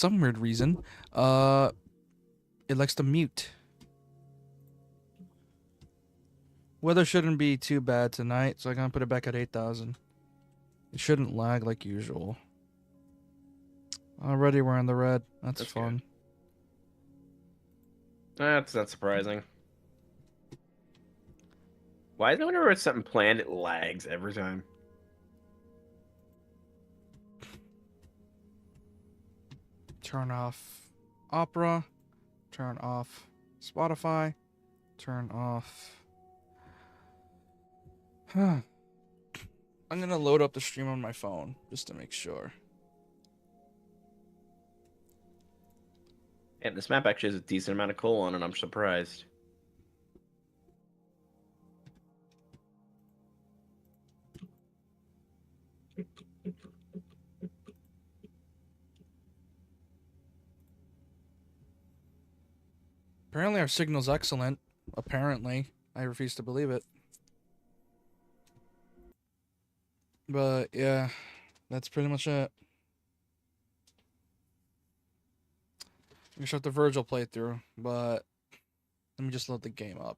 some weird reason, it likes to mute. Weather shouldn't be too bad tonight, so I'm gonna put it back at 8,000. It shouldn't lag like usual. Already we're in the red. That's fun. Good. That's not surprising. Why is it whenever it's something planned, it lags every time? Turn off Opera. Turn off Spotify. Turn off... I'm gonna load up the stream on my phone, just to make sure. And this map actually has a decent amount of coal on it, I'm surprised. Apparently our signal's excellent. Apparently. I refuse to believe it. But, yeah. That's pretty much it. We start the Vergil playthrough, but... Let me just load the game up.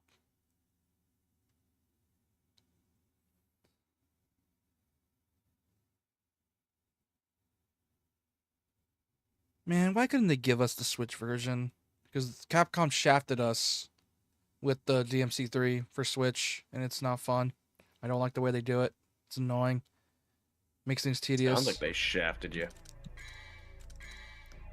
Man, why couldn't they give us the Switch version? Because Capcom shafted us with the DMC3 for Switch, and it's not fun. I don't like the way they do it. It's annoying. Makes things tedious. Sounds like they shafted you.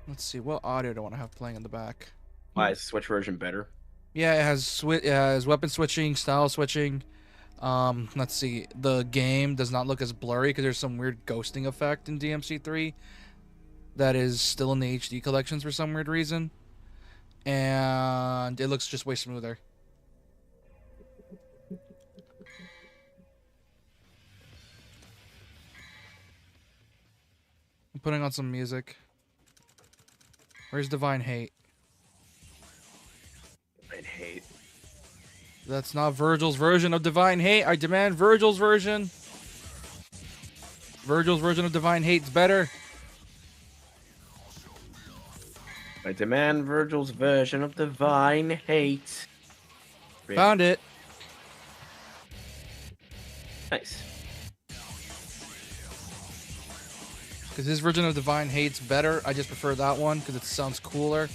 Let's see, what audio do I want to have playing in the back? Why is the Switch version better? Yeah, it has weapon switching, style switching. Let's see. The game does not look as blurry because there's some weird ghosting effect in DMC3 that is still in the HD collections for some weird reason. And it looks just way smoother. I'm putting on some music. Where's Divine Hate? Divine Hate. That's not Vergil's version of Divine Hate. I demand Vergil's version. Vergil's version of Divine Hate's better. I demand Vergil's version of Divine Hate. Found it. Nice. Because his version of Divine Hate's better. I just prefer that one because it sounds cooler.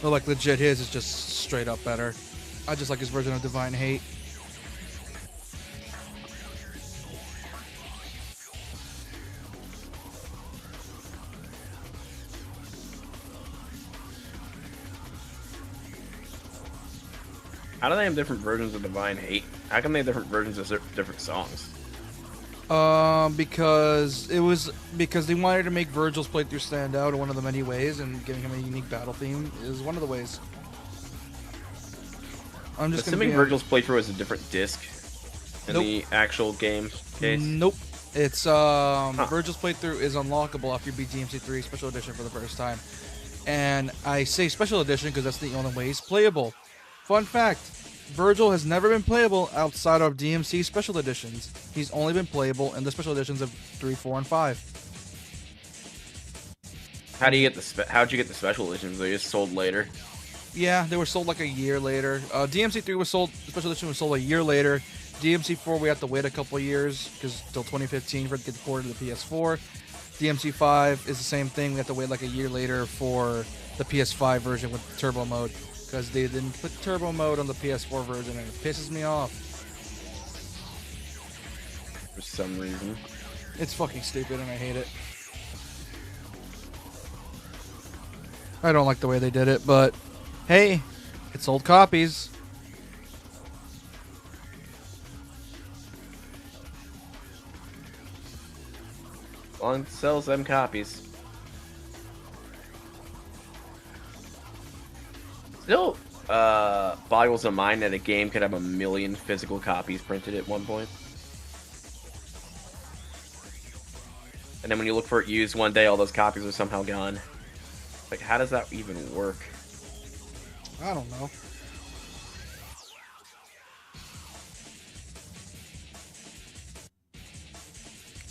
But like legit, his is just straight up better. I just like his version of Divine Hate. How do they have different versions of Divine Hate? How come they have different versions of different songs? Because they wanted to make Vergil's playthrough stand out in one of the many ways, and giving him a unique battle theme is one of the ways. I'm just assuming Vergil's playthrough is a different disc in the actual game case. Nope. It's Vergil's playthrough is unlockable after you beat DMC3 Special Edition for the first time, and I say Special Edition because that's the only way he's playable. Fun fact: Vergil has never been playable outside of DMC Special Editions. He's only been playable in the Special Editions of 3, 4, and 5. How do you get the how'd you get the Special Editions? They just sold later. Yeah, they were sold like a year later. DMC3 was sold. Special Edition was sold a year later. DMC4 we had to wait a couple of years because till 2015 for it to get ported to the PS4. DMC5 is the same thing. We have to wait like a year later for the PS5 version with turbo mode. Because they didn't put turbo mode on the PS4 version, and it pisses me off. For some reason. It's fucking stupid, and I hate it. I don't like the way they did it, but hey, it sold copies. Long as it sells them copies. Still boggles the mind that a game could have 1 million physical copies printed at one point. And then when you look for it used one day, all those copies are somehow gone. Like, how does that even work? I don't know.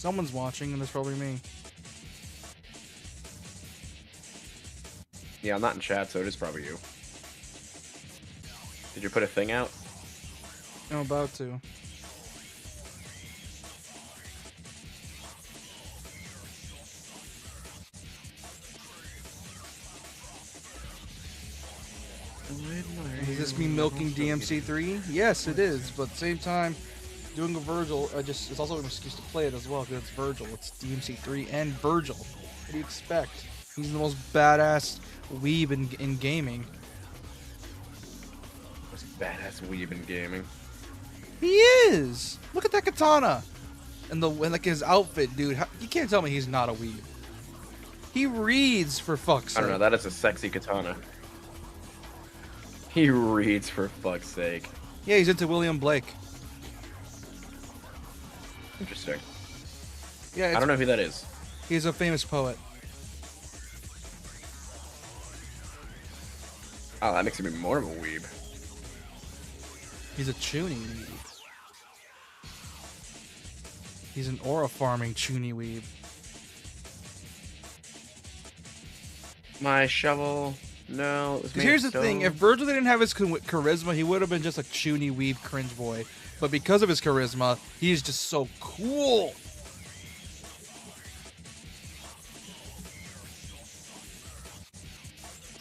Someone's watching, and it's probably me. Yeah, I'm not in chat, so it is probably you. Did you put a thing out? I'm about to. Is this me milking DMC3? Yes, it is. But at the same time, doing a Vergil, it's also an excuse to play it as well because it's Vergil. It's DMC3 and Vergil. What do you expect? He's the most badass weeb in gaming. Most badass weeb in gaming. He is. Look at that katana, and like his outfit, dude. You can't tell me he's not a weeb. He reads, for fuck's sake. I don't know. That is a sexy katana. He reads, for fuck's sake. Yeah, he's into William Blake. Interesting. Yeah, I don't know who that is. He's a famous poet. Oh, that makes him even more of a weeb. He's a chuny weeb. He's an aura farming chuny weeb. My shovel. No, it was made here's the of stone. thing: if Vergil didn't have his charisma, he would have been just a chuny weeb cringe boy. But because of his charisma, he's just so cool.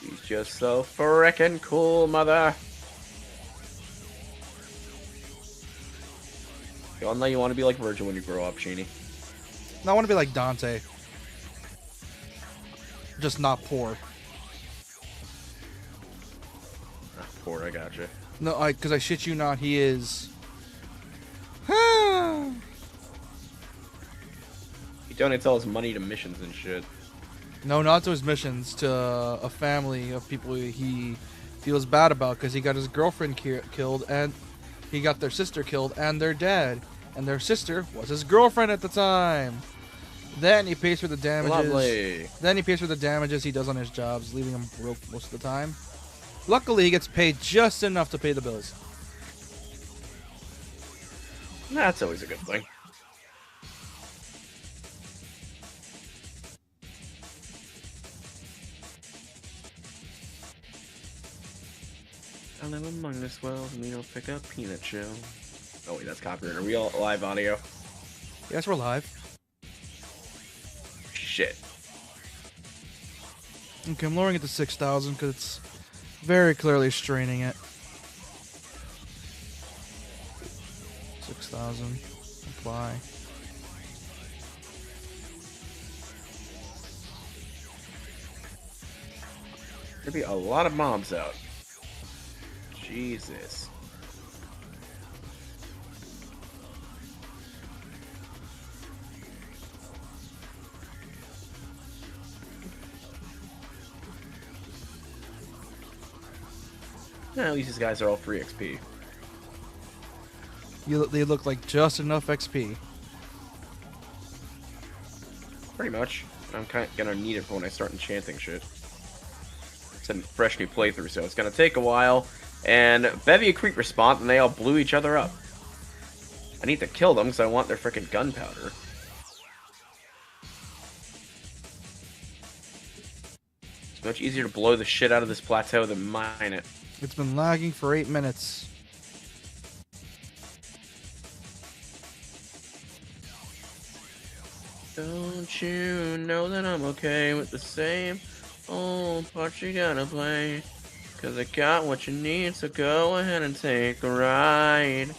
He's just so frickin' cool, mother. Y'all know you want to be like Vergil when you grow up, Sheeny. No, I want to be like Dante. Just not poor. Ah, poor, I gotcha. No, because I shit you not, he is. He donates all his money to missions and shit. No, not to his missions, to a family of people he feels bad about because he got his girlfriend killed and he got their sister killed and their dad. And their sister was his girlfriend at the time. Then he pays for the damages. Lovely. Then he pays for the damages he does on his jobs, leaving him broke most of the time. Luckily, he gets paid just enough to pay the bills. That's always a good thing. I live among the swells, and we don't pick up peanut shell. Oh wait, that's copyright. Are we all live audio? Yes, we're live. Shit. Okay, I'm lowering it to 6,000 because it's very clearly straining it. 6,000. Apply. There'd be a lot of mobs out. Jesus. Yeah, at least these guys are all free XP. They look like just enough XP. Pretty much. I'm kind of gonna need it for when I start enchanting shit. It's a fresh new playthrough, so it's gonna take a while. And bevy of creep respawned, and they all blew each other up. I need to kill them because I want their frickin' gunpowder. It's much easier to blow the shit out of this plateau than mine it. It's been lagging for 8 minutes. Don't you know that I'm okay with the same old part you gotta play? Cause I got what you need, so go ahead and take a ride.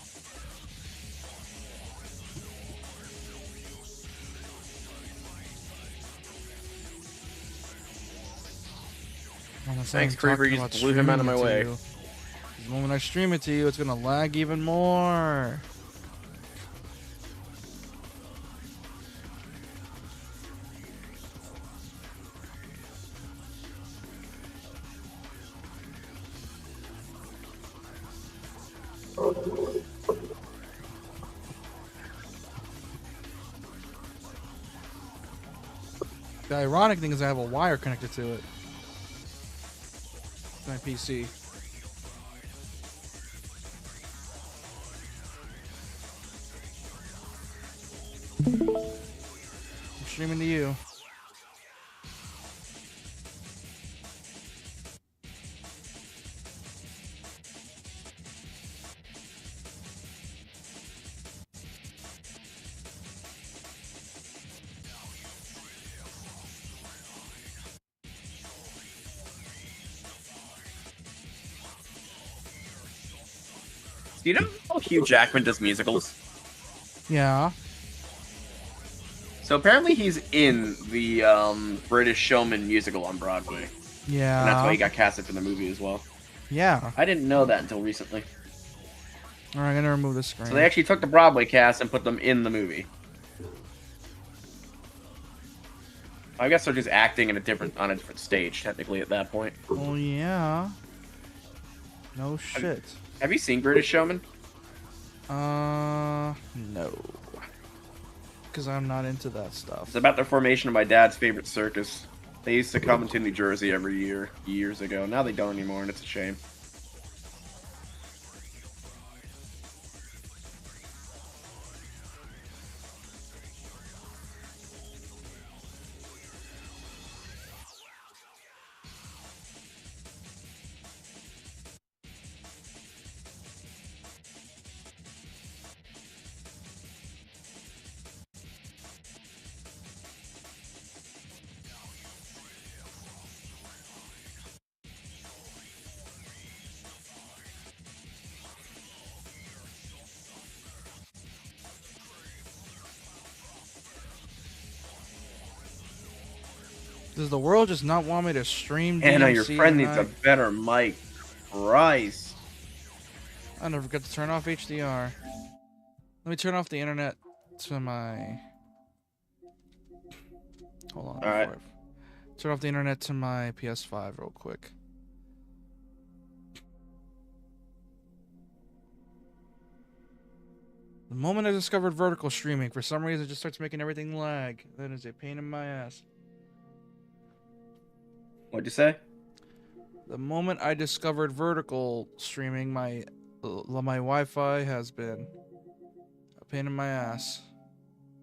Thanks, Creeper, you just blew him out of my way. The moment I stream it to you, it's gonna lag even more. The ironic thing is I have a wire connected to it. My PC. streaming to you. Do you know Hugh Jackman does musicals? Yeah. So apparently he's in the British Showman musical on Broadway. Yeah. And that's why he got casted for the movie as well. Yeah. I didn't know that until recently. Alright, I'm gonna remove this screen. So they actually took the Broadway cast and put them in the movie. I guess they're just acting in on a different stage, technically, at that point. Oh, yeah. No shit. Have you seen British Showman? No. Because I'm not into that stuff. It's about the formation of my dad's favorite circus. They used to come to New Jersey every year, years ago. Now they don't anymore, and it's a shame. Does the world just not want me to stream DMC Anna, your friend needs a tonight? better mic. Christ. I never forgot to turn off HDR. Let me turn off the internet to my... Hold on. Alright. Turn off the internet to my PS5 real quick. The moment I discovered vertical streaming, for some reason it just starts making everything lag. That is a pain in my ass. What'd you say? The moment I discovered vertical streaming, my Wi-Fi has been a pain in my ass.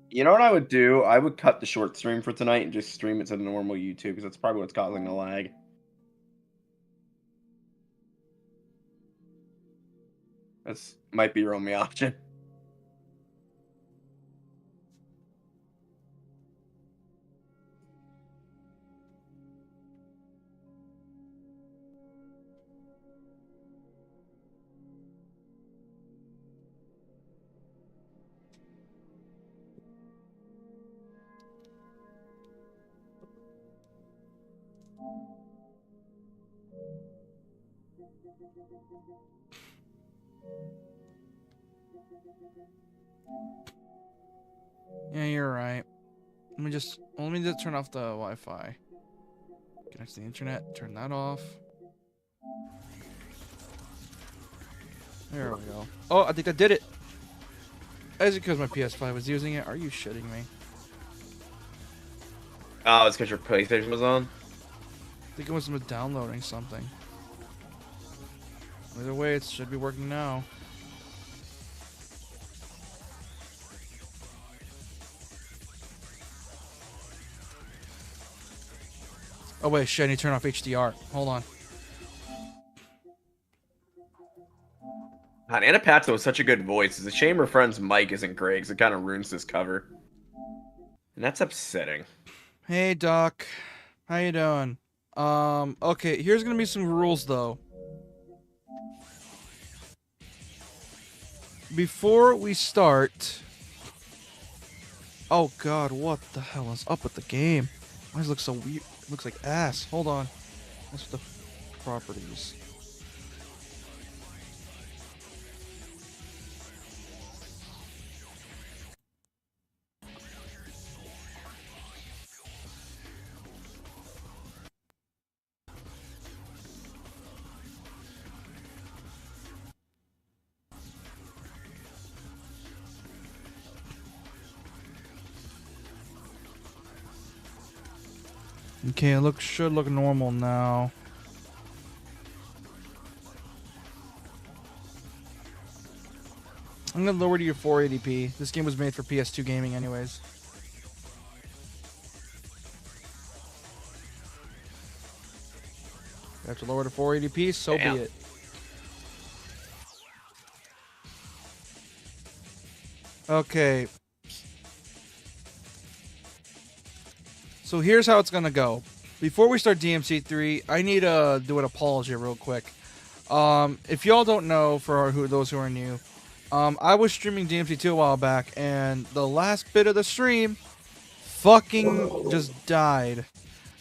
You know what I would do? I would cut the short stream for tonight and just stream it to the normal YouTube, because that's probably what's causing the lag. That's might be your only option. Yeah, you're right. Let me just turn off the Wi-Fi. Connect to the internet. Turn that off. There we go. Oh, I think I did it. Is it because my PS5 was using it? Are you shitting me? Oh, it's because your PlayStation was on? I think it was downloading something. Either way, it should be working now. Oh wait, shit, I need to turn off HDR. Hold on. God, Anna Pato has such a good voice. It's a shame her friend's mic isn't great, because it kind of ruins this cover. And that's upsetting. Hey, Doc. How you doing? Okay, here's gonna be some rules, though. Before we start... Oh god, what the hell is up with the game? Why does it look so weird? It looks like ass. Hold on. What's the properties? Okay, it should look normal now. I'm gonna lower to your 480p. This game was made for PS2 gaming anyways. have to lower to 480p, so Damn. be it. Okay. So here's how it's going to go. Before we start DMC3, I need to do an apology real quick. If y'all don't know, for those who are new, I was streaming DMC2 a while back, and the last bit of the stream fucking just died.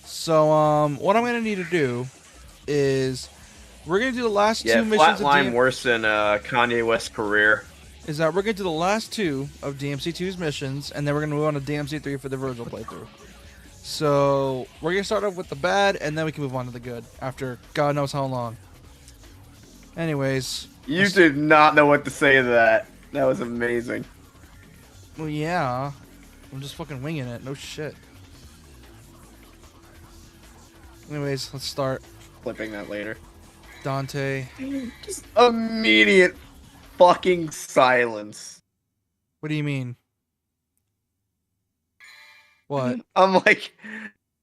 So, what I'm going to need to do is we're going to do the last two missions of Flatline worse than Kanye West's career. Is that we're going to do the last two of DMC2's missions, and then we're going to move on to DMC3 for the Vergil playthrough. So, we're going to start off with the bad, and then we can move on to the good after God knows how long. Anyways. You did not know what to say to that. That was amazing. Well, yeah. I'm just fucking winging it. No shit. Anyways, let's start. Flipping that later. Dante. Just immediate fucking silence. What do you mean? What? I'm like,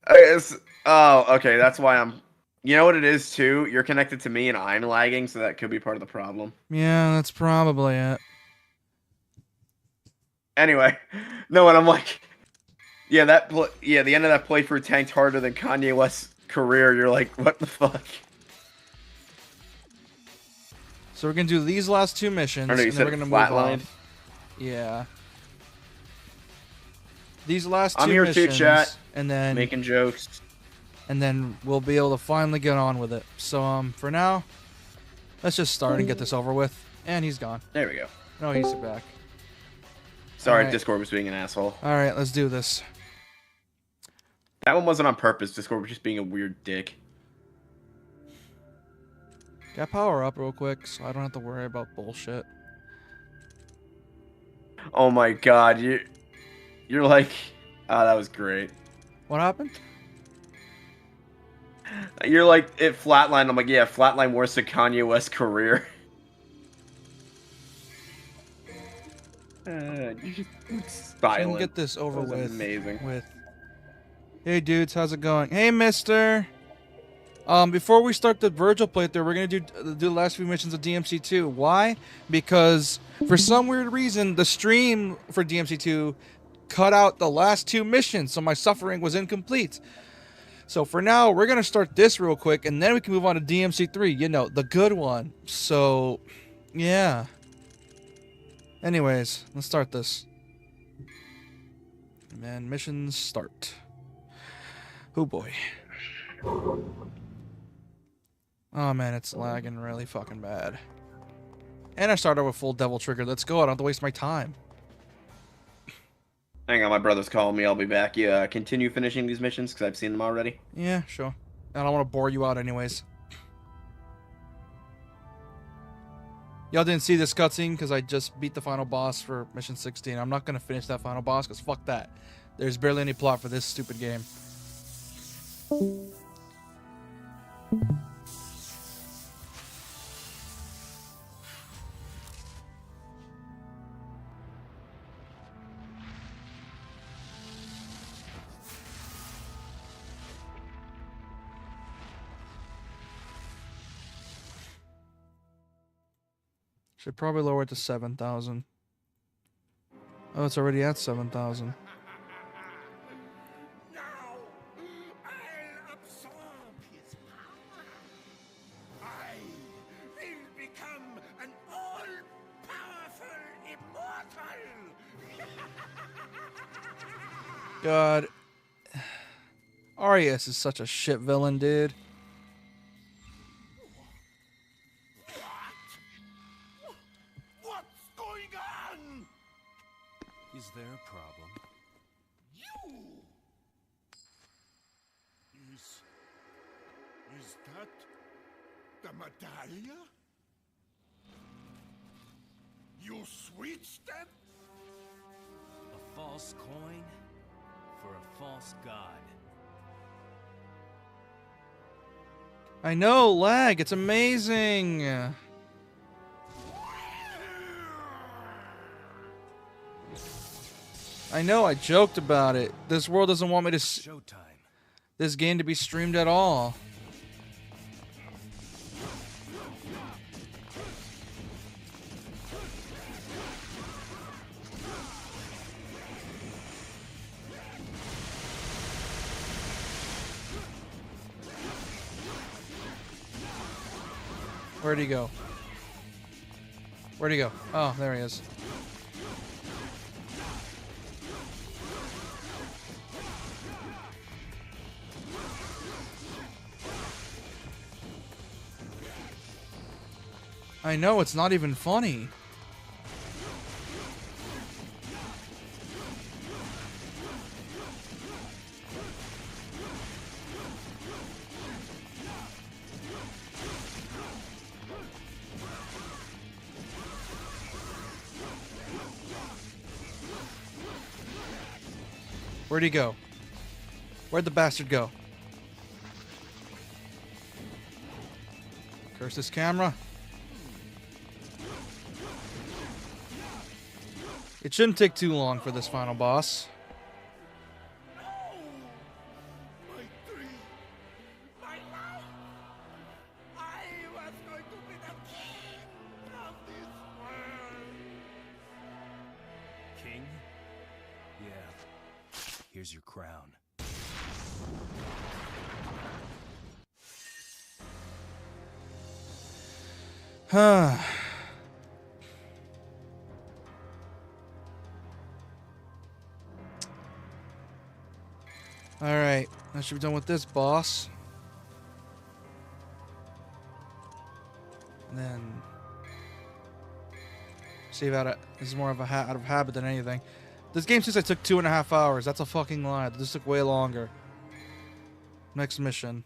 I guess, oh, okay, that's why I'm, you know what it is too? You're connected to me and I'm lagging, so that could be part of the problem. Yeah, that's probably it. Anyway, no, and I'm like, yeah, the end of that playthrough tanked harder than Kanye West's career. You're like, what the fuck? So we're gonna do these last two missions, and then we're gonna move on. Yeah. These last two I'm here missions, too, chat. And then making jokes. And then we'll be able to finally get on with it. So for now, let's just start and get this over with. And he's gone. There we go. No, he's back. Sorry, right. Discord was being an asshole. All right, let's do this. That one wasn't on purpose. Discord was just being a weird dick. Got power up real quick, so I don't have to worry about bullshit. Oh my god, you're like, oh, that was great. What happened? You're like, it flatlined. I'm like, yeah, flatline worse than Kanye West's career. You just silent. Can get this over with. Amazing. Hey dudes, how's it going? Hey mister. Before we start the Vergil playthrough, we're gonna do the last few missions of DMC2. Why? Because for some weird reason, the stream for DMC2 cut out the last two missions, so my suffering was incomplete. So for now, we're gonna start this real quick, and then we can move on to DMC3. You know, the good one. So, yeah. Anyways, let's start this. And missions start. Oh boy. Oh man, it's lagging really fucking bad. And I started with full devil trigger. Let's go. I don't have to waste my time. Hang on, my brother's calling me. I'll be back. Yeah, continue finishing these missions because I've seen them already. Yeah, sure. I don't want to bore you out anyways. Y'all didn't see this cutscene because I just beat the final boss for mission 16. I'm not going to finish that final boss because fuck that. There's barely any plot for this stupid game. Should probably lower it to 7,000. Oh, it's already at 7,000. Now I'll absorb his power. I will become an all-powerful immortal. God. Arias is such a shit villain, dude. Is there a problem? You! Is that the medallia? You switched them? A false coin for a false god. I know, lag. It's amazing. I know, I joked about it. This world doesn't want me to Showtime. this game to be streamed at all. Where'd he go? Where'd he go? Oh, there he is. I know, it's not even funny. Where'd he go? Where'd the bastard go? Curse this camera. It shouldn't take too long for this final boss. My dream, my love. I was going to be the king of this world. King? Yeah. Here's your crown. Huh. Alright, I should be done with this boss. And then save out of this is more of a out of habit than anything. This game says I took 2.5 hours. That's a fucking lie. This took way longer. Next mission.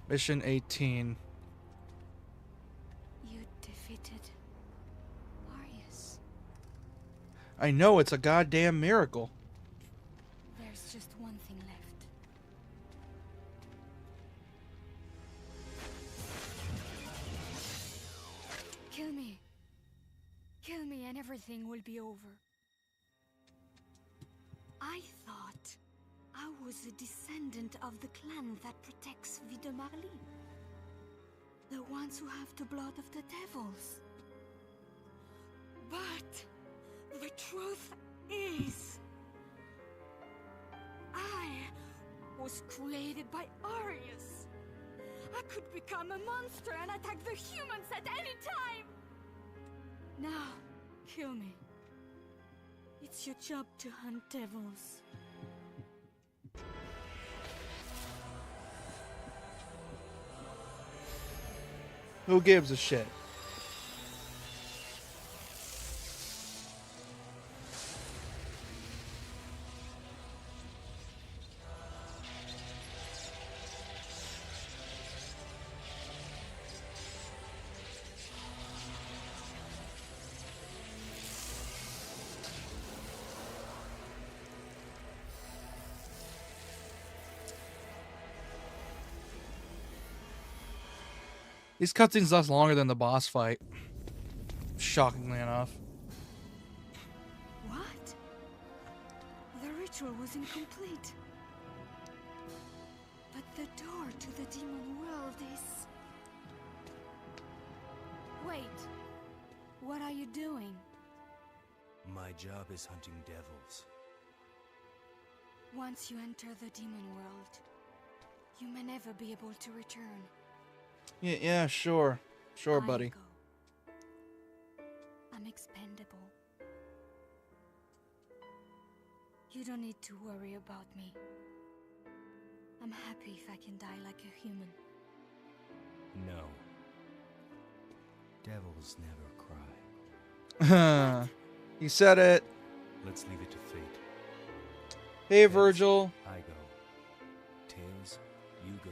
Mission 18. You defeated Marius. I know, it's a goddamn miracle. There's just one thing left. Kill me. Kill me and everything will be over. I thought I was a descendant of the clan that protects Vida Marly. The ones who have the blood of the devils. But the truth is, I was created by Arius. I could become a monster and attack the humans at any time. Now, kill me. It's your job to hunt devils. Who gives a shit? These cutscenes last longer than the boss fight. Shockingly enough. What? The ritual was incomplete. But the door to the demon world is... Wait. What are you doing? My job is hunting devils. Once you enter the demon world, you may never be able to return. Yeah, sure. Sure, I buddy. go. I'm expendable. You don't need to worry about me. I'm happy if I can die like a human. No. Devils never cry. He said it. Let's leave it to fate. Hey, Heads, Vergil. I go. Tails, you go.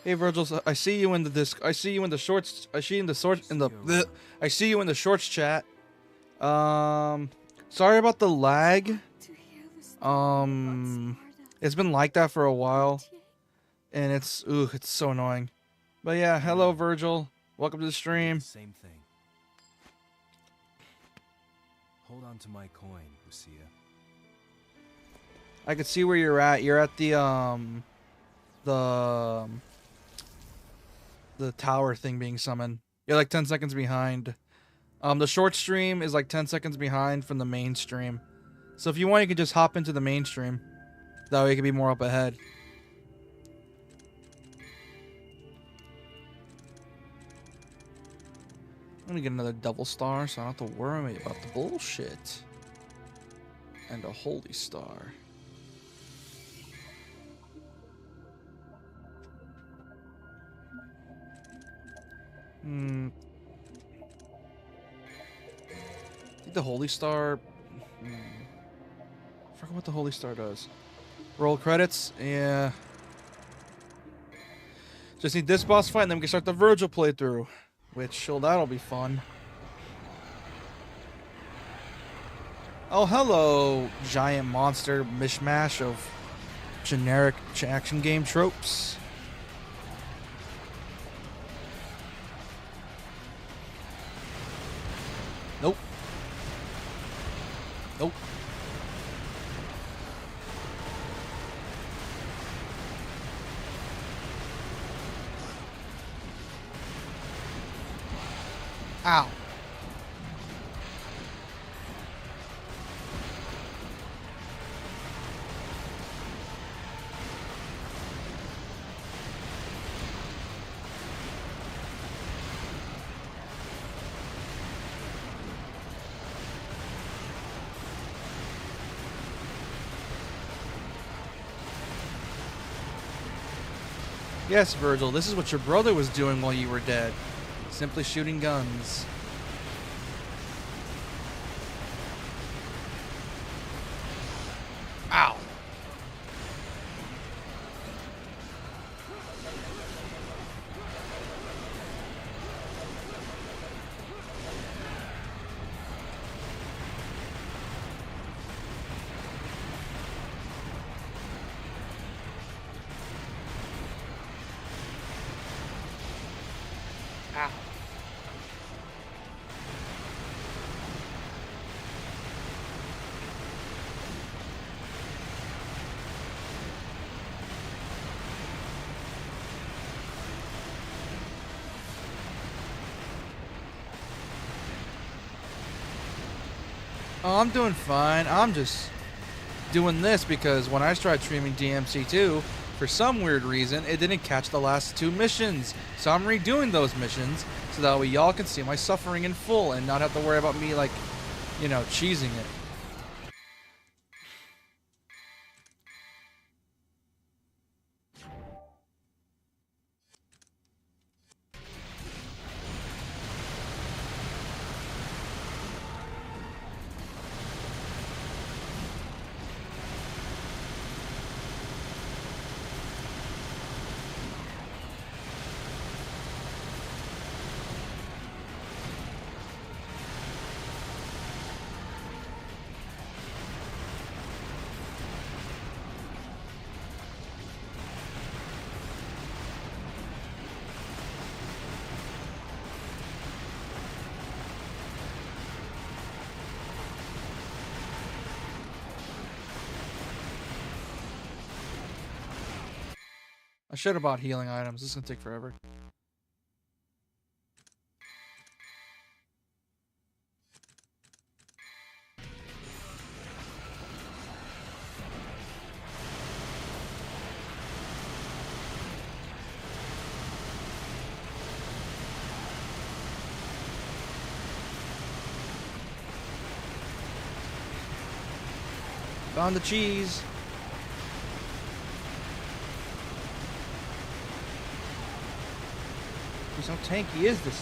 Hey, Vergil. I see you in the disc. I see you in the shorts. I see you in the shorts in the. Bleh. I see you in the shorts chat. Sorry about the lag. To hear the story about Sparta, It's been like that for a while, and it's so annoying. But yeah, hello, Vergil. Welcome to the stream. Same thing. Hold on to my coin, Lucia. I can see where you're at. You're at the tower thing being summoned. You're like 10 seconds behind. The short stream is like 10 seconds behind from the main stream. So if you want, you can just hop into the main stream. That way you can be more up ahead. I'm gonna get another double star, so I don't have to worry about the bullshit. And a holy star. I think the holy star. I forgot what the holy star does. Roll credits. Yeah. Just need this boss fight, and then we can start the Vergil playthrough. Which, well, that'll be fun. Oh, hello, giant monster mishmash of generic action game tropes. Nope. Nope. Ow. Yes, Vergil, this is what your brother was doing while you were dead. Simply shooting guns. Ow. Ow. Oh, I'm doing fine. I'm just doing this because when I tried streaming DMC2, for some weird reason, it didn't catch the last 2 missions. So I'm redoing those missions so that way y'all can see my suffering in full and not have to worry about me, like, you know, cheesing it. I should have bought healing items. This is gonna take forever. Found the cheese. Jeez, how tanky is this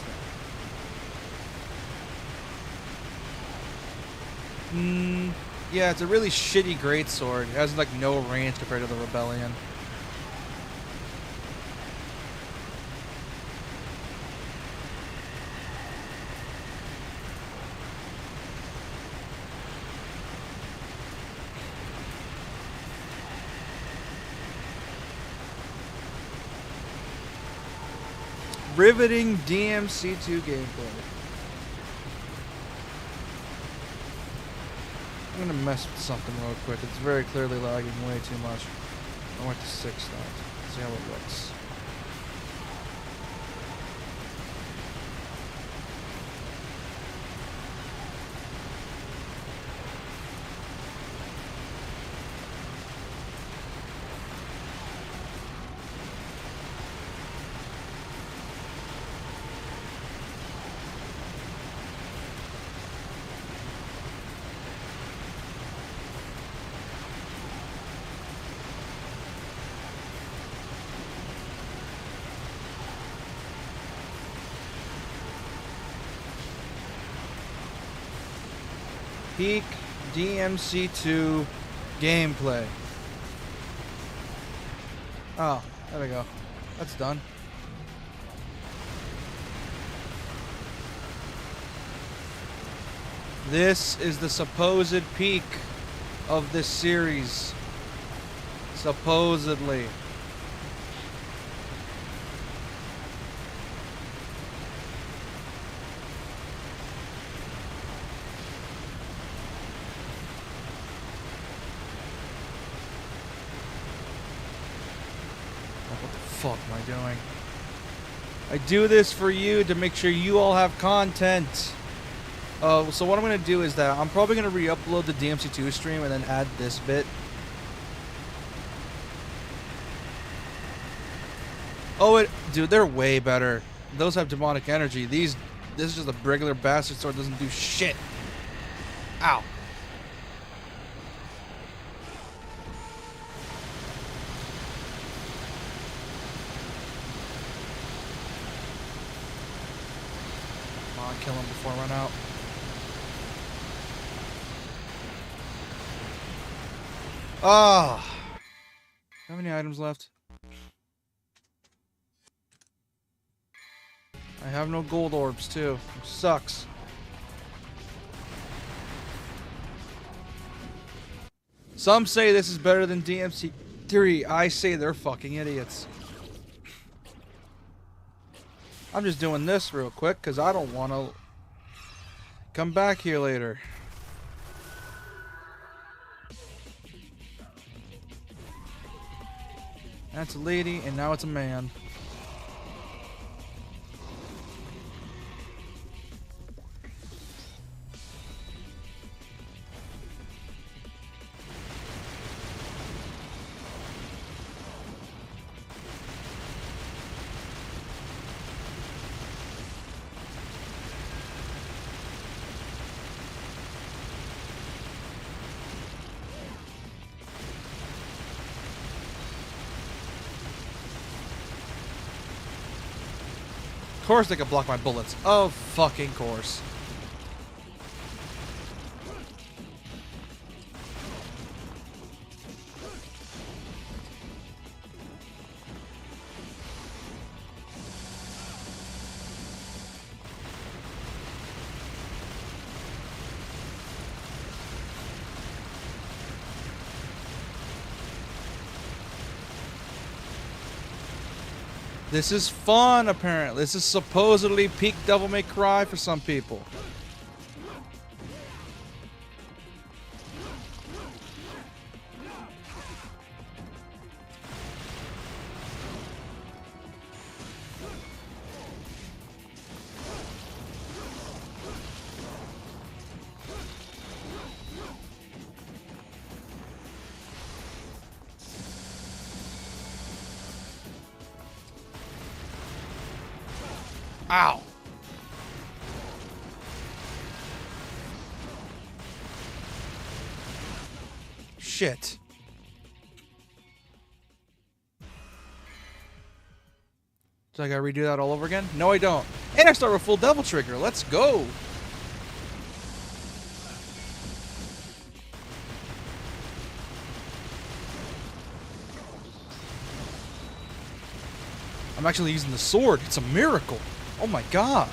thing? Yeah, it's a really shitty greatsword. It has like no range compared to the Rebellion. Riveting DMC2 gameplay. I'm gonna mess with something real quick. It's very clearly lagging way too much. I went to 6 now. See how it looks. Peak DMC2 gameplay. Oh, there we go. That's done. This is the supposed peak of this series. Supposedly. What the fuck am I doing? I do this for you to make sure you all have content. So what I'm going to do is that I'm probably going to re-upload the DMC2 stream and then add this bit. Oh, dude, they're way better. Those have demonic energy. This is just a regular bastard sword, doesn't do shit. Ow. Come on, kill him before I run out. Ah. How many items left? I have no gold orbs too. Which sucks. Some say this is better than DMC3. I say they're fucking idiots. I'm just doing this real quick because I don't want to come back here later. That's a lady, and now it's a man. Of course they can block my bullets. Of fucking course. This is fun, apparently. This is supposedly peak Devil May Cry for some people. Ow. Shit. So I gotta redo that all over again? No, I don't. And I start with full Devil Trigger. Let's go. I'm actually using the sword. It's a miracle. Oh my god.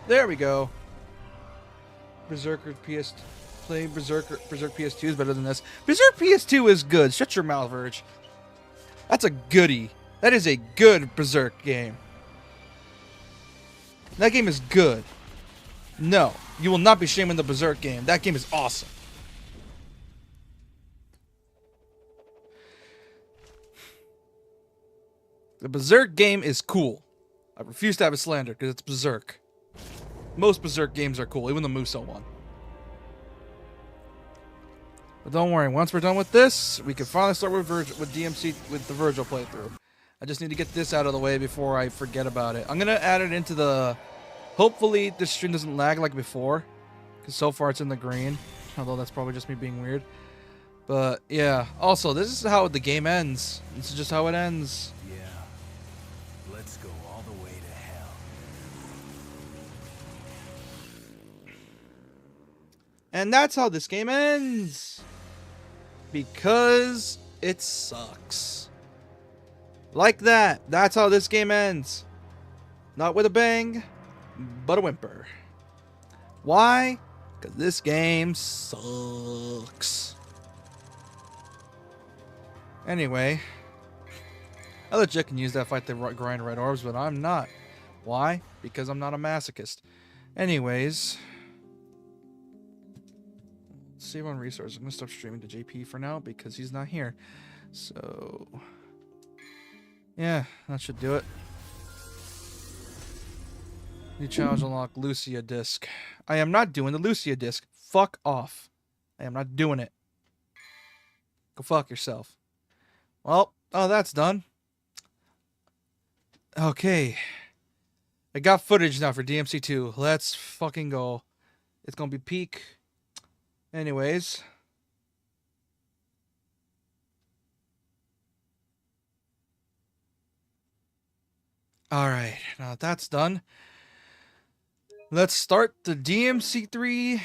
There we go. Berserker PS... Play Berserk PS2 is better than this. Berserk PS2 is good. Shut your mouth, Verge. That's a goodie. That is a good Berserk game. That game is good. No, you will not be shaming the Berserk game. That game is awesome. The Berserk game is cool. I refuse to have it slandered because it's Berserk. Most Berserk games are cool, even the Muso one. But don't worry, once we're done with this, we can finally start with DMC with the Vergil playthrough. I just need to get this out of the way before I forget about it. I'm gonna add it into the. Hopefully, this stream doesn't lag like before, because so far it's in the green. Although that's probably just me being weird. But yeah. Also, this is how the game ends. This is just how it ends. Yeah. Let's go all the way to hell. And that's how this game ends. Because it sucks. Like that. That's how this game ends. Not with a bang, but a whimper. Why? Because this game sucks. Anyway. I legit can use that fight to grind red orbs, but I'm not. Why? Because I'm not a masochist. Anyways. Save on resources. I'm going to stop streaming to JP for now because he's not here. So, yeah, that should do it. New challenge unlock Lucia disc. I am not doing the Lucia disc. Fuck off. I am not doing it. Go fuck yourself. Well, oh, that's done. Okay. I got footage now for DMC2. Let's fucking go. It's going to be peak. Anyways. Alright, now that that's done, let's start the DMC3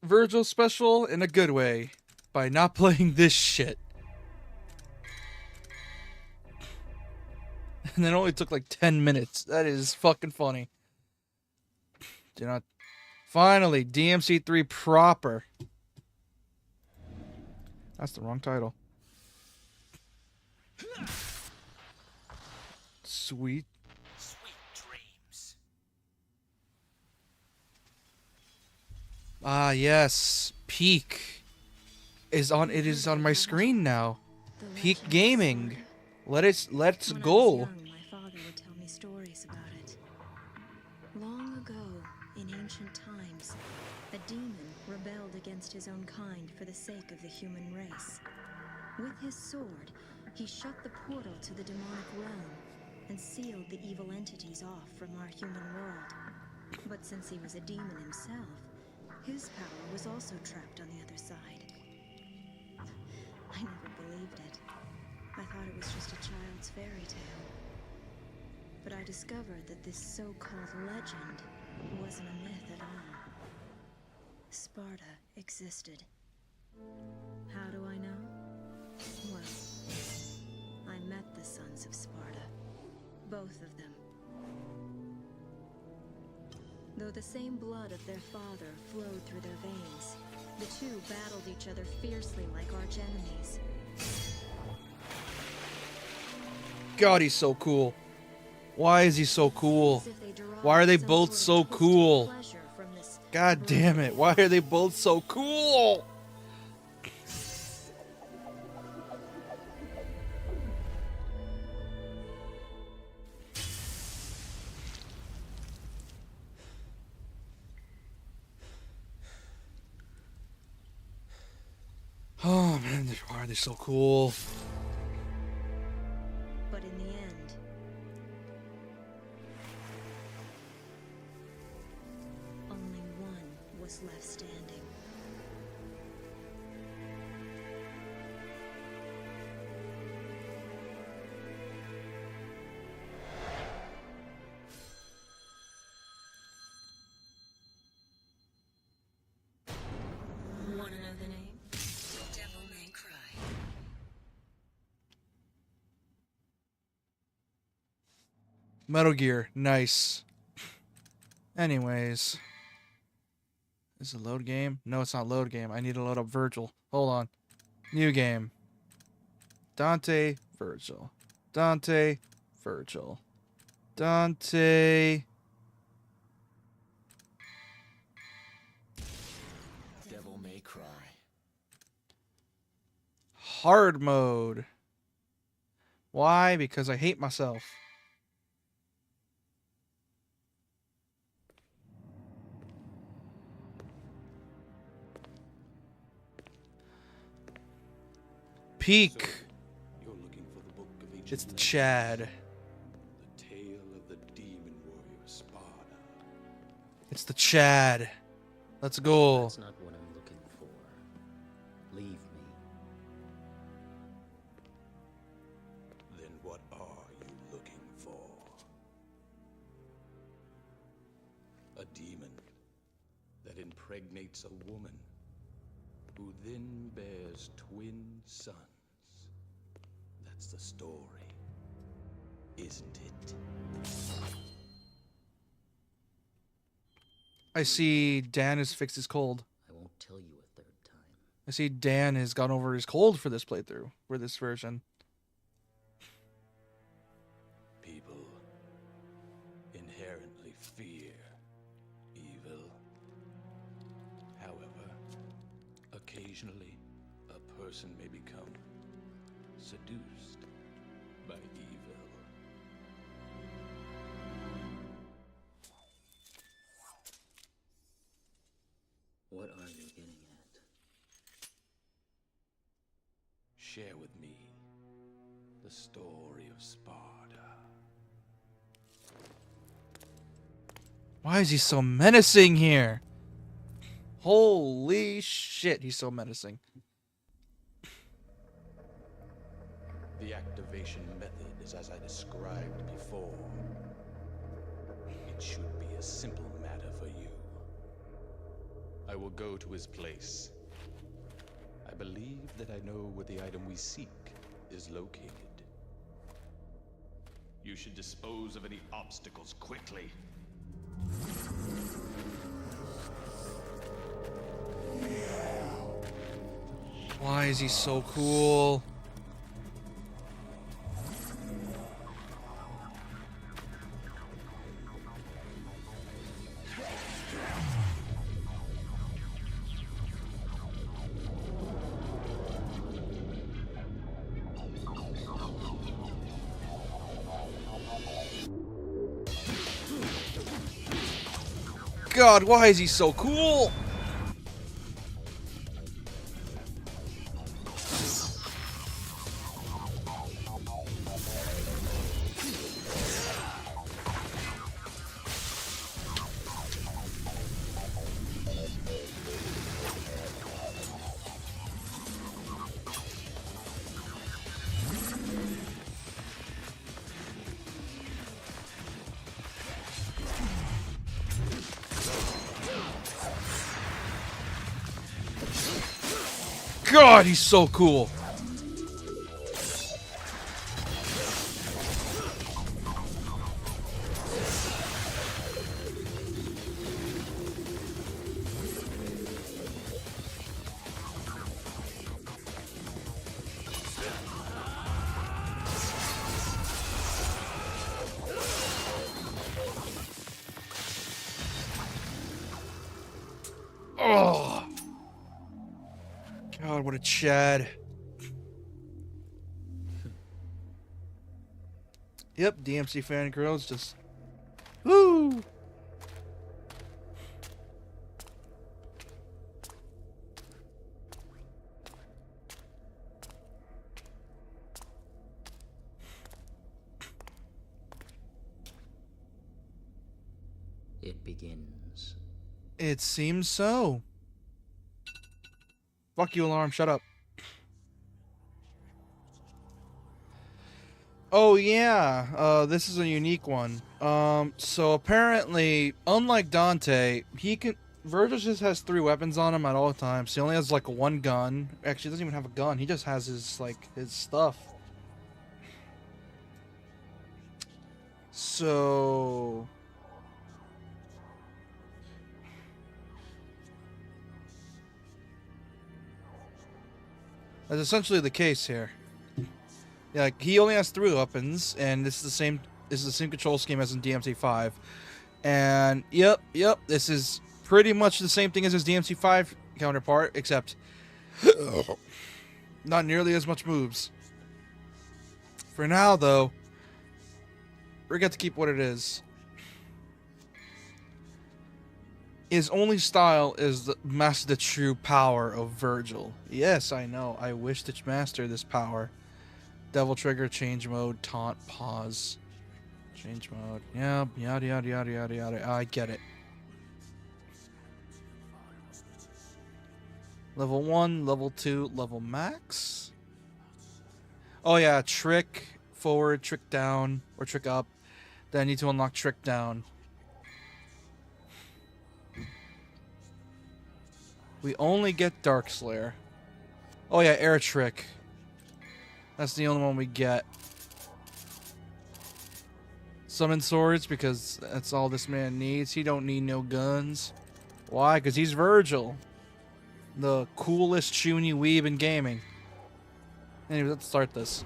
Vergil special in a good way by not playing this shit. And it only took like 10 minutes. That is fucking funny. Do not. Finally, DMC3 proper. That's the wrong title. Sweet. Sweet dreams. Ah, yes. Peak is on. It is on my screen now. Peak Gaming. Let's When I was go. young, my father would tell me stories about it. Long ago, in ancient times, a demon rebelled against his own kind for the sake of the human race. With his sword, he shut the portal to the demonic realm and sealed the evil entities off from our human world. But since he was a demon himself, his power was also trapped on the other side. I never believed it. I thought it was just a child's fairy tale. But I discovered that this so-called legend wasn't a myth at all. Sparta existed. How do I know? Well, I met the sons of Sparta. Both of them. Though the same blood of their father flowed through their veins, the two battled each other fiercely like arch-enemies. God, he's so cool. Why is he so cool? As if they derived Why are they some both sort of so twisted cool? pleasure from this God damn it. Why are they both so cool? Oh man, why are they so cool? But in the end, only one was left standing. Want to know the name? Devil May Cry. Metal Gear, nice. Anyways. Is it load game? No, it's not load game. I need to load up Vergil. Hold on. New game. Dante, Vergil. Dante, Vergil. Dante. Devil May Cry. Hard mode. Why? Because I hate myself. peek. You're looking for the book of ancient It's the legends, Chad. The tale of the demon warrior Sparda. It's the Chad. Let's go. That's not what I'm looking for. Leave me. Then what are you looking for? A demon that impregnates a woman who then bears twin sons. That's the story, isn't it? I see Dan has fixed his cold. I won't tell you a third time. I see Dan has gone over his cold for this playthrough, for this version. People inherently fear evil. However, occasionally a person may become seduced by evil. What are you getting at? Share with me the story of Sparda. Why is he so menacing here? Holy shit, he's so menacing. The activation method is as I described before. It should be a simple matter for you. I will go to his place. I believe that I know where the item we seek is located. You should dispose of any obstacles quickly. Why is he so cool? God, why is he so cool? God, he's so cool. Oh. God, what a Chad. Yep, DMC fan girls just... Woo! It begins. It seems so. Fuck you, alarm. Shut up. Oh, yeah. This is a unique one. So apparently, unlike Dante, Vergil just has 3 weapons on him at all times. He only has, like, 1 gun. Actually, he doesn't even have a gun. He just has his, like, his stuff. So... that's essentially the case here. Yeah, like, he only has 3 weapons, and this is the same control scheme as in DMC5. And yep, this is pretty much the same thing as his DMC5 counterpart, except not nearly as much moves. For now, though, we get to keep what it is. His only style is the master the true power of Vergil. Yes, I know. I wish to master this power. Devil trigger, change mode, taunt, pause. Change mode. Yep, yada yada yada yada yada. I get it. Level 1, level 2, level max. Oh yeah, trick forward, trick down, or trick up. Then I need to unlock trick down. We only get Dark Slayer. Oh yeah, air trick. That's the only one we get. Summon swords because that's all this man needs. He don't need no guns. Why? Because he's Vergil. The coolest Chuny weeb in gaming. Anyway, let's start this.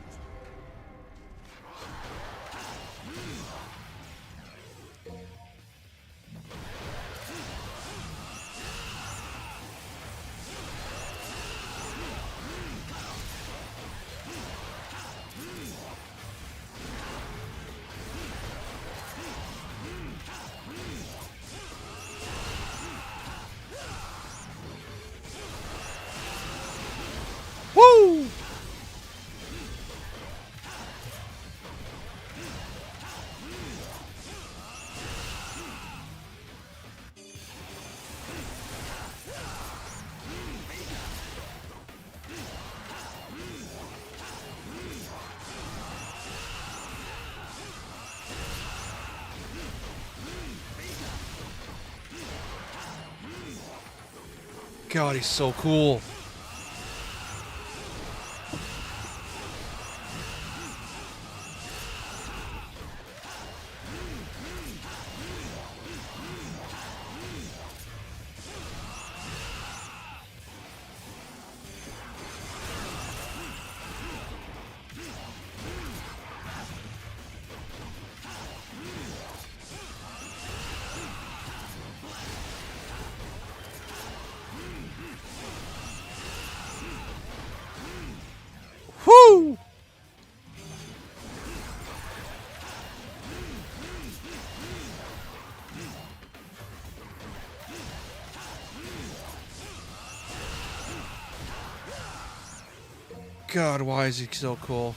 Woo! God, he's so cool. Woo! God, why is he so cool?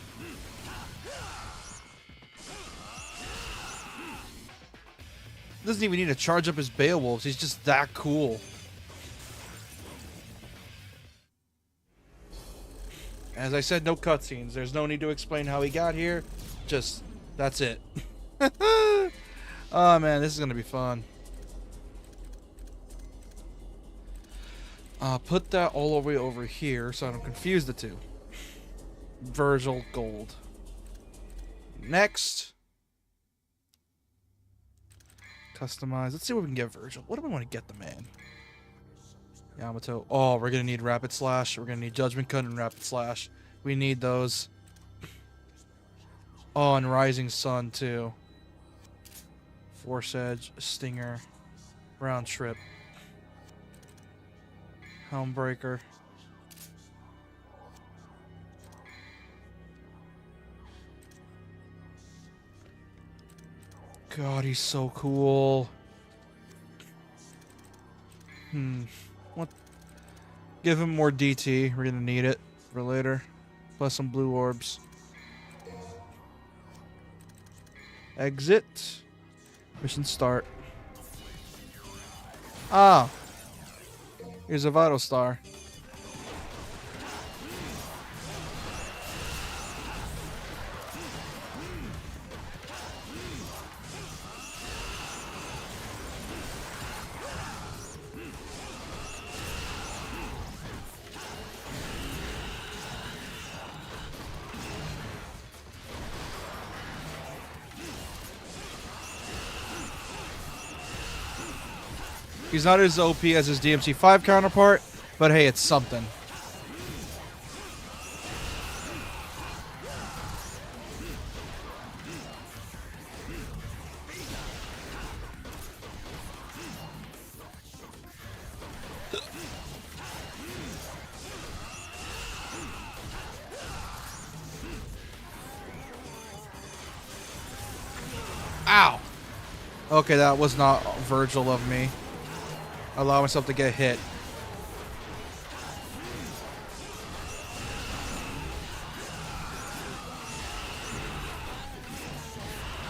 Doesn't even need to charge up his Beowulfs. He's just that cool. As I said, no cutscenes. There's no need to explain how he got here. Just, that's it. Oh man, this is gonna be fun. Put that all the way over here so I don't confuse the two. Vergil gold. Next. Customize. Let's see what we can get Vergil. What do we want to get the man? Yamato. Oh, we're gonna need Rapid Slash. We're gonna need Judgment Cut and Rapid Slash. We need those. Oh, and Rising Sun too. Force Edge, Stinger, Round Trip, Helmbreaker. God, he's so cool. What? Give him more DT. We're gonna need it for later. Plus some blue orbs. Exit. Mission start. Ah. Here's a Vital Star. He's not as OP as his DMC5 counterpart, but hey, it's something. Ow! Okay, that was not Vergil of me. allow myself to get hit.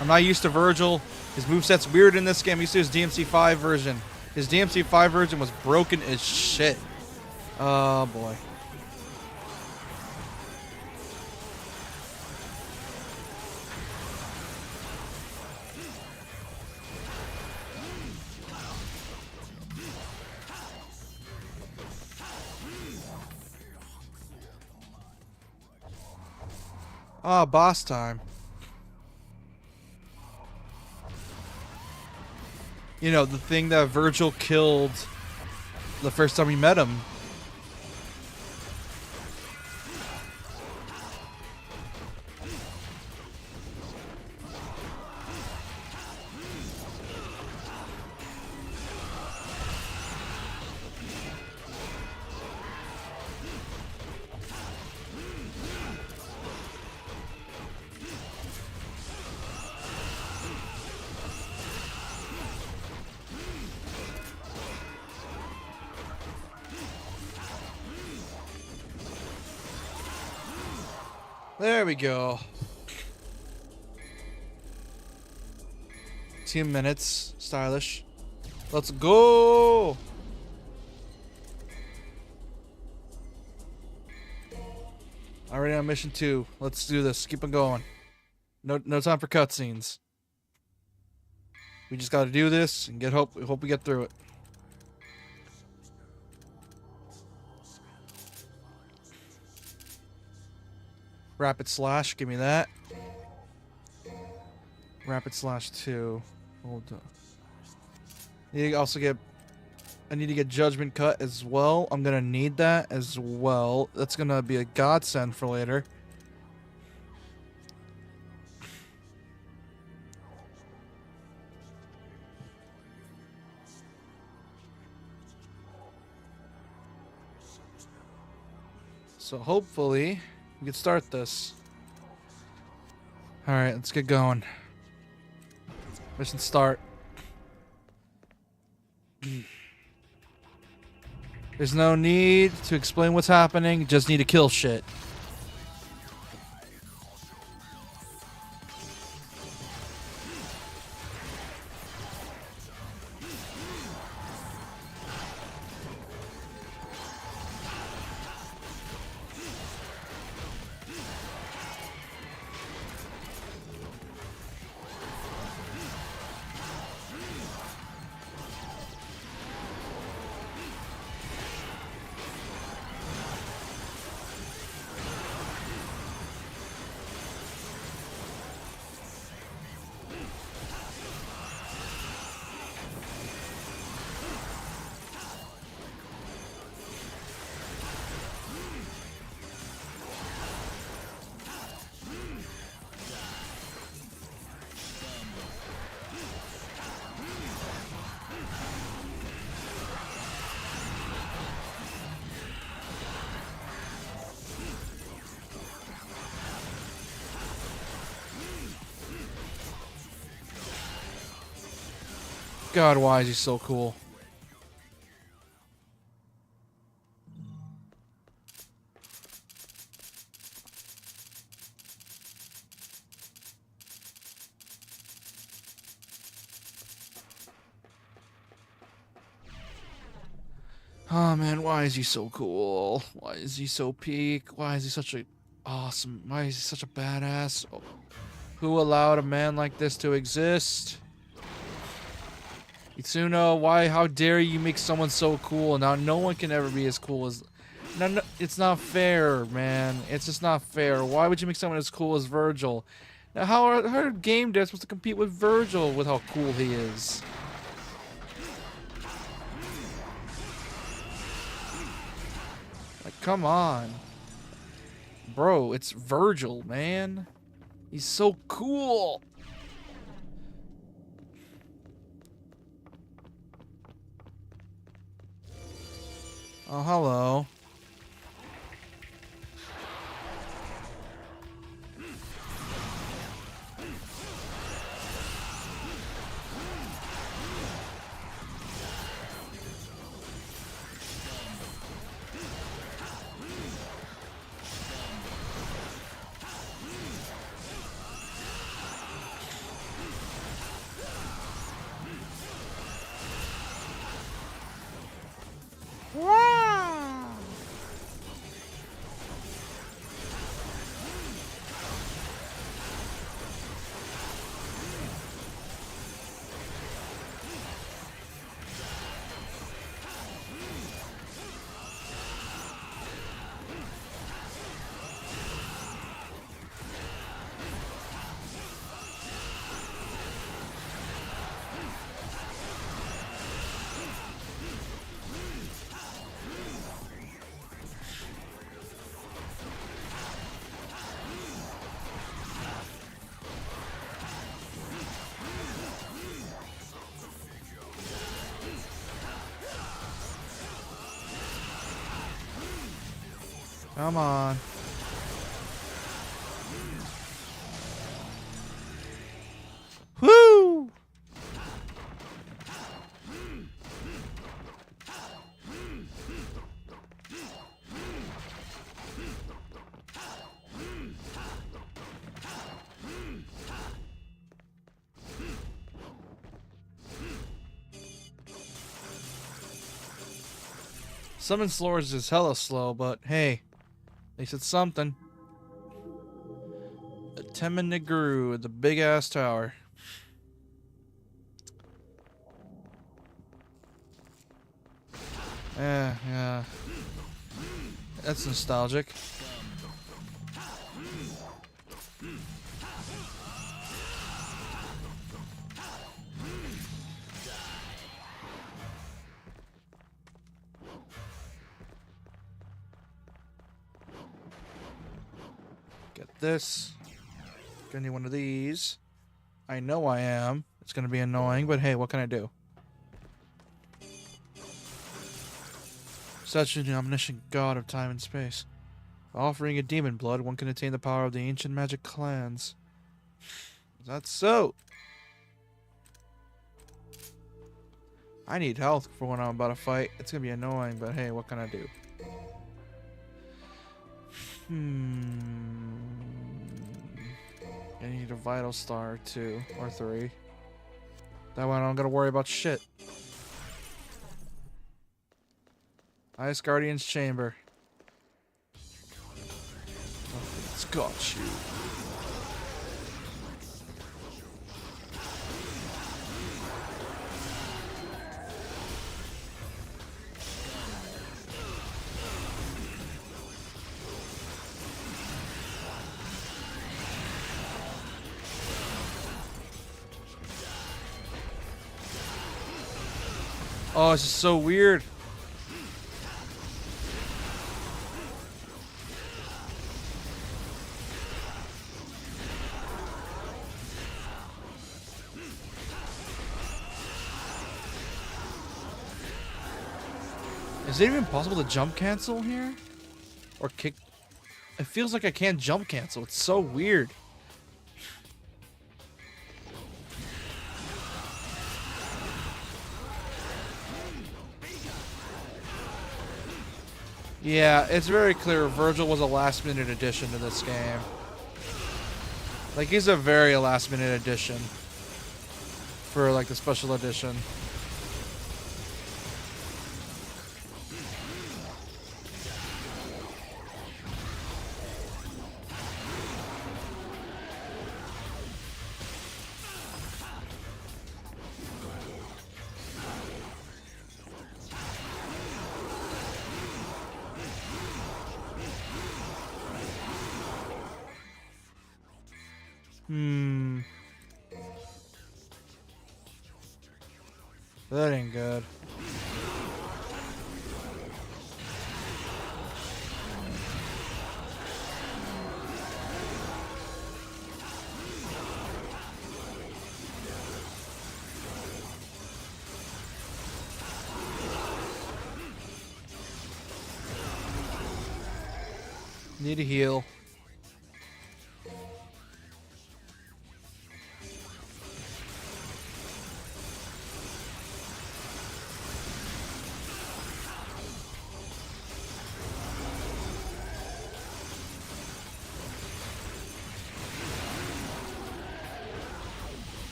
I'm not used to Vergil. His moveset's weird in this game. I'm used to his DMC5 version. His DMC5 version was broken as shit. Oh boy. Ah, boss time. You know, the thing that Vergil killed the first time we met him. There we go. 2 minutes. Stylish. Let's go! Already on mission 2. Let's do this. Keep on going. No time for cutscenes. We just gotta do this and hope we get through it. Rapid slash, give me that. Rapid slash 2. Hold on. I need to get judgment cut as well. I'm gonna need that as well. That's gonna be a godsend for later. So hopefully we can start this. Alright, let's get going. Mission start. There's no need to explain what's happening, just need to kill shit. God, why is he so cool? Oh man, why is he so cool? Why is he so peak? Why is he such a awesome? Why is he such a badass? Who allowed a man like this to exist? Itsuno, how dare you make someone so cool? Now no one can ever be as cool as... No, it's not fair, man. It's just not fair. Why would you make someone as cool as Vergil? Now how are game devs supposed to compete with Vergil with how cool he is? Like, come on. Bro, it's Vergil, man. He's so cool. Oh, hello. Come on. Woo! Summon Slores is hella slow, but hey, at least it's something. A Temeniguru, the big ass tower. Yeah. That's nostalgic. Get this. Gonna need one of these. I know I am. It's gonna be annoying, but hey, what can I do? Such an omniscient god of time and space. By offering a demon blood, one can attain the power of the ancient magic clans. Is that so? I need health for when I'm about to fight. It's gonna be annoying, but hey, what can I do? I need a vital star or 2 or 3. That way I don't gotta worry about shit. Ice Guardian's Chamber. Oh, it's got you. Oh, it's just so weird. Is it even possible to jump cancel here? Or kick? It feels like I can't jump cancel. It's so weird. Yeah, it's very clear Vergil was a last-minute addition to this game. Like, he's a very last-minute addition for, like, the special edition. That ain't good. Need a heal.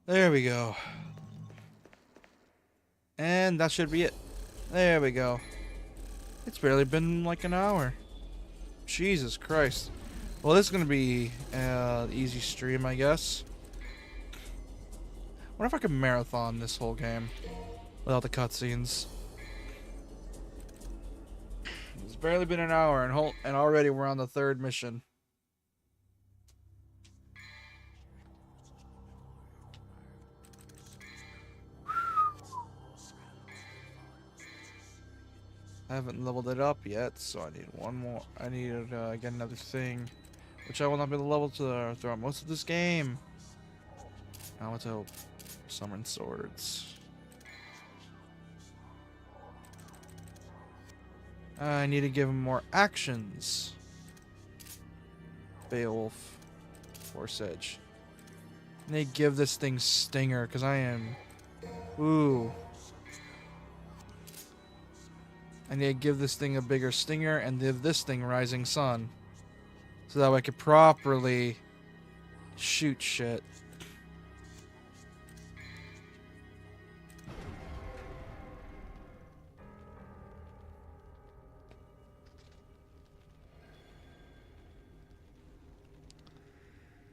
There we go. And that should be it. There we go. It's barely been like an hour. Jesus Christ. Well, this is going to be an easy stream, I guess. What if I could marathon this whole game without the cutscenes? It's barely been an hour, and already we're on the 3rd mission. I haven't leveled it up yet, so I need one more. I need to get another thing, which I will not be able to level throughout most of this game. Now let's hope. Summon swords. I need to give him more actions. Beowulf. Force Edge. I need to give this thing Stinger, because I am... Ooh. I need to give this thing a bigger Stinger and give this thing Rising Sun. So that way I could properly shoot shit.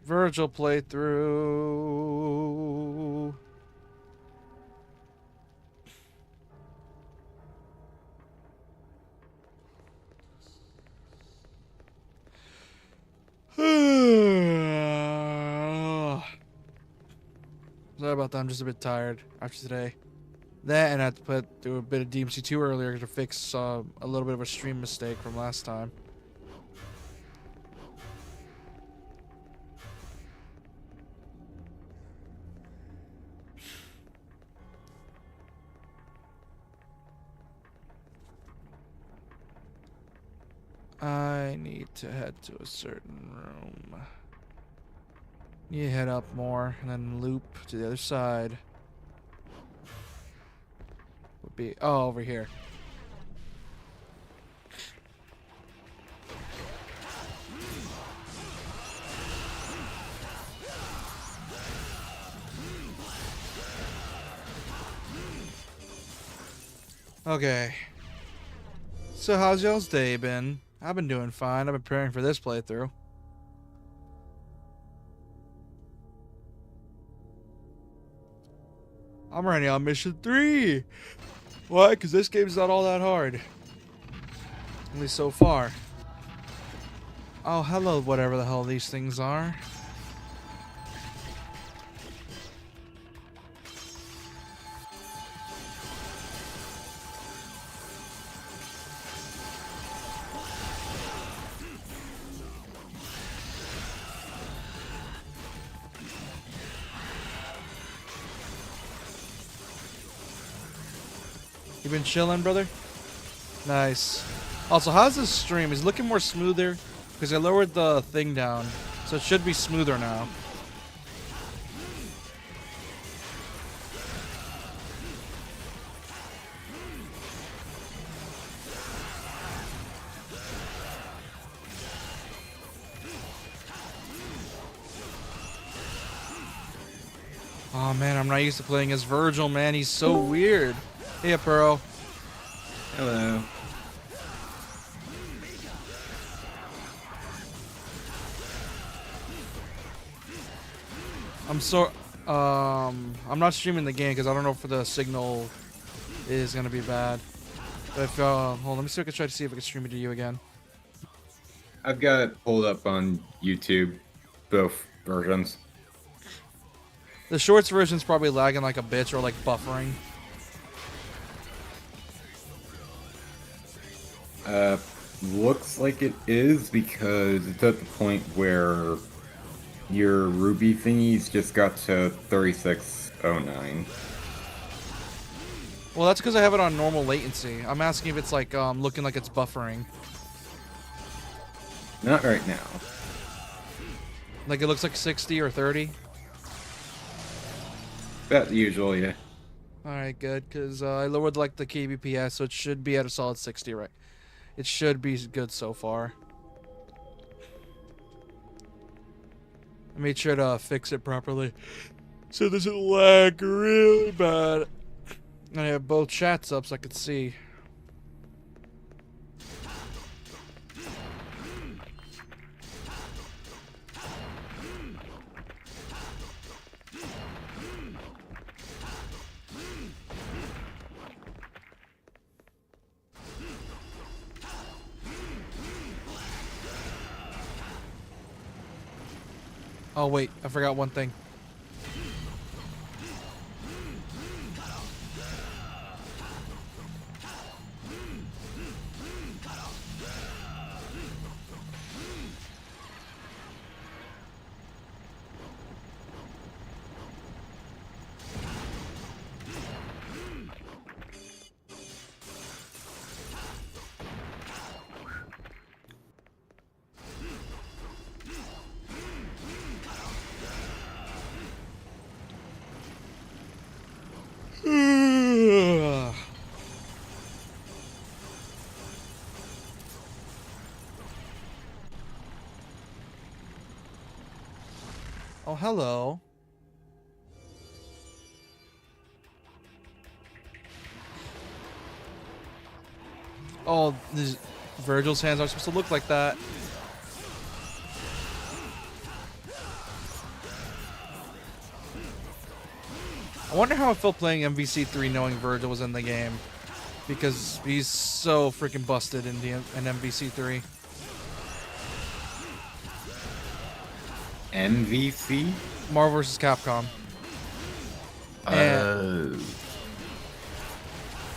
Vergil playthrough. Sorry about that. I'm just a bit tired after today. That, and I had to do a bit of DMC2 earlier to fix a little bit of a stream mistake from last time. I need to head to a certain room. Need to head up more and then loop to the other side. Would be over here. Okay. So how's y'all's day been? I've been doing fine. I've been preparing for this playthrough. I'm already on mission 3. Why? Because this game's not all that hard. At least so far. Oh, hello, whatever the hell these things are. You been chilling, brother? Nice. Also, how's this stream? Is it looking more smoother? Because I lowered the thing down, so it should be smoother now. Oh man, I'm not used to playing as Vergil, man. He's so weird. Hey, Pearl. Hello. I'm not streaming the game because I don't know if the signal is gonna be bad. But if hold on, let me see if I can try to see if I can stream it to you again. I've got it pulled up on YouTube, both versions. The shorts version's probably lagging like a bitch or like buffering. Looks like it is because it's at the point where your Ruby thingies just got to 3609. Well, that's because I have it on normal latency. I'm asking if it's like looking like it's buffering. Not right now. Like it looks like 60 or 30. About the usual, yeah. Alright, good, because I lowered like the kbps, so it should be at a solid 60, right? It should be good so far. I made sure to fix it properly so it doesn't lag really bad. And I have both chats up so I could see. Oh wait, I forgot one thing. Oh, hello. Oh, these Vergil's hands aren't supposed to look like that. I wonder how it felt playing MVC3 knowing Vergil was in the game. Because he's so freaking busted in MVC3. MVC? Marvel vs. Capcom.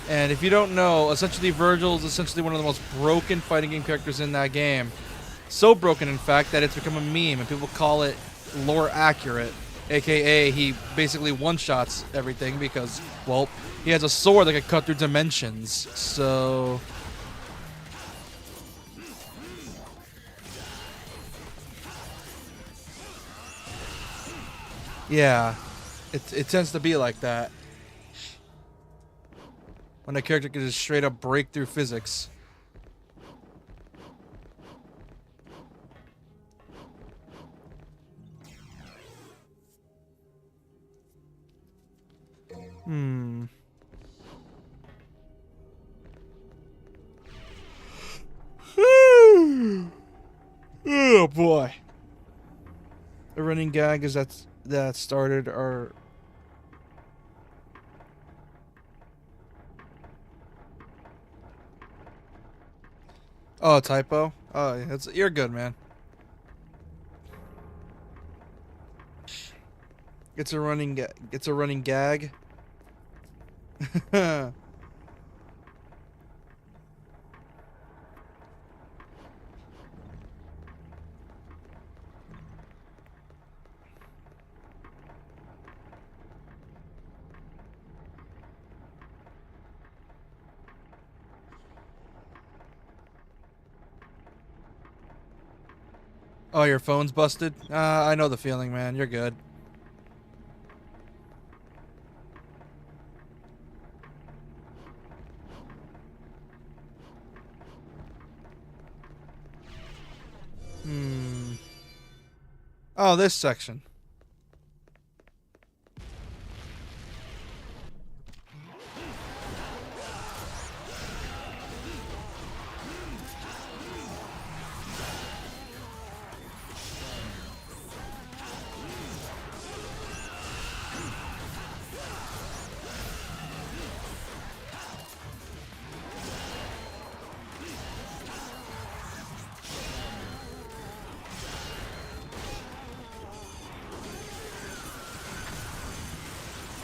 And if you don't know, essentially Vergil is essentially one of the most broken fighting game characters in that game. So broken, in fact, that it's become a meme, and people call it lore accurate. AKA, he basically one-shots everything because, well, he has a sword that can cut through dimensions. So... yeah, it tends to be like that. When a character can just straight up break through physics. Oh boy. The running gag is that started our... Oh, typo? Oh, yeah, you're good, man. It's a running gag. Oh, your phone's busted? I know the feeling, man. You're good. Oh, this section.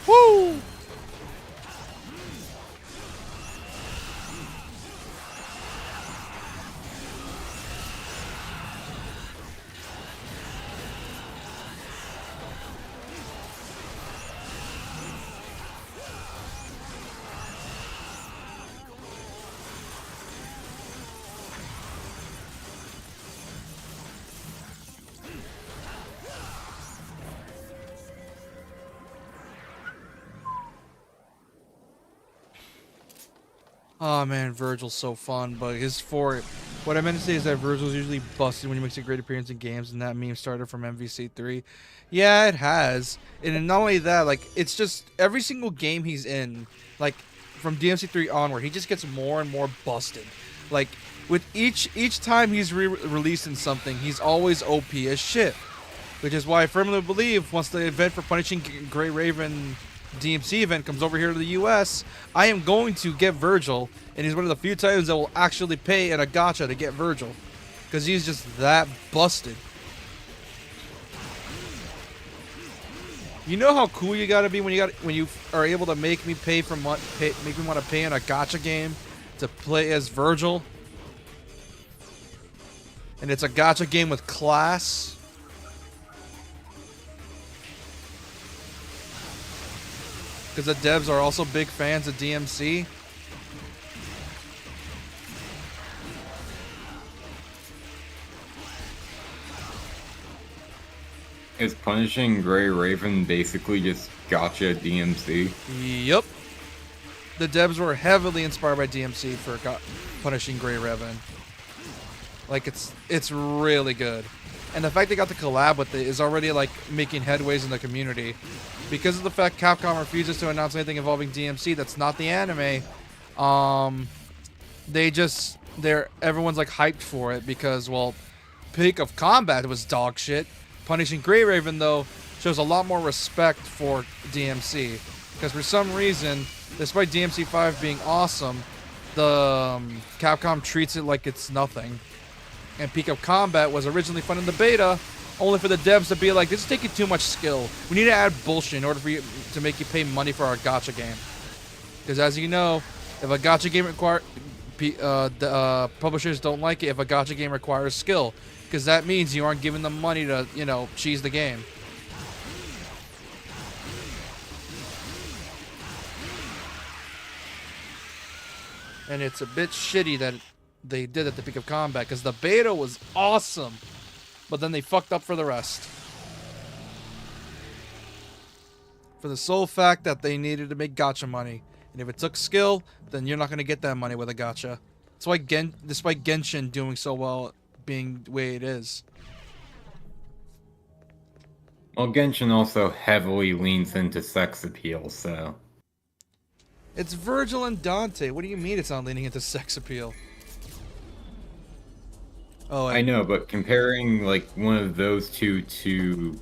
Woo! Oh man, Vergil's so fun, but what I meant to say is that Vergil's usually busted when he makes a great appearance in games, and that meme started from MVC3. Yeah, it has. And not only that, like, it's just every single game he's in, like, from DMC3 onward, he just gets more and more busted. Like, with each time he's releasing something, he's always OP as shit. Which is why I firmly believe once the event for Punishing Grey Raven DMC event comes over here to the US, I am going to get Vergil, and he's one of the few times that will actually pay in a gacha to get Vergil, because he's just that busted. You know how cool you gotta be when you are able to make me make me want to pay in a gacha game to play as Vergil, and it's a gacha game with class. Because the devs are also big fans of DMC. Is Punishing Grey Raven basically just gotcha DMC? Yep. The devs were heavily inspired by DMC for Punishing Grey Raven. Like, it's really good. and the fact they got to collab with it is already like making headways in the community. Because of the fact Capcom refuses to announce anything involving DMC that's not the anime, everyone's like hyped for it because, well, Peak of Combat was dog shit. Punishing Grey Raven, though, shows a lot more respect for DMC. Because for some reason, despite DMC 5 being awesome, the Capcom treats it like it's nothing. And Peak of Combat was originally fun in the beta, only for the devs to be like, this is taking too much skill. We need to add bullshit in order for you to make you pay money for our gacha game. Because as you know, if a gacha game publishers don't like it if a gacha game requires skill. Because that means you aren't giving them money to, cheese the game. And it's a bit shitty that they did at the Peak of Combat, because the beta was awesome. But then they fucked up for the rest. For the sole fact that they needed to make gacha money. And if it took skill, then you're not going to get that money with a gacha. That's why despite Genshin doing so well being the way it is. Well, Genshin also heavily leans into sex appeal, so... It's Vergil and Dante. What do you mean it's not leaning into sex appeal? Oh, I know, but comparing like one of those two to,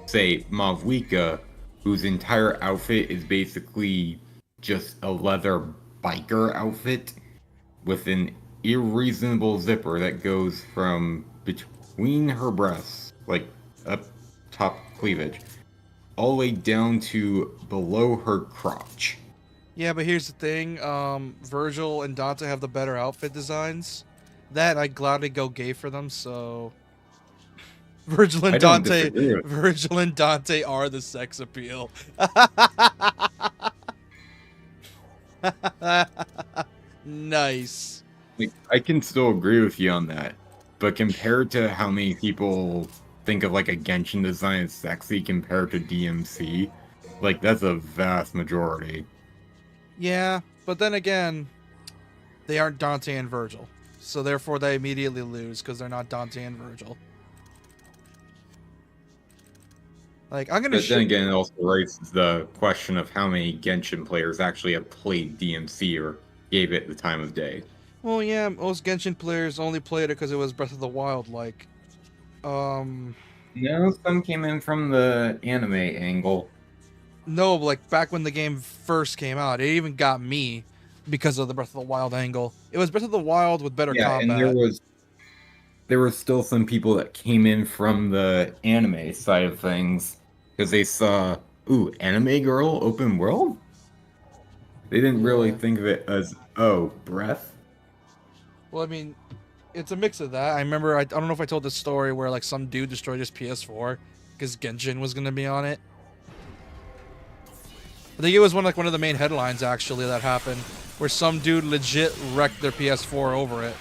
say, Mavwika, whose entire outfit is basically just a leather biker outfit with an irreasonable zipper that goes from between her breasts, like up top cleavage, all the way down to below her crotch. Yeah, but here's the thing. Vergil and Dante have the better outfit designs. That I'd gladly go gay for them, so Vergil and Dante are the sex appeal. Nice. Like, I can still agree with you on that, but compared to how many people think of like a Genshin design as sexy compared to DMC, like that's a vast majority. Yeah, but then again, they aren't Dante and Vergil. So therefore they immediately lose because they're not Dante and Vergil. Like, I'm gonna. But then again, it also raises the question of how many Genshin players actually have played DMC or gave it the time of day. Well, yeah, most Genshin players only played it because it was Breath of the Wild. Like, no, some came in from the anime angle. No, like back when the game first came out, it even got me because of the Breath of the Wild angle. It was Breath of the Wild with better combat. And there was still some people that came in from the anime side of things because they saw, ooh, anime girl open world? They didn't really think of it as, oh, Breath? Well, I mean, it's a mix of that. I remember, I don't know if I told this story where like some dude destroyed his PS4 because Genshin was going to be on it. I think it was one of the main headlines actually that happened, where some dude legit wrecked their PS4 over it.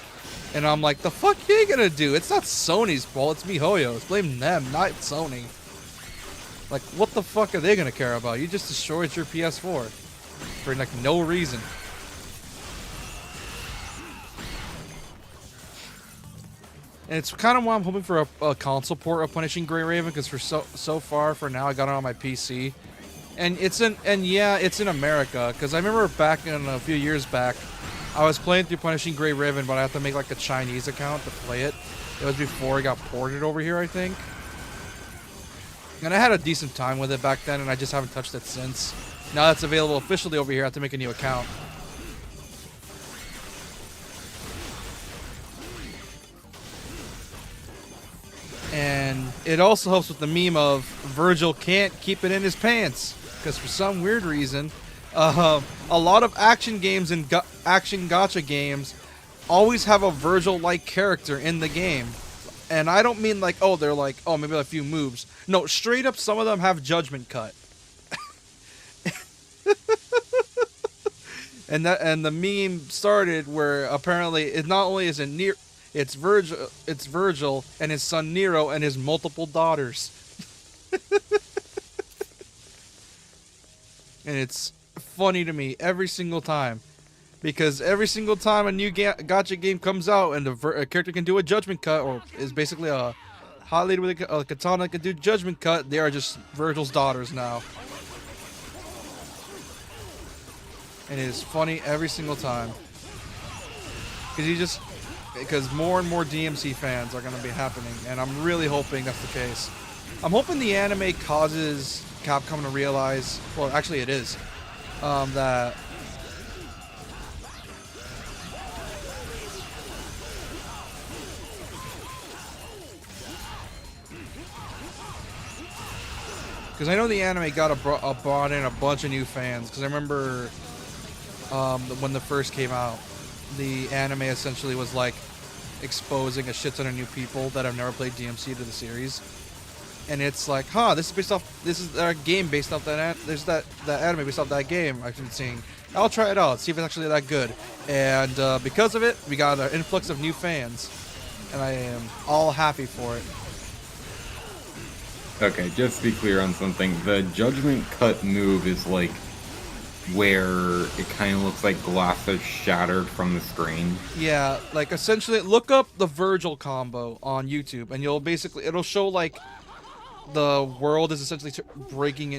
And I'm like, the fuck you gonna do? It's not Sony's fault, it's MiHoYo's. Blame them, not Sony. Like, what the fuck are they gonna care about? You just destroyed your PS4 for like no reason. And it's kind of why I'm hoping for a console port of Punishing Grey Raven, because for so far for now I got it on my PC. And it's in America, because I remember back in a few years back, I was playing through Punishing Grey Raven, but I had to make like a Chinese account to play it. It was before it got ported over here, I think. And I had a decent time with it back then, and I just haven't touched it since. Now that it's available officially over here, I have to make a new account. And it also helps with the meme of Vergil can't keep it in his pants. Because for some weird reason, a lot of action games and action gacha games always have a Vergil-like character in the game. And I don't mean like, oh, they're like, oh, maybe a few moves. No, straight up, some of them have Judgment Cut. and the meme started where apparently it not only is it's Vergil and his son Nero and his multiple daughters. And it's funny to me every single time, because every single time a new gacha game comes out and a character can do a Judgment Cut, or is basically a hot lady with a katana can do judgment cut. They are just Vergil's daughters now. And it is funny every single time. Because more and more DMC fans are going to be happening, and I'm really hoping that's the case. I'm hoping the anime causes Capcom to realize, well, actually it is, that because I know the anime got brought in a bunch of new fans, because I remember when the first came out, the anime essentially was like exposing a shit ton of new people that have never played DMC to the series, and it's like, this is a game based off that. There's that anime based off that game I've been seeing. I'll try it out, see if it's actually that good. And because of it, we got an influx of new fans, and I am all happy for it. Okay, just to be clear on something, the judgment cut move is like where it kind of looks like glass is shattered from the screen. Yeah, like essentially, look up the Vergil combo on YouTube, and it'll show like the world is essentially breaking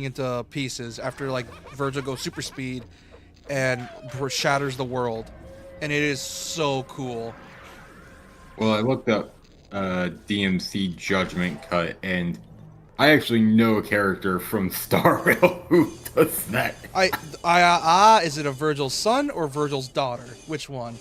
into pieces after like Vergil goes super speed and shatters the world, and it is so cool. Well, I looked up DMC judgment cut, and I actually know a character from Star Rail who does that. Is it a Vergil's son or Vergil's daughter? Which one?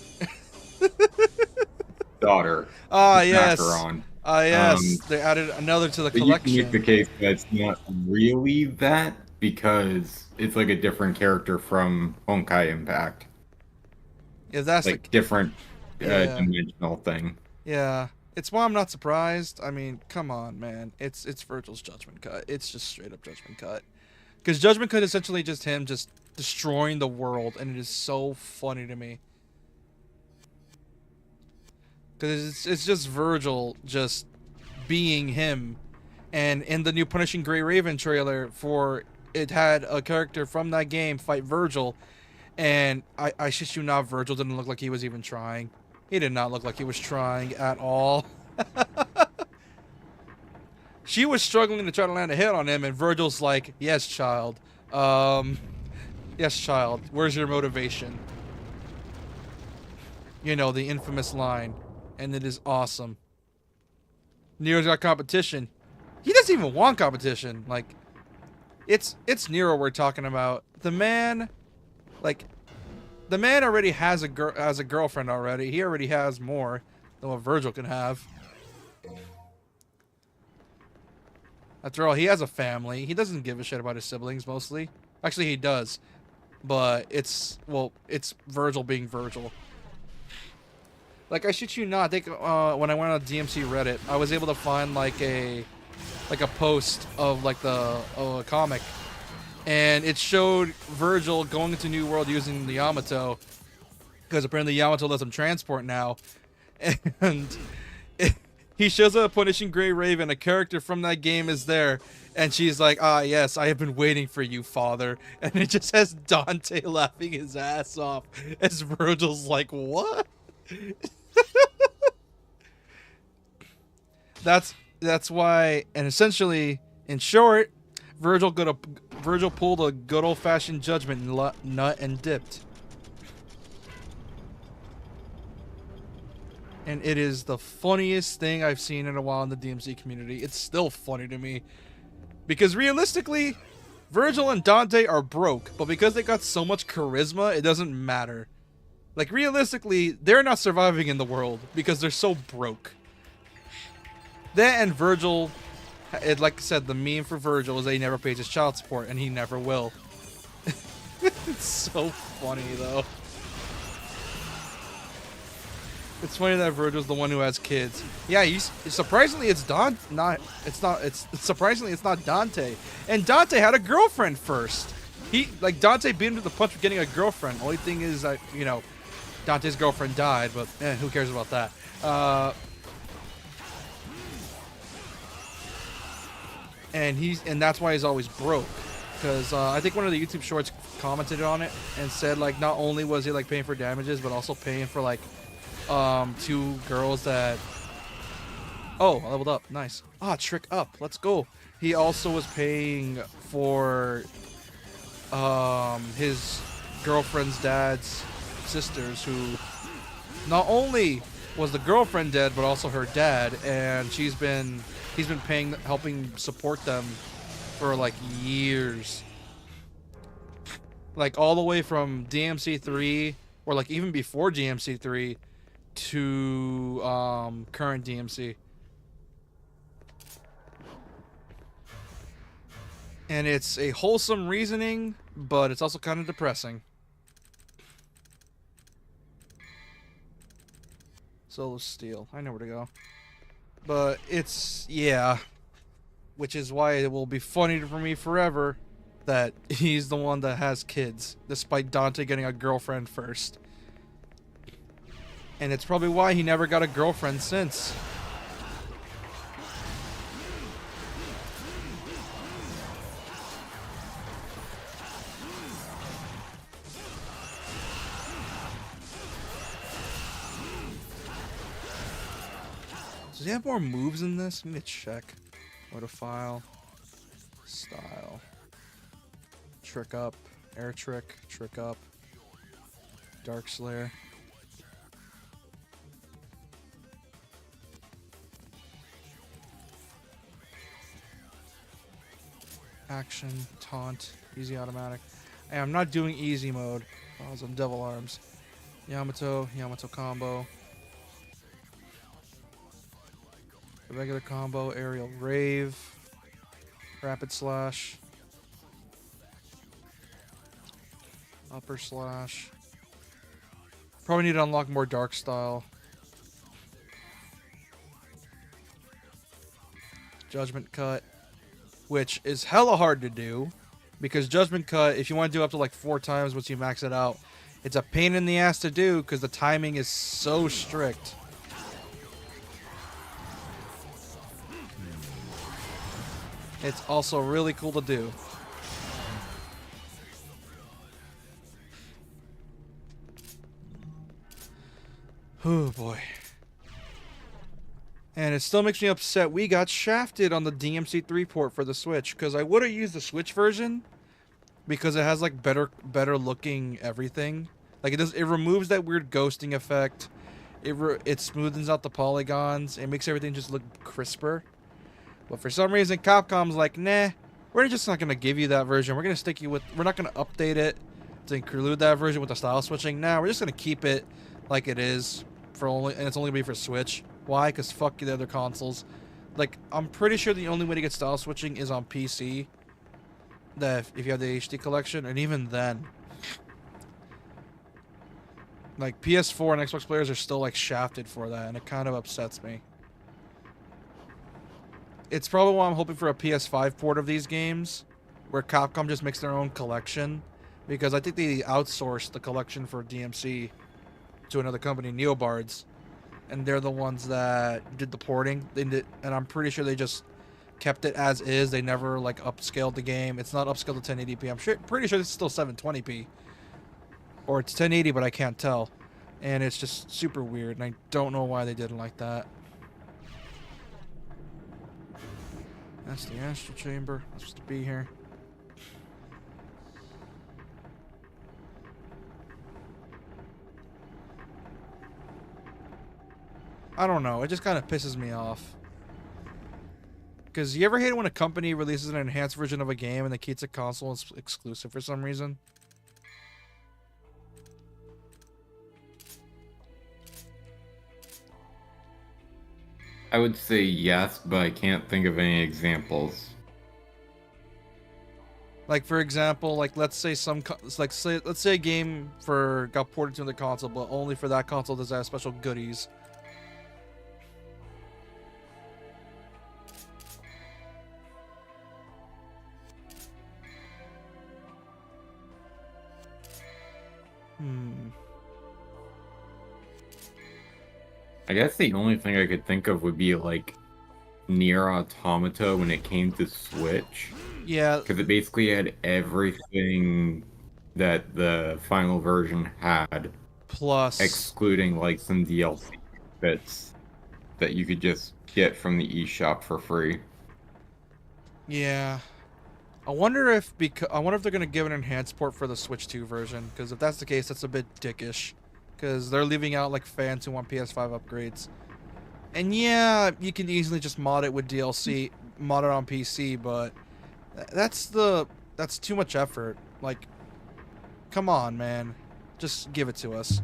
Daughter. Yes. Macaron. Yes. They added another to the collection. You can make the case that it's not really that, because it's like a different character from Honkai Impact. Yeah, that's like different dimensional thing. Yeah. It's why I'm not surprised. I mean, come on, man. It's Vergil's judgment cut. It's just straight up judgment cut. Because judgment cut is essentially just him just destroying the world, and it is so funny to me. Because it's just Vergil just being him. And in the new Punishing Gray Raven trailer, it had a character from that game fight Vergil, and I shit you not, Vergil didn't look like he was even trying. He did not look like he was trying at all. She was struggling to try to land a hit on him, and Vergil's like, yes, child. Yes, child. Where's your motivation? You know, the infamous line. And it is awesome. Nero's got competition. He doesn't even want competition. Like, it's Nero we're talking about. The man already has a girlfriend already. He already has more than what Vergil can have. After all, he has a family. He doesn't give a shit about his siblings mostly. Actually, he does. But it's Vergil being Vergil. Like, I shit you not, I think when I went on DMC Reddit, I was able to find like a post of like a comic, and it showed Vergil going into New World using the Yamato, because apparently Yamato lets him transport now, and he shows up Punishing Gray Raven, a character from that game is there, and she's like, yes, I have been waiting for you, father, and it just has Dante laughing his ass off as Vergil's like, what? That's why, and essentially, in short, Vergil pulled a good old-fashioned judgment nut and dipped. And it is the funniest thing I've seen in a while in the DMC community. It's still funny to me. Because realistically, Vergil and Dante are broke, but because they got so much charisma, it doesn't matter. Like, realistically, they're not surviving in the world because they're so broke. That and Vergil, like I said, the meme for Vergil is that he never pays his child support, and he never will. It's so funny, though. It's funny that Vergil's the one who has kids. Yeah, surprisingly, surprisingly, it's not Dante. And Dante had a girlfriend first. Dante beat him to the punch for getting a girlfriend. Only thing is that, Dante's girlfriend died, but who cares about that? And that's why he's always broke, because I think one of the YouTube shorts commented on it and said like not only was he like paying for damages, but also paying for like two girls that Oh, I leveled up. Nice. Ah, trick up. Let's go. He also was paying for his girlfriend's dad's sisters, who not only was the girlfriend dead but also her dad, and he's been paying, helping support them for like years, like all the way from DMC3, or like even before DMC3 to current DMC. And it's a wholesome reasoning, but it's also kind of depressing. Solo Steel. I know where to go. But it's, yeah. Which is why it will be funny for me forever that he's the one that has kids, despite Dante getting a girlfriend first. And it's probably why he never got a girlfriend since. Does he have more moves in this? Let me check. Auto file. Style. Trick up. Air trick. Trick up. Dark Slayer. Action. Taunt. Easy automatic. Hey, I'm not doing easy mode. I was on Devil Arms. Yamato. Yamato combo. Regular combo, aerial rave, rapid slash, upper slash. Probably need to unlock more dark style. Judgment cut, which is hella hard to do, because judgment cut, if you want to do up to like 4 times once you max it out, it's a pain in the ass to do because the timing is so strict. It's also really cool to do. Oh boy. And it still makes me upset we got shafted on the DMC3 port for the Switch, because I would have used the Switch version because it has like better looking everything. Like it removes that weird ghosting effect. It smoothens out the polygons. It makes everything just look crisper. But for some reason, Capcom's like, nah, we're just not going to give you that version. We're going to stick you with, we're not going to update it to include that version with the style switching. Nah, we're just going to keep it like it is for only, and it's only going to be for Switch. Why? Because fuck the other consoles. Like, I'm pretty sure the only way to get style switching is on PC. That if you have the HD collection, and even then, like PS4 and Xbox players are still like shafted for that, and it kind of upsets me. It's probably why I'm hoping for a PS5 port of these games, where Capcom just makes their own collection, because I think they outsourced the collection for DMC to another company, Neobards, and they're the ones that did the porting. They did, and I'm pretty sure they just kept it as is. They never like upscaled the game. It's not upscaled to 1080p. I'm pretty sure it's still 720p, or it's 1080, but I can't tell. And it's just super weird, and I don't know why they did it like that. That's the astral chamber. That's supposed to be here. I don't know. It just kind of pisses me off. Because you ever hate it when a company releases an enhanced version of a game and they keep it console exclusive for some reason? I would say yes, but I can't think of any examples. Like for example, like let's say let's say a game got ported to the console, but only for that console does have special goodies. I guess the only thing I could think of would be like Nier Automata when it came to Switch. Yeah. Because it basically had everything that the final version had. Plus. Excluding like some DLC bits. that you could just get from the eShop for free. Yeah. I wonder if they're gonna give an enhanced port for the Switch 2 version, because if that's the case, that's a bit dickish. Because they're leaving out like fans who want PS5 upgrades. And yeah, you can easily just mod it with DLC, mod it on PC, but that's too much effort. Like, come on, man, just give it to us.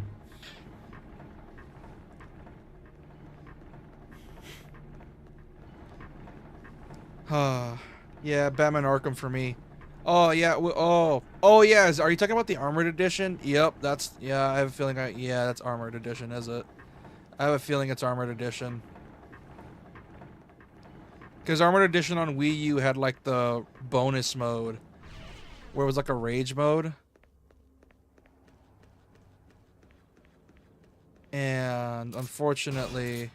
Yeah, Batman Arkham for me. Oh yeah, oh yeah. Are you talking about the Armored Edition? Yep, yeah. I have a feeling. Yeah, that's Armored Edition, is it? I have a feeling it's Armored Edition. Because Armored Edition on Wii U had like the bonus mode, where it was like a rage mode, and unfortunately,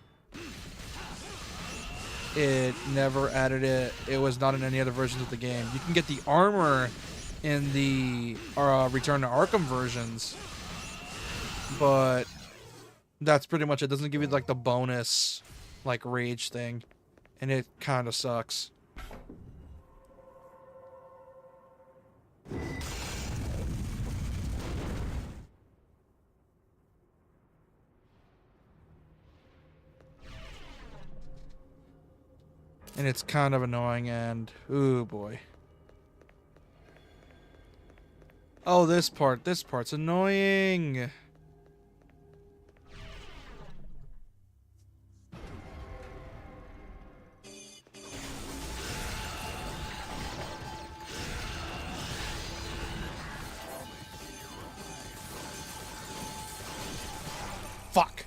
it never added it. It was not in any other versions of the game. You can get the armor in the Return to Arkham versions, but that's pretty much it. It doesn't give you like the bonus like rage thing, and it kind of sucks. And it's kind of annoying, and ooh boy. Oh, this part's annoying. Fuck.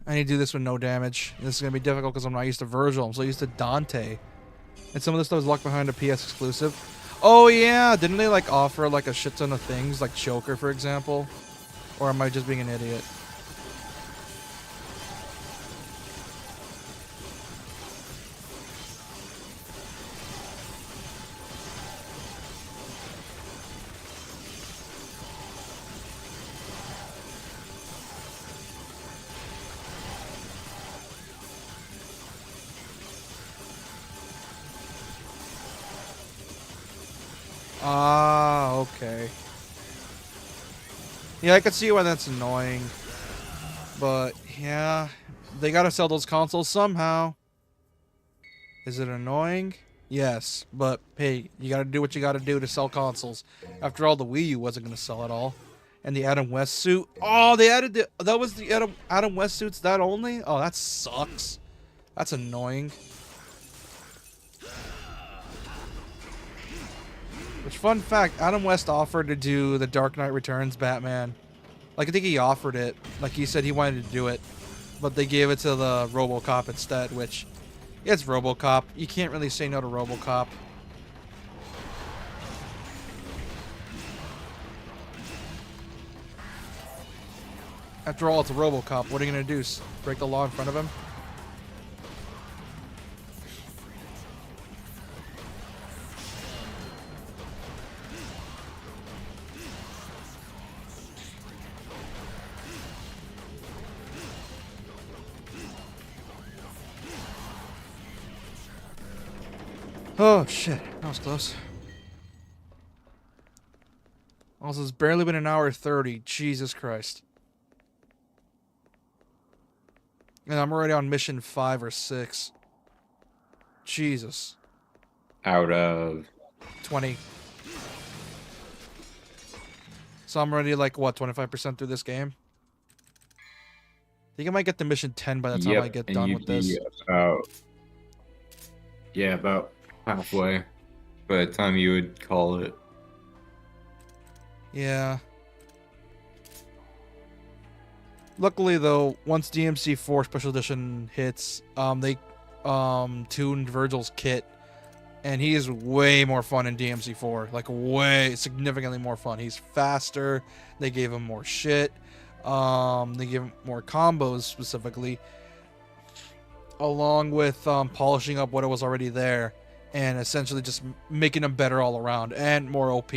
I need to do this with no damage. This is going to be difficult because I'm not used to Vergil. I'm so used to Dante. And some of this stuff is locked behind a PS exclusive. Oh yeah, didn't they like offer like a shit ton of things, like Choker for example? Or am I just being an idiot? Ah, okay. Yeah, I can see why that's annoying. But, yeah, they gotta sell those consoles somehow. Is it annoying? Yes, but hey, you gotta do what you gotta do to sell consoles. After all, the Wii U wasn't gonna sell at all. And the Adam West suit. Oh, they added that was the Adam West suits that only? Oh, that sucks. That's annoying. Which, fun fact, Adam West offered to do the Dark Knight Returns Batman. Like, I think he offered it. Like, he said he wanted to do it. But they gave it to the RoboCop instead, which... It's RoboCop. You can't really say no to RoboCop. After all, it's a RoboCop. What are you going to do? Break the law in front of him? Oh, shit. That was close. Also, it's barely been an hour 30. Jesus Christ. And I'm already on mission 5 or 6. Jesus. Out of 20. So I'm already like, what, 25% through this game? I think I might get to mission 10 by the time I get done with this. About halfway by the time you would call it. Yeah. Luckily, though, once DMC 4 Special Edition hits, they tuned Vergil's kit, and he is way more fun in DMC 4. Like, way, significantly more fun. He's faster. They gave him more shit. They gave him more combos, specifically, along with polishing up what was already there, and essentially just making him better all around, and more OP.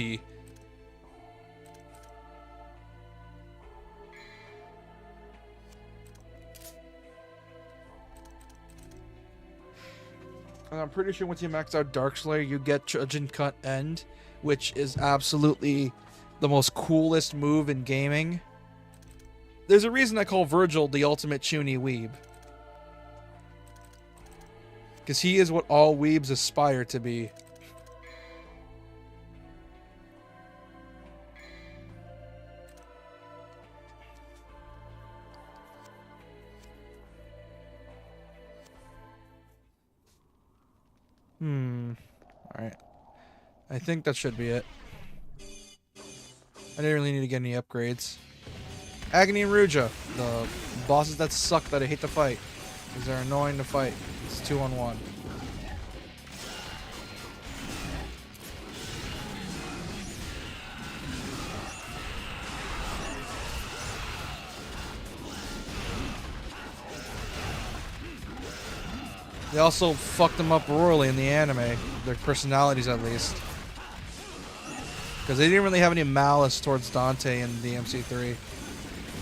And I'm pretty sure once you max out Darkslayer, you get Trudgeon Cut End, which is absolutely the most coolest move in gaming. There's a reason I call Vergil the ultimate Chuny weeb. Because he is what all weebs aspire to be. Alright. I think that should be it. I didn't really need to get any upgrades. Agony and Ruja, the bosses that suck that I hate to fight. Because they're annoying to fight. It's 2-on-1. They also fucked them up royally in the anime. Their personalities, at least. Because they didn't really have any malice towards Dante in DMC3.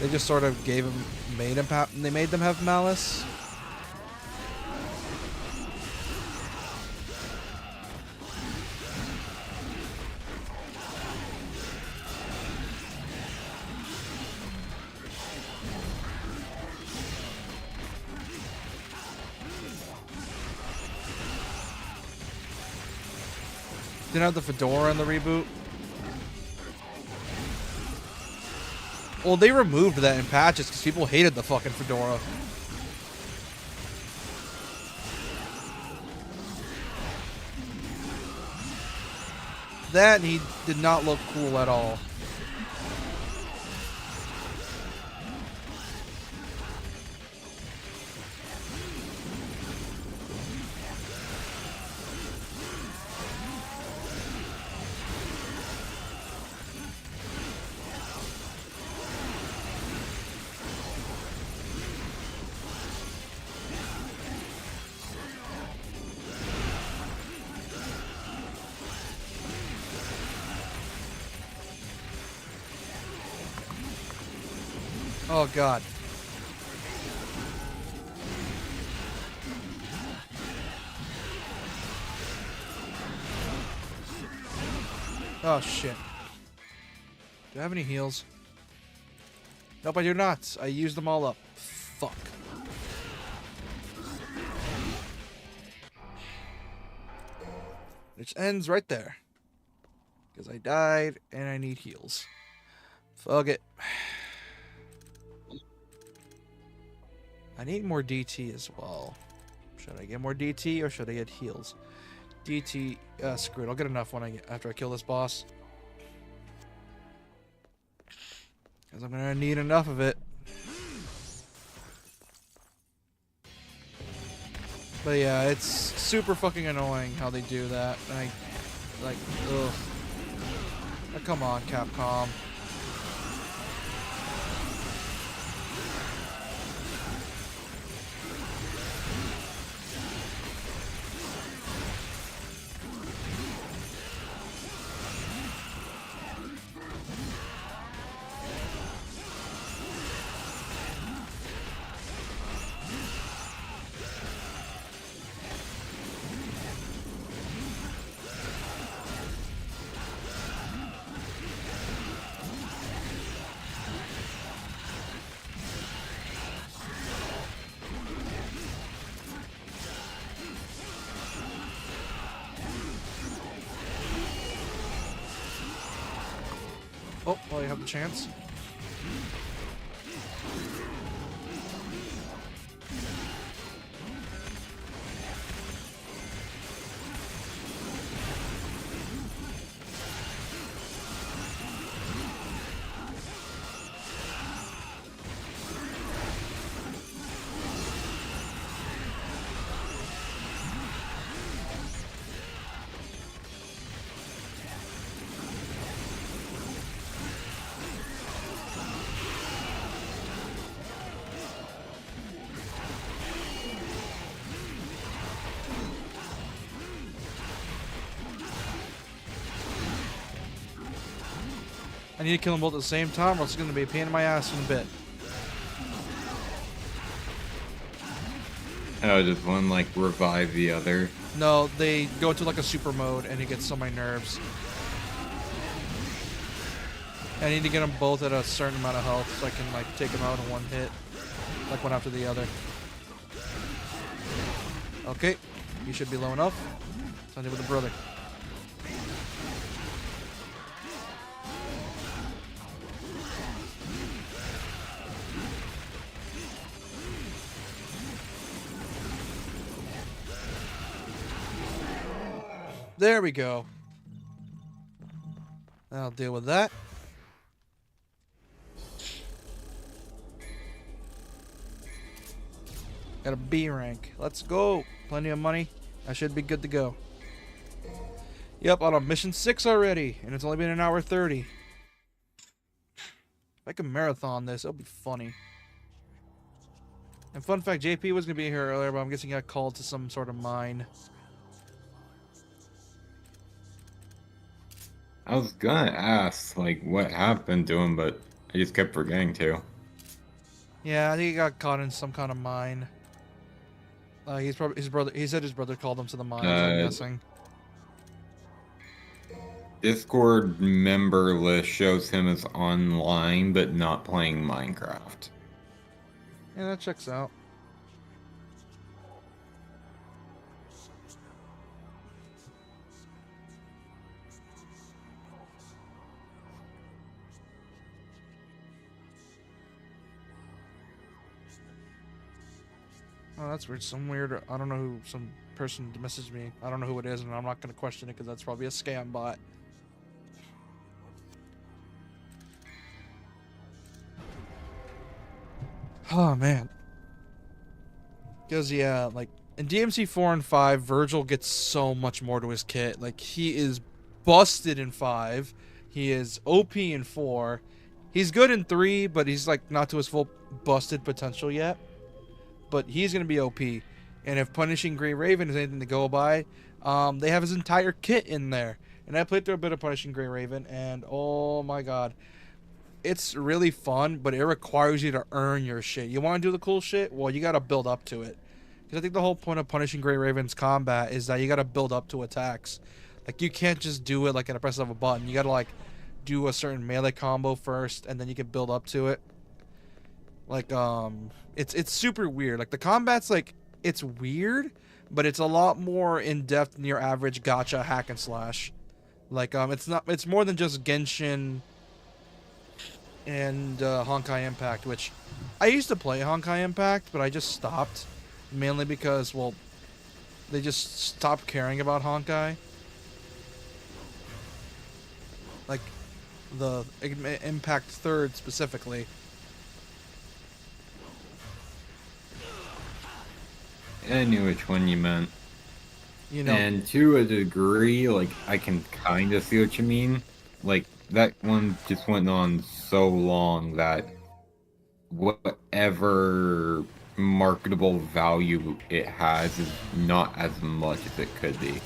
They just sort of gave him, made them have malice. Didn't have the fedora in the reboot. Well, they removed that in patches because people hated the fucking fedora. That, he did not look cool at all. Oh god. Oh shit. Do I have any heals? Nope, I do not. I used them all up. Fuck. Which ends right there. Because I died and I need heals. Fuck it. I need more DT as well. Should I get more DT or should I get heals? DT, screw it. I'll get enough when after I kill this boss. Because I'm gonna need enough of it. But yeah, it's super fucking annoying how they do that. And I, like, ugh. Oh, come on, Capcom. Oh, well, you have the chance. I need to kill them both at the same time or it's going to be a pain in my ass in a bit. Oh, does one like revive the other? No, they go into like a super mode, and he gets on my nerves. I need to get them both at a certain amount of health so I can like take them out in one hit, like one after the other. Okay, you should be low enough. Time to with the brother. There we go. I'll deal with that. Got a B rank. Let's go. Plenty of money. I should be good to go. Yep, on a mission 6 already, and it's only been an hour 30. If I can marathon this, it'll be funny. And fun fact, JP was going to be here earlier, but I'm guessing he got called to some sort of mine. I was gonna ask, like, what happened to him, but I just kept forgetting to. Yeah, I think he got caught in some kind of mine. He's probably his brother. He said his brother called him to the mines. I'm guessing. Discord member list shows him as online, but not playing Minecraft. Yeah, that checks out. Oh, that's weird. Some weird. I don't know who. Some person messaged me. I don't know who it is, and I'm not going to question it because that's probably a scam bot. Oh man. Because yeah, like in DMC 4 and 5, Vergil gets so much more to his kit. Like he is busted in 5. He is OP in 4. He's good in 3, but he's like not to his full busted potential yet. But he's going to be OP. And if Punishing Grey Raven is anything to go by, they have his entire kit in there. And I played through a bit of Punishing Grey Raven, and oh my god. It's really fun, but it requires you to earn your shit. You want to do the cool shit? Well, you got to build up to it. Because I think the whole point of Punishing Grey Raven's combat is that you got to build up to attacks. Like, you can't just do it like at a press of a button. You got to, like, do a certain melee combo first, and then you can build up to it. Like, it's super weird. Like, the combat's, like, it's weird, but it's a lot more in-depth than your average gacha hack and slash. Like, it's more than just Genshin and Honkai Impact, which I used to play Honkai Impact, but I just stopped. Mainly because, well, they just stopped caring about Honkai. Like, the Impact 3rd specifically. I knew which one you meant. You know. And to a degree, like, I can kind of see what you mean. Like, that one just went on so long that whatever marketable value it has is not as much as it could be.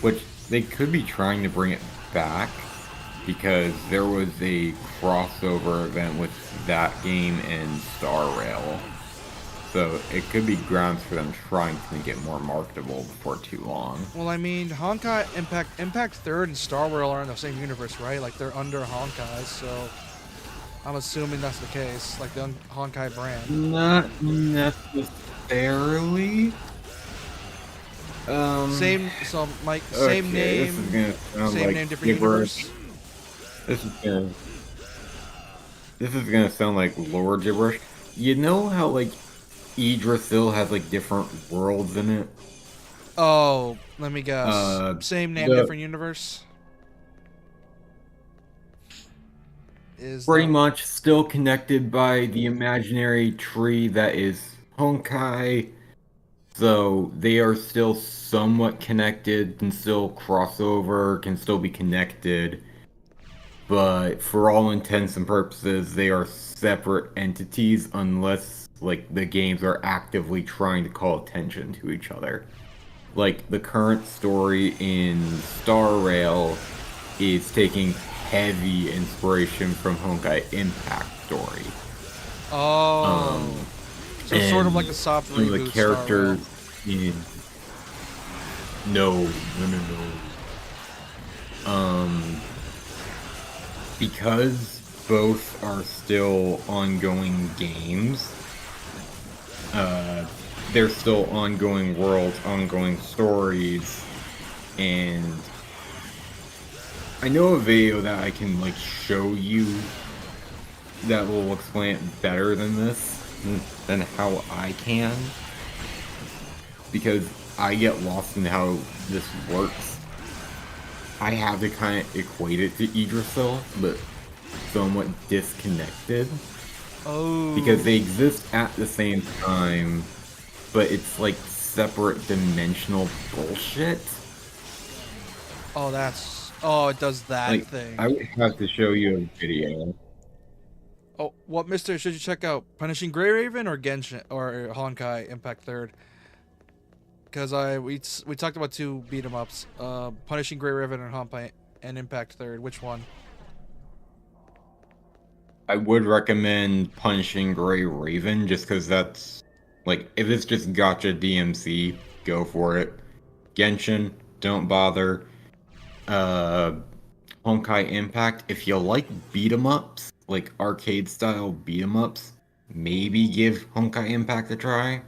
Which they could be trying to bring it back because there was a crossover event with that game and Star Rail. So it could be grounds for them trying to make it more marketable before too long. Well, I mean, Honkai Impact 3rd and Star Rail are in the same universe, right? Like, they're under Honkai, so I'm assuming that's the case. Like, the Honkai brand. Not necessarily. Same name, same like name, different universe. This is gonna sound like lore gibberish. You know how, like, Yggdrasil has, like, different worlds in it? Oh, let me guess. Same name, different universe? Pretty much still connected by the imaginary tree that is Honkai. So they are still somewhat connected, can still cross over, can still be connected. But for all intents and purposes, they are separate entities unless, like, the games are actively trying to call attention to each other. Like, the current story in Star Rail is taking heavy inspiration from Honkai Impact story. Oh. So it's sort of like a soft reboot. The characters, in no. Because both are still ongoing games, they're still ongoing worlds, ongoing stories, and I know a video that I can like show you that will explain it better than this, than how I can, because I get lost in how this works. I have to kind of equate it to Idrisil, but somewhat disconnected. Oh. Because they exist at the same time, but it's like separate dimensional bullshit. Oh, it does that Like, thing. I would have to show you a video. Oh, what mister should you check out? Punishing Grey Raven or Genshin or Honkai Impact 3rd? Because we talked about 2 beat 'em ups. Punishing Grey Raven and Honkai and Impact 3rd. Which one? I would recommend Punishing Grey Raven, just because that's, like, if it's just gotcha DMC, go for it. Genshin, don't bother. Honkai Impact, if you like beat 'em ups, like arcade style beat 'em ups, maybe give Honkai Impact a try.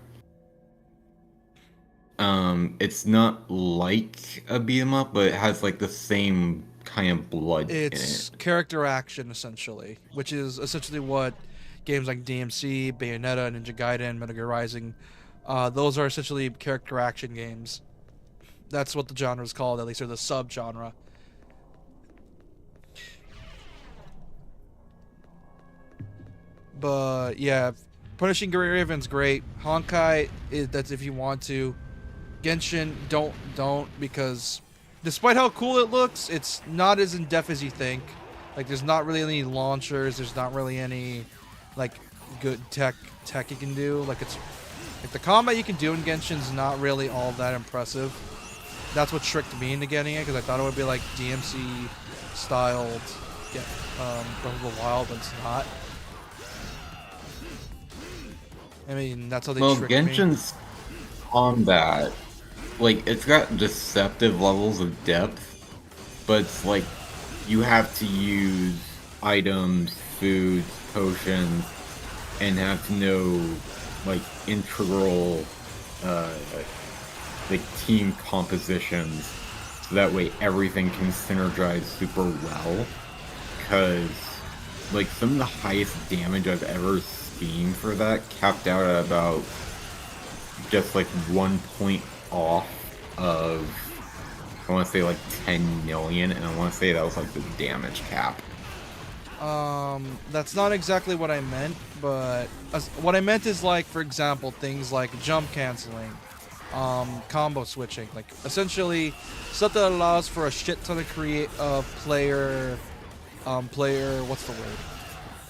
It's not like a beat 'em up, but it has like the same kind of blood It's in it. character action, essentially, which is essentially what games like DMC, Bayonetta, Ninja Gaiden, Metal Gear Rising, those are essentially character action games. That's what the genre is called, at least, or the sub-genre. But yeah, Punishing Grey Raven's great. Honkai, that's if you want to. Genshin, don't, because despite how cool it looks, it's not as in-depth as you think. Like, there's not really any launchers, there's not really any, like, good tech you can do. Like, it's, like, the combat you can do in Genshin's not really all that impressive. That's what tricked me into getting it, because I thought it would be, like, DMC-styled Breath of the Wild, but it's not. I mean, that's how they tricked me. Genshin's combat, like, it's got deceptive levels of depth, but it's like you have to use items, foods, potions, and have to know like integral like team compositions, so that way everything can synergize super well. Because like some of the highest damage I've ever seen for that capped out at about just like 1 point off of, I want to say like 10 million, and I want to say that was like the damage cap. That's not exactly what I meant, but what I meant is, like, for example, things like jump canceling, combo switching, like essentially stuff that allows for a shit ton of player, what's the word?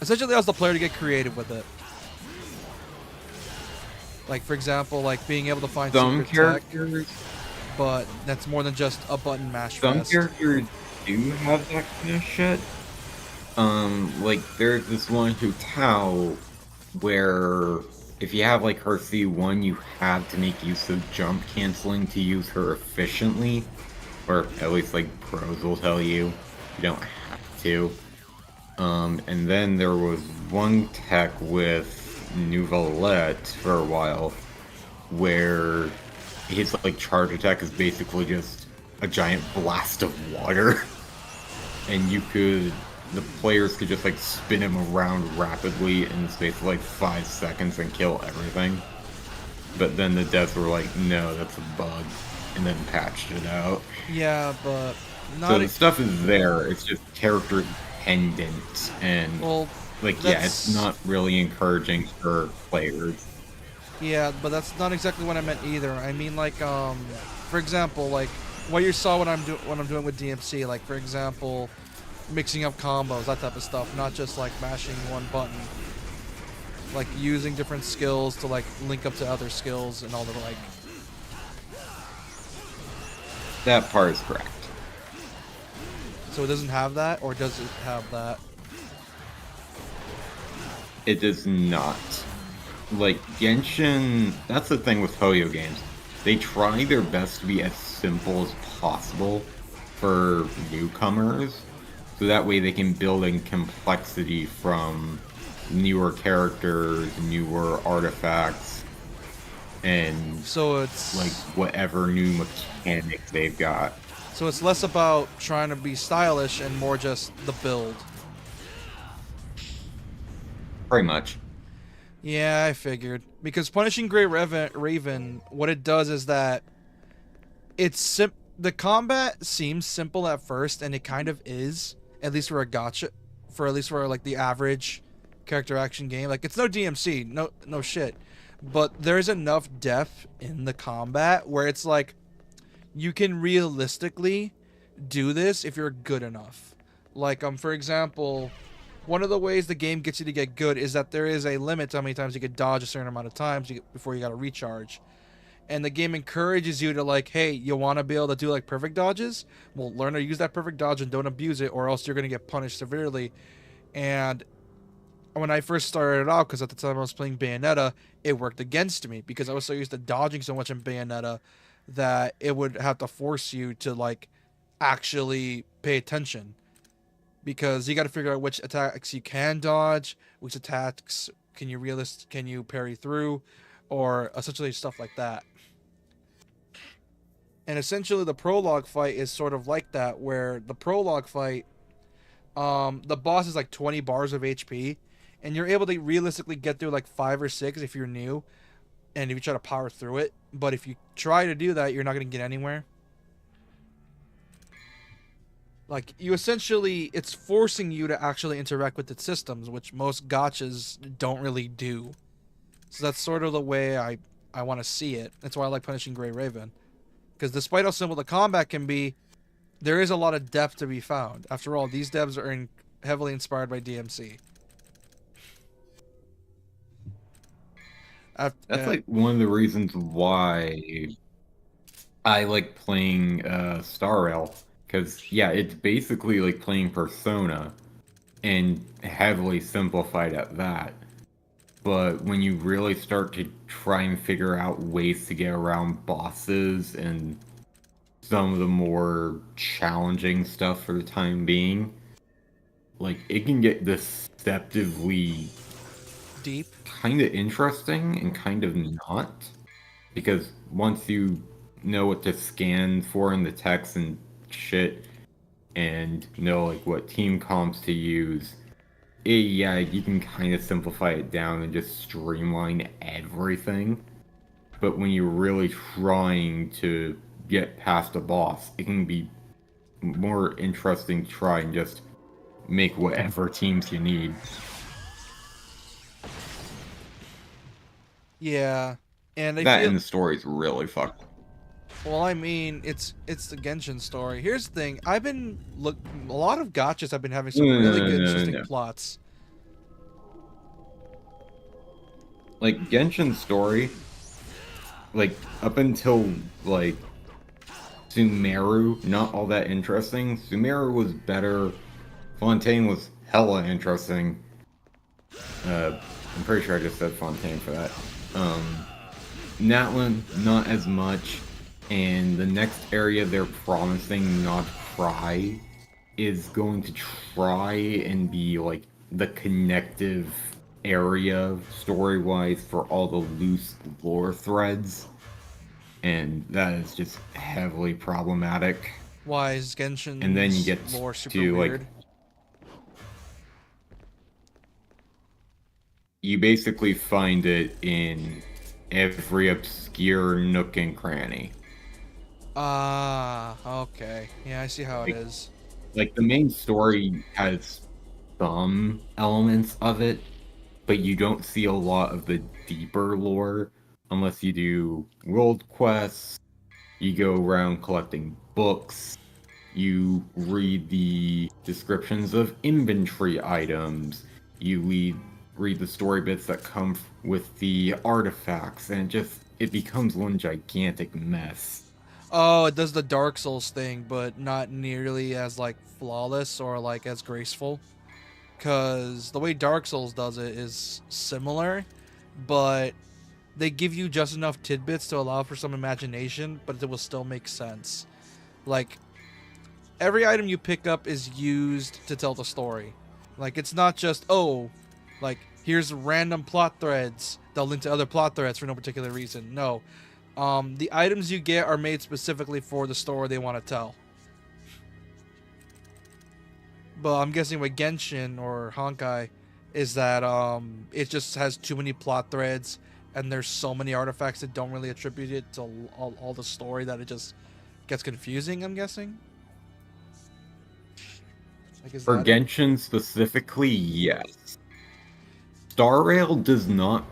Essentially allows the player to get creative with it. Like, for example, like being able to find Some secret characters, tech, but that's more than just a button mash some fest. characters do have that kind of shit. Like there's this one Hu Tao where if you have like her C1, you have to make use of jump canceling to use her efficiently, or at least like pros will tell you you don't have to. And then there was one tech with Nouvelette for a while where his like charge attack is basically just a giant blast of water, and the players could just like spin him around rapidly in the space of like 5 seconds and kill everything. But then the devs were like, no, that's a bug, and then patched it out. Yeah, but not so the stuff is there, it's just character dependent, and like, yeah, it's not really encouraging for players. Yeah, but that's not exactly what I meant either. I mean, like, for example, like what you saw when I'm doing with DMC, like, for example, mixing up combos, that type of stuff, not just like mashing one button, like using different skills to like link up to other skills and all the like. That part is correct. So it doesn't have that, or does it have that? It does not. Like, Genshin, that's the thing with Hoyo games. they try their best to be as simple as possible for newcomers, so that way they can build in complexity from newer characters, newer artifacts, and So it's like whatever new mechanics they've got. so it's less about trying to be stylish and more just the build. Pretty much. Yeah, I figured. Because Punishing Grey Raven, what it does is that the combat seems simple at first, and it kind of is, at least for a gotcha, at least for like the average character action game. Like, it's no DMC, no shit, but there's enough depth in the combat where it's like you can realistically do this if you're good enough. Like, for example, one of the ways the game gets you to get good is that there is a limit to how many times you can dodge a certain amount of times before you got to recharge. And the game encourages you to, like, hey, you want to be able to do, like, perfect dodges? Well, learn to use that perfect dodge and don't abuse it, or else you're going to get punished severely. And when I first started out, because at the time I was playing Bayonetta, it worked against me, because I was so used to dodging so much in Bayonetta that it would have to force you to, like, actually pay attention. Because you got to figure out which attacks you can dodge, which attacks can you parry through, or essentially stuff like that. And essentially the prologue fight is sort of like that, where the prologue fight, the boss is like 20 bars of HP, and you're able to realistically get through like 5 or 6 if you're new, and if you try to power through it. But if you try to do that, you're not going to get anywhere. Like, you essentially, it's forcing you to actually interact with its systems, which most gotchas don't really do. So that's sort of the way I want to see it. That's why I like Punishing Grey Raven. Because despite how simple the combat can be, there is a lot of depth to be found. After all, these devs are heavily inspired by DMC. That's like one of the reasons why I like playing Star Rail. Because, yeah, it's basically like playing Persona, and heavily simplified at that. But when you really start to try and figure out ways to get around bosses and some of the more challenging stuff for the time being, like, it can get deceptively deep, kind of interesting and kind of not. Because once you know what to scan for in the text and shit, and know like what team comps to use, yeah, you can kind of simplify it down and just streamline everything. But when you're really trying to get past a boss, it can be more interesting to try and just make whatever teams you need. Yeah, and and the story's really fucked. Well, I mean, it's the Genshin story. Here's the thing: a lot of gotchas have been having some really good, interesting plots. Like Genshin's story, like up until like Sumeru, not all that interesting. Sumeru was better. Fontaine was hella interesting. I'm pretty sure I just said Fontaine for that. Natlan, not as much. And the next area they're promising, Not Cry, is going to try and be like the connective area story-wise for all the loose lore threads. And that is just heavily problematic. Why is Genshin's and then you get lore super to weird? Like, you basically find it in every obscure nook and cranny. Ah, okay. Yeah, I see how it is. Like, the main story has some elements of it, but you don't see a lot of the deeper lore unless you do world quests, you go around collecting books, you read the descriptions of inventory items, you read the story bits that come with the artifacts, and it becomes one gigantic mess. Oh, it does the Dark Souls thing, but not nearly as, like, flawless or, like, as graceful. Because the way Dark Souls does it is similar, but they give you just enough tidbits to allow for some imagination, but it will still make sense. Like, every item you pick up is used to tell the story. Like, it's not just, oh, like, here's random plot threads that'll link to other plot threads for no particular reason. No. The items you get are made specifically for the story they want to tell. But I'm guessing with Genshin or Honkai is that it just has too many plot threads and there's so many artifacts that don't really attribute it to all the story that it just gets confusing, I'm guessing. Like, For Genshin specifically, yes. Star Rail does not...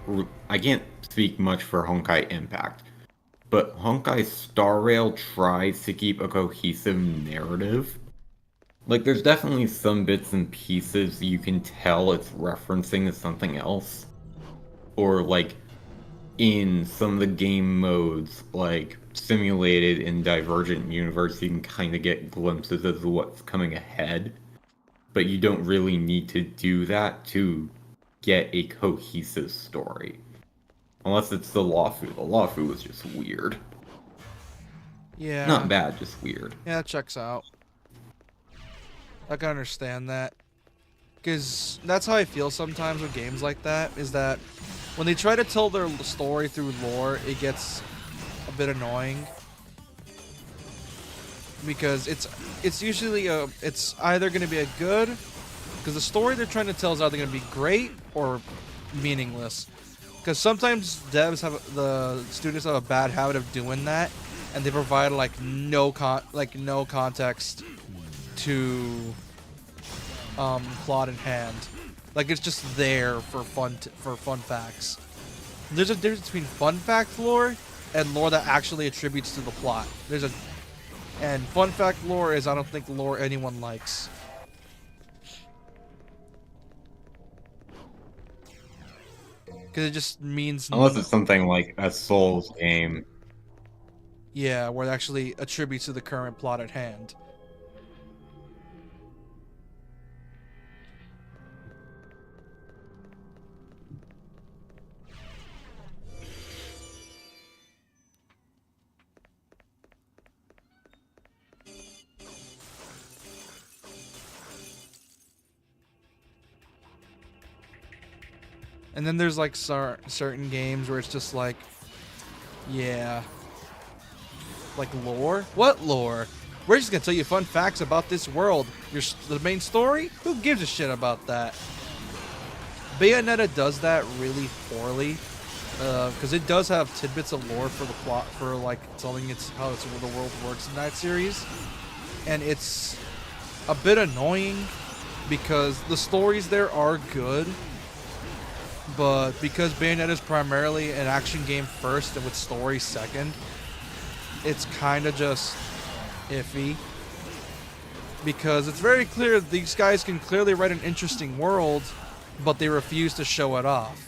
I can't speak much for Honkai Impact, but Honkai Star Rail tries to keep a cohesive narrative. Like, there's definitely some bits and pieces you can tell it's referencing to something else. Or, like, in some of the game modes, like Simulated and Divergent Universe, you can kind of get glimpses of what's coming ahead. But you don't really need to do that to get a cohesive story. Unless it's the Lawfu. The Lawfu was just weird. Yeah. Not bad, just weird. Yeah, that checks out. I can understand that. Because that's how I feel sometimes with games like that, is that when they try to tell their story through lore, it gets a bit annoying. Because it's usually it's either going to be a good, because the story they're trying to tell is either going to be great or meaningless. Because sometimes the students have a bad habit of doing that, and they provide like no context to plot in hand. Like, it's just there for fun facts. There's a difference between fun fact lore and lore that actually attributes to the plot. And fun fact lore is, I don't think, lore anyone likes. Because it just means... Unless it's something like a Souls game. Yeah, where it actually attributes to the current plot at hand. And then there's like certain games where it's just like, yeah, like lore? What lore? We're just gonna tell you fun facts about this world. The main story? Who gives a shit about that? Bayonetta does that really poorly, because it does have tidbits of lore for the plot, for like telling how the world works in that series, and it's a bit annoying because the stories there are good. But because Bayonetta is primarily an action game first and with story second, it's kind of just iffy. Because it's very clear these guys can clearly write an interesting world, but they refuse to show it off.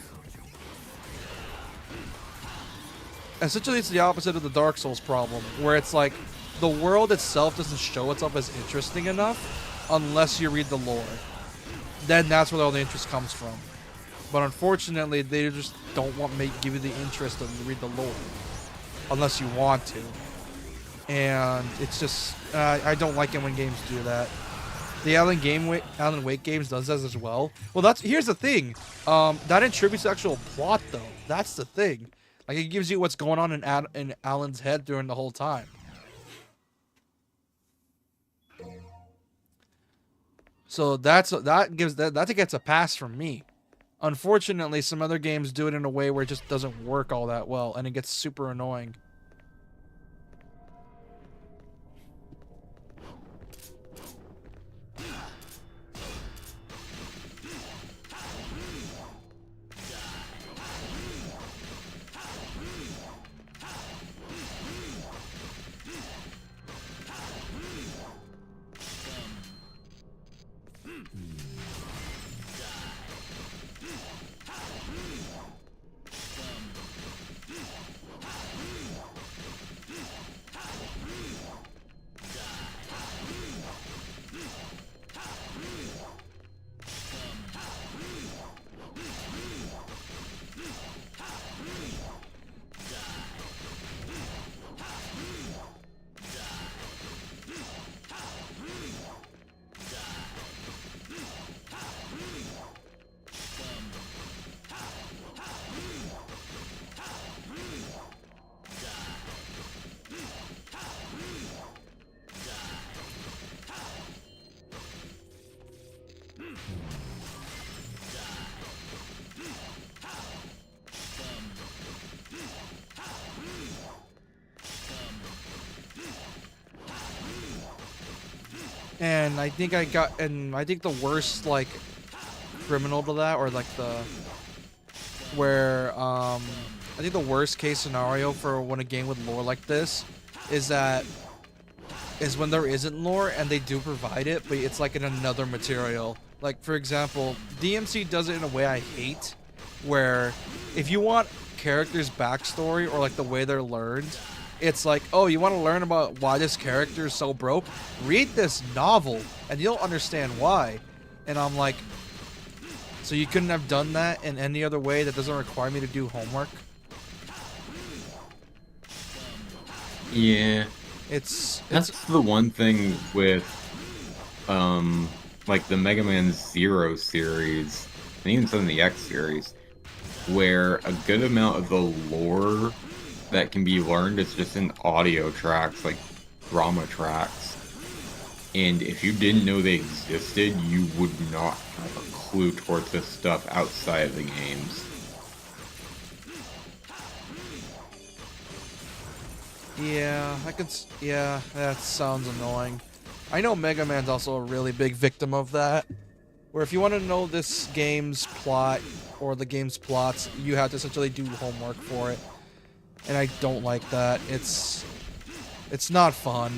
Essentially, it's the opposite of the Dark Souls problem, where it's like the world itself doesn't show itself as interesting enough unless you read the lore. Then that's where all the interest comes from. But unfortunately, they just don't give you the interest to read the lore, unless you want to. And it's just, I don't like it when games do that. The Alan Wake games does that as well. Well, here's the thing. That attributes to actual plot, though. That's the thing. Like, it gives you what's going on in Alan's head during the whole time. So that gets a pass from me. Unfortunately, some other games do it in a way where it just doesn't work all that well, and it gets super annoying. And I think the worst like criminal to that, or like I think the worst case scenario for when a game with lore like this is when there isn't lore and they do provide it, but it's like in another material. Like, for example, DMC does it in a way I hate, where if you want characters' backstory or like the way they're learned, it's like, oh, you want to learn about why this character is so broke? Read this novel and you'll understand why. And I'm like, so you couldn't have done that in any other way that doesn't require me to do homework? Yeah. It's That's the one thing with, like the Mega Man Zero series, and even some of the X series, where a good amount of the lore that can be learned is just in audio tracks, like drama tracks. And if you didn't know they existed, you would not have a clue towards this stuff outside of the games. Yeah, yeah, that sounds annoying. I know Mega Man's also a really big victim of that, where if you want to know this game's plot or the game's plots, you have to essentially do homework for it. And I don't like that. It's not fun.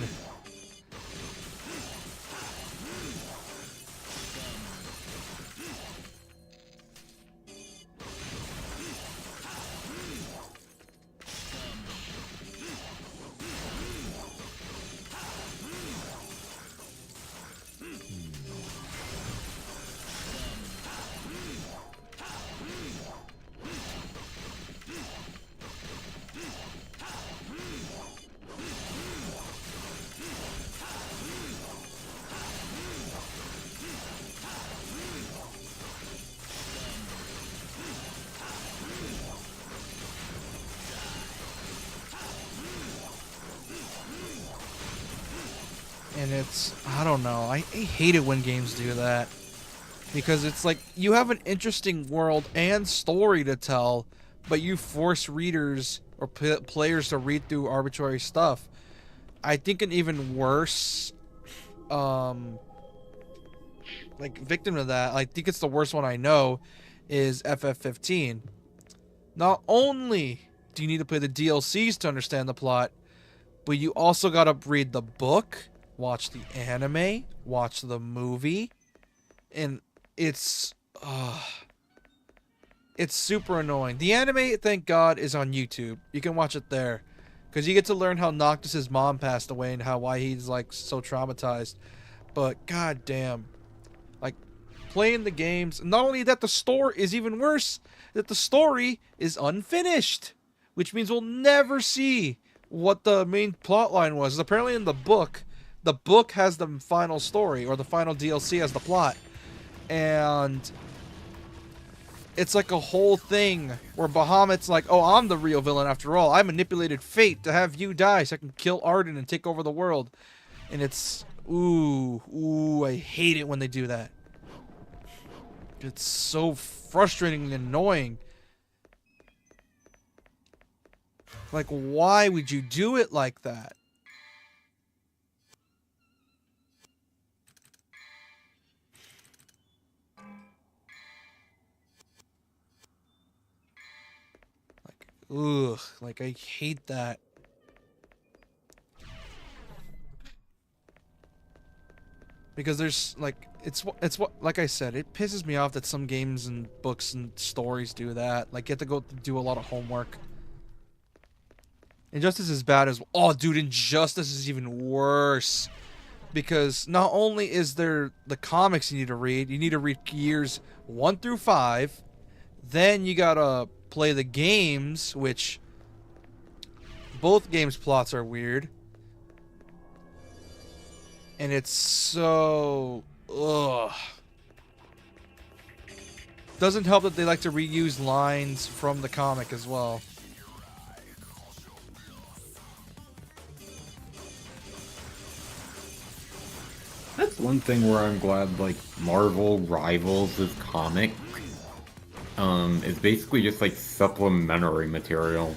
And I don't know, I hate it when games do that. Because it's like, you have an interesting world and story to tell, but you force readers or players to read through arbitrary stuff. I think an even worse, like, victim of that, I think it's the worst one I know, is FF15. Not only do you need to play the DLCs to understand the plot, but you also gotta read the book, watch the anime, watch the movie, and it's super annoying. The anime, thank God, is on YouTube. You can watch it there, because you get to learn how Noctis's mom passed away and why he's like so traumatized. But goddamn, like, playing the games. Not only that, the story is even worse. That the story is unfinished, which means we'll never see what the main plot line was. Apparently, in the book has the final story, or the final DLC has the plot. And it's like a whole thing where Bahamut's like, oh, I'm the real villain after all. I manipulated fate to have you die so I can kill Arden and take over the world. And it's, ooh, I hate it when they do that. It's so frustrating and annoying. Like, why would you do it like that? Ugh, like, I hate that. Because there's, like, it's what, like I said, it pisses me off that some games and books and stories do that. Like, you have to go do a lot of homework. Injustice is bad as well. Oh, dude, Injustice is even worse. Because not only is there the comics you need to read years 1 through 5. Then you gotta play the games, which both games' plots are weird. And it's so... ugh. Doesn't help that they like to reuse lines from the comic as well. That's one thing where I'm glad, like, Marvel rivals this comic. It's basically just like supplementary material.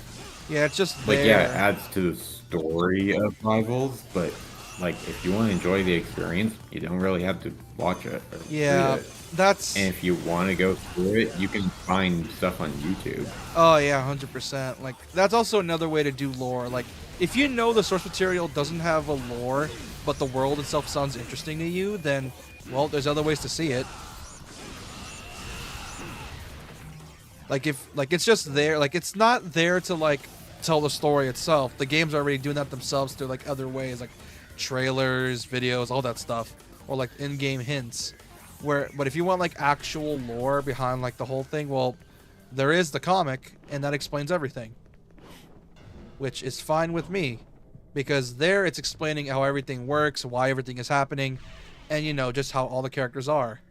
Yeah, it's just like, there. yeah, it adds to the story of Rivals, but like if you want to enjoy the experience, you don't really have to watch it or Yeah, read it. that's. And if you want to go through it, you can find stuff on YouTube. Oh yeah, 100%. Like that's also another way to do lore. Like if you know the source material doesn't have a lore, but the world itself sounds interesting to you, then well, there's other ways to see it. Like if like it's just there, like it's not there to like tell the story itself. The game's already doing that themselves through like other ways, like trailers, videos, all that stuff, or like in-game hints. But if you want like actual lore behind like the whole thing, well, there is the comic, and that explains everything, which is fine with me, because there it's explaining how everything works, why everything is happening, and you know just how all the characters are.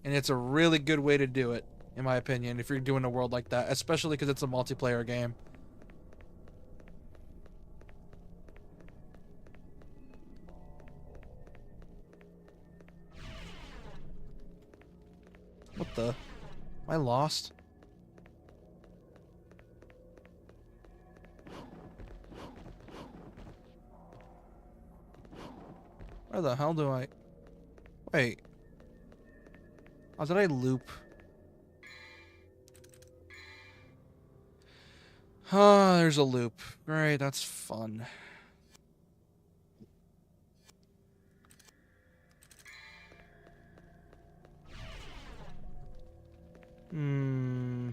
And it's a really good way to do it, in my opinion, if you're doing a world like that, especially because it's a multiplayer game. What the? Am I lost? Where the hell do I... Wait. Oh, did I loop? Ah, there's a loop. Great, that's fun. Hmm...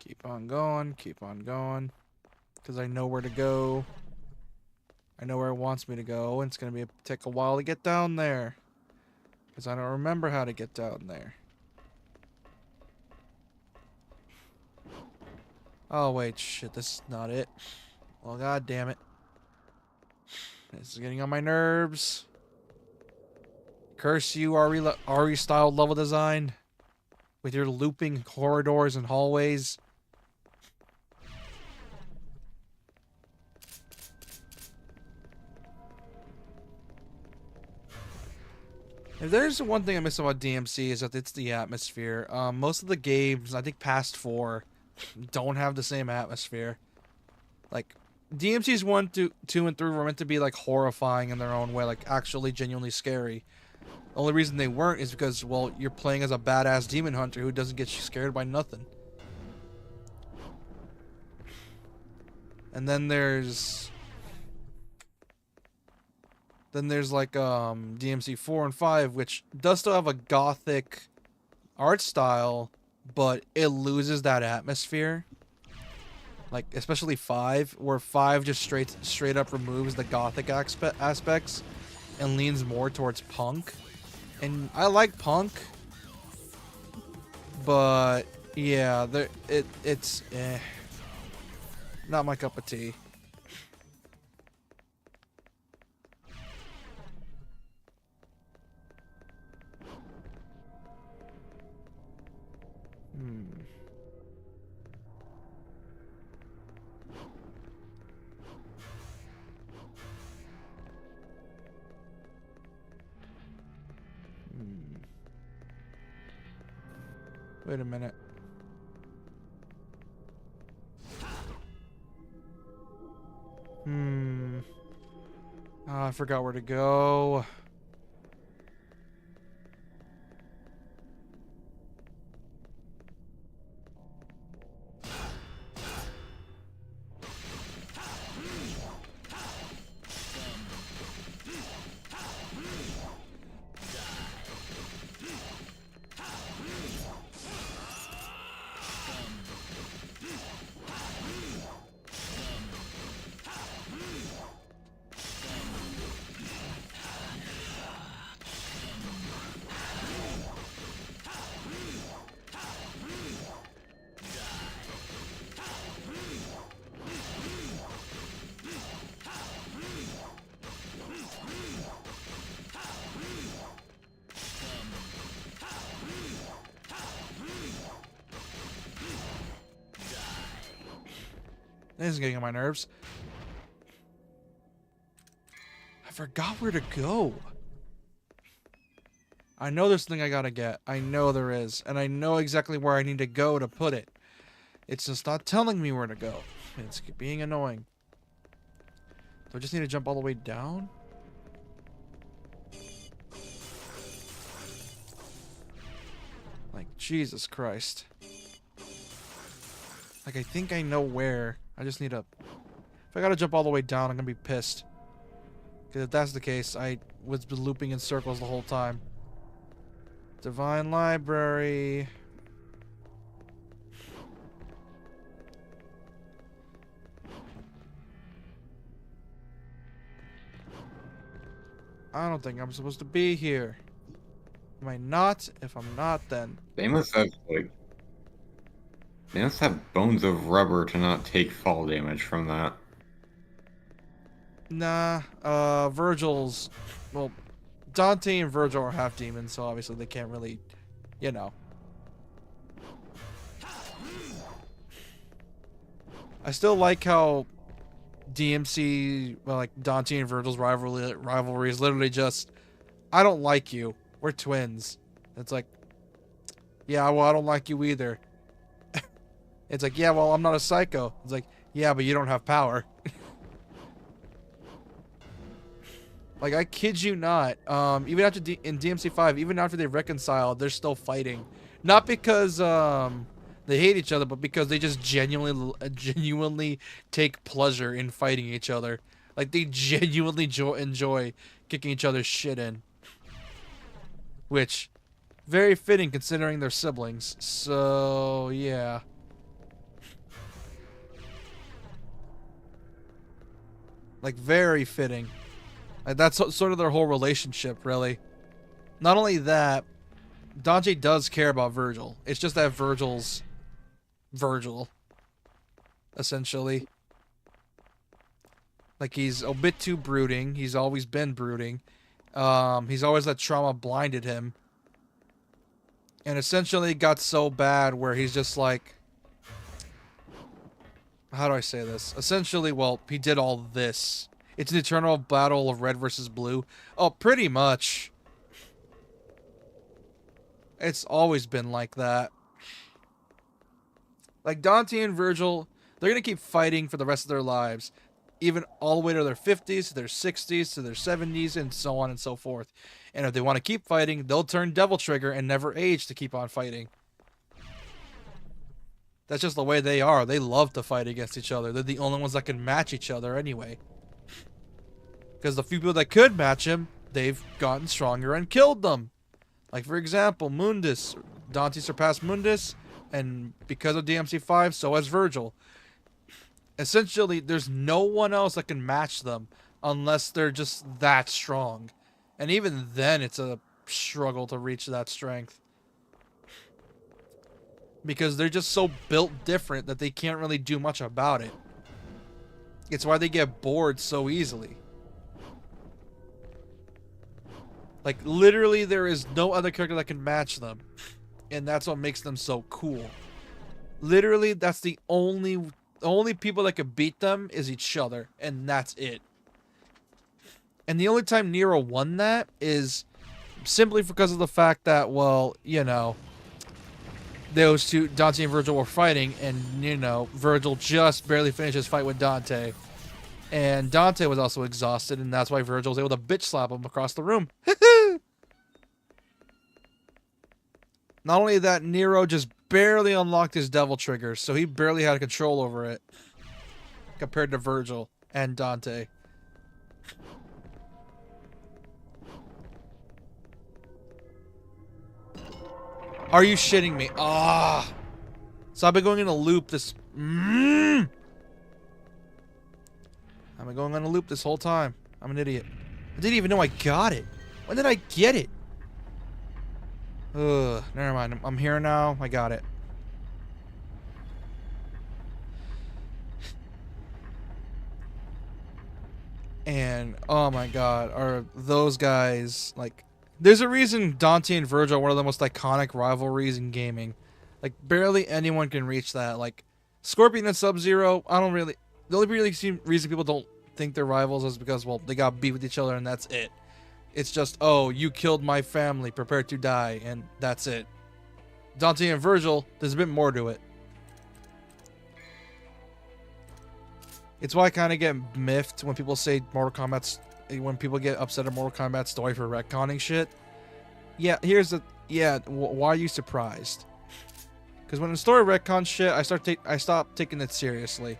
Keep on going, keep on going. Because I know where to go. I know where it wants me to go, and it's going to take a while to get down there. Because I don't remember how to get down there. Oh, wait, shit, this is not it. Well, god damn it. This is getting on my nerves. Curse you, RE-style level design. With your looping corridors and hallways. If there's one thing I miss about DMC is that it's the atmosphere. Most of the games, I think past 4, don't have the same atmosphere. Like, DMC's 1, 2, and 3 were meant to be, like, horrifying in their own way, like, actually genuinely scary. The only reason they weren't is because, well, you're playing as a badass demon hunter who doesn't get scared by nothing. And then there's like DMC 4 and 5, which does still have a gothic art style, but it loses that atmosphere. Like especially 5, where 5 just straight up removes the gothic aspects and leans more towards punk. And I like punk, but yeah, it's not my cup of tea. Wait a minute. Oh, I forgot where to go. This is getting on my nerves. I forgot where to go. I know there's something I gotta get. I know there is. And I know exactly where I need to go to put it. It's just not telling me where to go. It's being annoying. Do I just need to jump all the way down? Like, Jesus Christ. Like, I think I know where. I just need to... If I gotta jump all the way down, I'm gonna be pissed. Because if that's the case, I was looping in circles the whole time. Divine Library. I don't think I'm supposed to be here. Am I not? If I'm not, then... They must have, like... They must have bones of rubber to not take fall damage from that. Nah, Vergil's... Well, Dante and Vergil are half demons, so obviously they can't really, you know. I still like how DMC, well, like Dante and Vergil's rivalry is literally just, I don't like you. We're twins. It's like, yeah, well, I don't like you either. It's like, yeah, well, I'm not a psycho. It's like, yeah, but you don't have power. Like, I kid you not, even after in DMC5, even after they reconcile, they're still fighting. Not because they hate each other, but because they just genuinely take pleasure in fighting each other. Like, they genuinely enjoy kicking each other's shit in. Which, very fitting considering they're siblings. So, yeah. Like, very fitting. Like, that's sort of their whole relationship, really. Not only that, Dante does care about Vergil. It's just that Vergil's Vergil, essentially. Like, he's a bit too brooding. He's always been brooding. He's always let trauma blinded him. And essentially it got so bad where he's just like... How do I say this? Essentially, well, he did all this. It's an eternal battle of red versus blue. Oh, pretty much. It's always been like that. Like, Dante and Vergil, they're going to keep fighting for the rest of their lives. Even all the way to their 50s, to their 60s, to their 70s, and so on and so forth. And if they want to keep fighting, they'll turn Devil Trigger and never age to keep on fighting. That's just the way they are. They love to fight against each other. They're the only ones that can match each other anyway. Because the few people that could match him, they've gotten stronger and killed them. Like, for example, Mundus. Dante surpassed Mundus, and because of DMC5, so has Vergil. Essentially, there's no one else that can match them unless they're just that strong. And even then, it's a struggle to reach that strength. Because they're just so built different that they can't really do much about it. It's why they get bored so easily. Like, literally, there is no other character that can match them. And that's what makes them so cool. Literally, that's the only people that can beat them is each other. And that's it. And the only time Nero won that is simply because of the fact that, well, you know, those two, Dante and Vergil, were fighting, and, you know, Vergil just barely finished his fight with Dante. And Dante was also exhausted, and that's why Vergil was able to bitch slap him across the room. Not only that, Nero just barely unlocked his Devil Trigger, so he barely had control over it. Compared to Vergil and Dante. Are you shitting me? Ah! So I've been going in a loop this... I've been going on a loop this whole time. I'm an idiot. I didn't even know I got it. When did I get it? Ugh, never mind. I'm here now. I got it. And, oh my god, are those guys, like... There's a reason Dante and Vergil are one of the most iconic rivalries in gaming. Like, barely anyone can reach that. Like, Scorpion and Sub-Zero, I don't really... the only reason people don't think they're rivals is because, well, they got beef with each other and that's it. It's just, oh, you killed my family, prepare to die, and that's it. Dante and Vergil, there's a bit more to it. It's why I kind of get miffed when people say when people get upset at Mortal Kombat story for retconning shit. Yeah, why are you surprised? Because when the story retcons shit, I stop taking it seriously.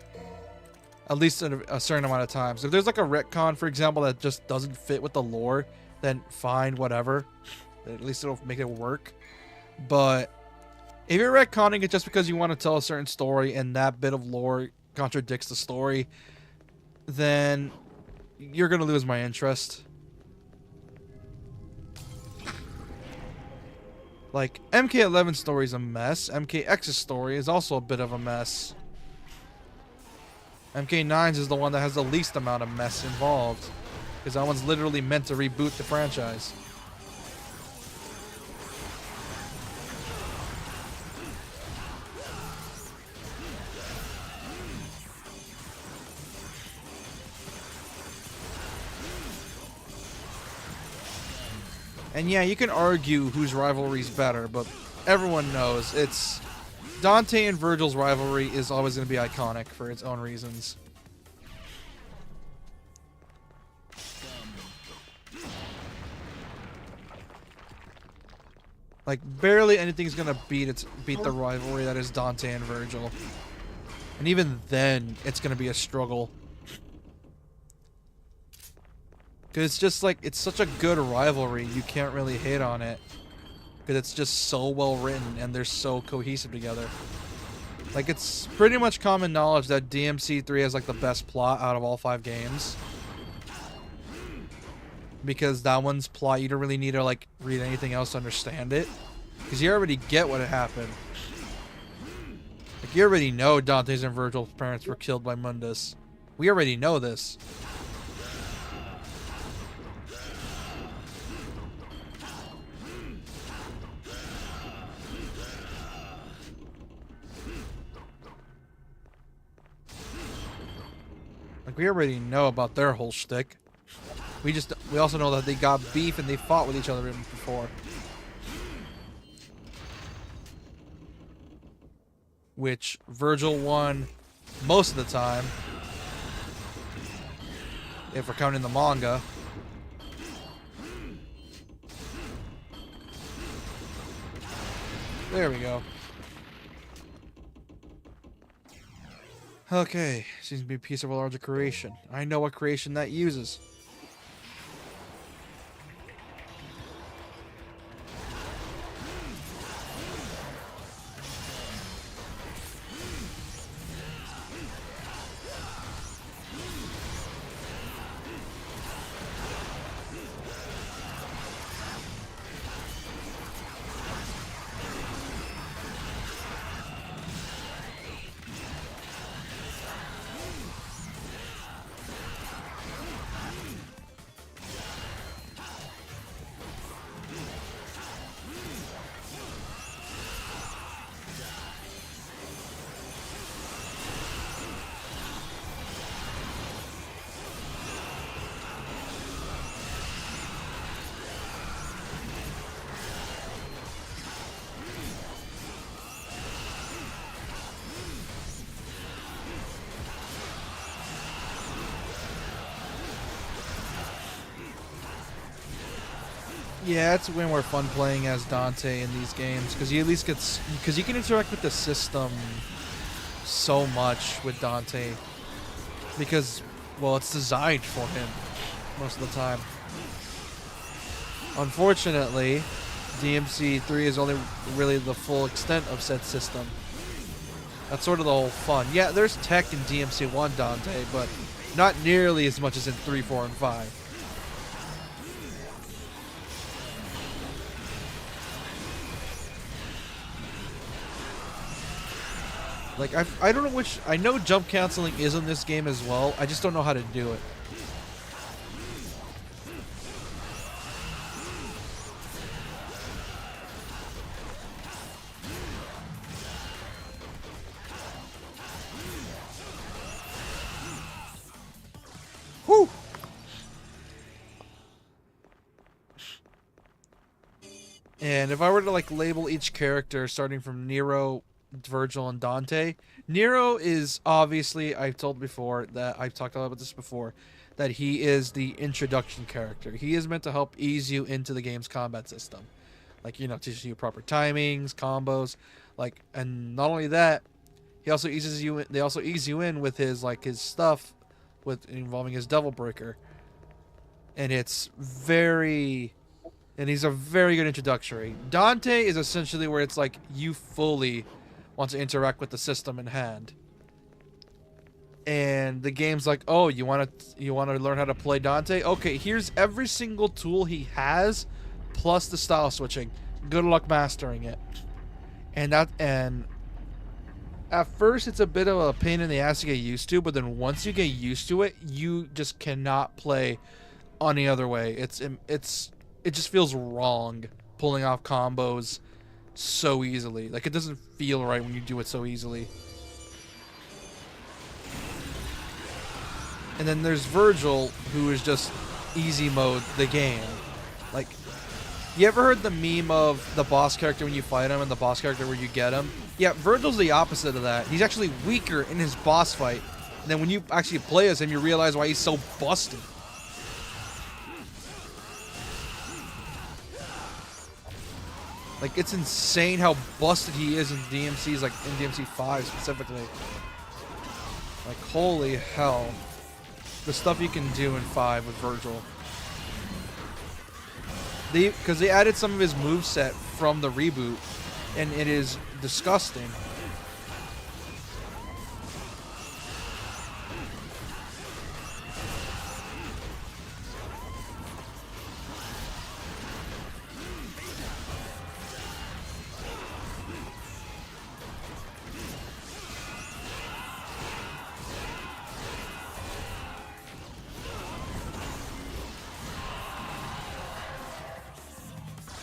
At least a certain amount of times. If there's like a retcon, for example, that just doesn't fit with the lore, then fine, whatever. At least it'll make it work. But if you're retconning it just because you want to tell a certain story and that bit of lore contradicts the story, then you're gonna lose my interest. Like, MK11's story is a mess. MKX's story is also a bit of a mess. MK9's is the one that has the least amount of mess involved, because that one's literally meant to reboot the franchise. And yeah, you can argue whose rivalry's better, but everyone knows it's Dante and Vergil's rivalry is always going to be iconic for its own reasons. Like, barely anything's going to beat the rivalry that is Dante and Vergil. And even then, it's going to be a struggle. Because it's just like, it's such a good rivalry, you can't really hate on it. Because it's just so well written and they're so cohesive together. Like, it's pretty much common knowledge that DMC3 has like the best plot out of all 5 games. Because that one's plot, you don't really need to like read anything else to understand it. Because you already get what happened. Like, you already know Dante's and Vergil's parents were killed by Mundus. We already know this. Like, we already know about their whole shtick. We also know that they got beef and they fought with each other before. Which Vergil won most of the time. If we're counting the manga. There we go. Okay, seems to be a piece of a larger creation. I know what creation that uses. Yeah, it's way more fun playing as Dante in these games because he at least because you can interact with the system so much with Dante because, well, it's designed for him most of the time. Unfortunately, DMC3 is only really the full extent of said system. That's sort of the whole fun. Yeah, there's tech in DMC1 Dante, but not nearly as much as in 3, 4, and 5. Like, I don't know which... I know jump canceling is in this game as well. I just don't know how to do it. And if I were to like label each character starting from Nero, Vergil, and Dante, Nero is obviously, I've told before that I've talked a lot about this before, that he is the introduction character. He is meant to help ease you into the game's combat system. Like, you know, teaches you proper timings, combos, like, and not only that, he also eases you. They also ease you in with his like his stuff, with involving his Devil Breaker, and it's very, and he's a very good introductory. Dante is essentially where it's like you fully want to interact with the system in hand, and the game's like, oh, you want to learn how to play Dante? Okay, here's every single tool he has, plus the style switching. Good luck mastering it. And at first it's a bit of a pain in the ass to get used to, but then once you get used to it, you just cannot play any other way. It just feels wrong pulling off combos so easily. Like, it doesn't feel right when you do it so easily. And then there's Vergil, who is just easy mode the game. Like, you ever heard the meme of the boss character when you fight him and the boss character where you get him? Yeah, Vergil's the opposite of that. He's actually weaker in his boss fight. And then when you actually play as him, you realize why he's so busted. Like, it's insane how busted he is in DMCs, like in DMC 5 specifically. Like, holy hell. The stuff you can do in 5 with Vergil. Because they added some of his moveset from the reboot, and it is disgusting.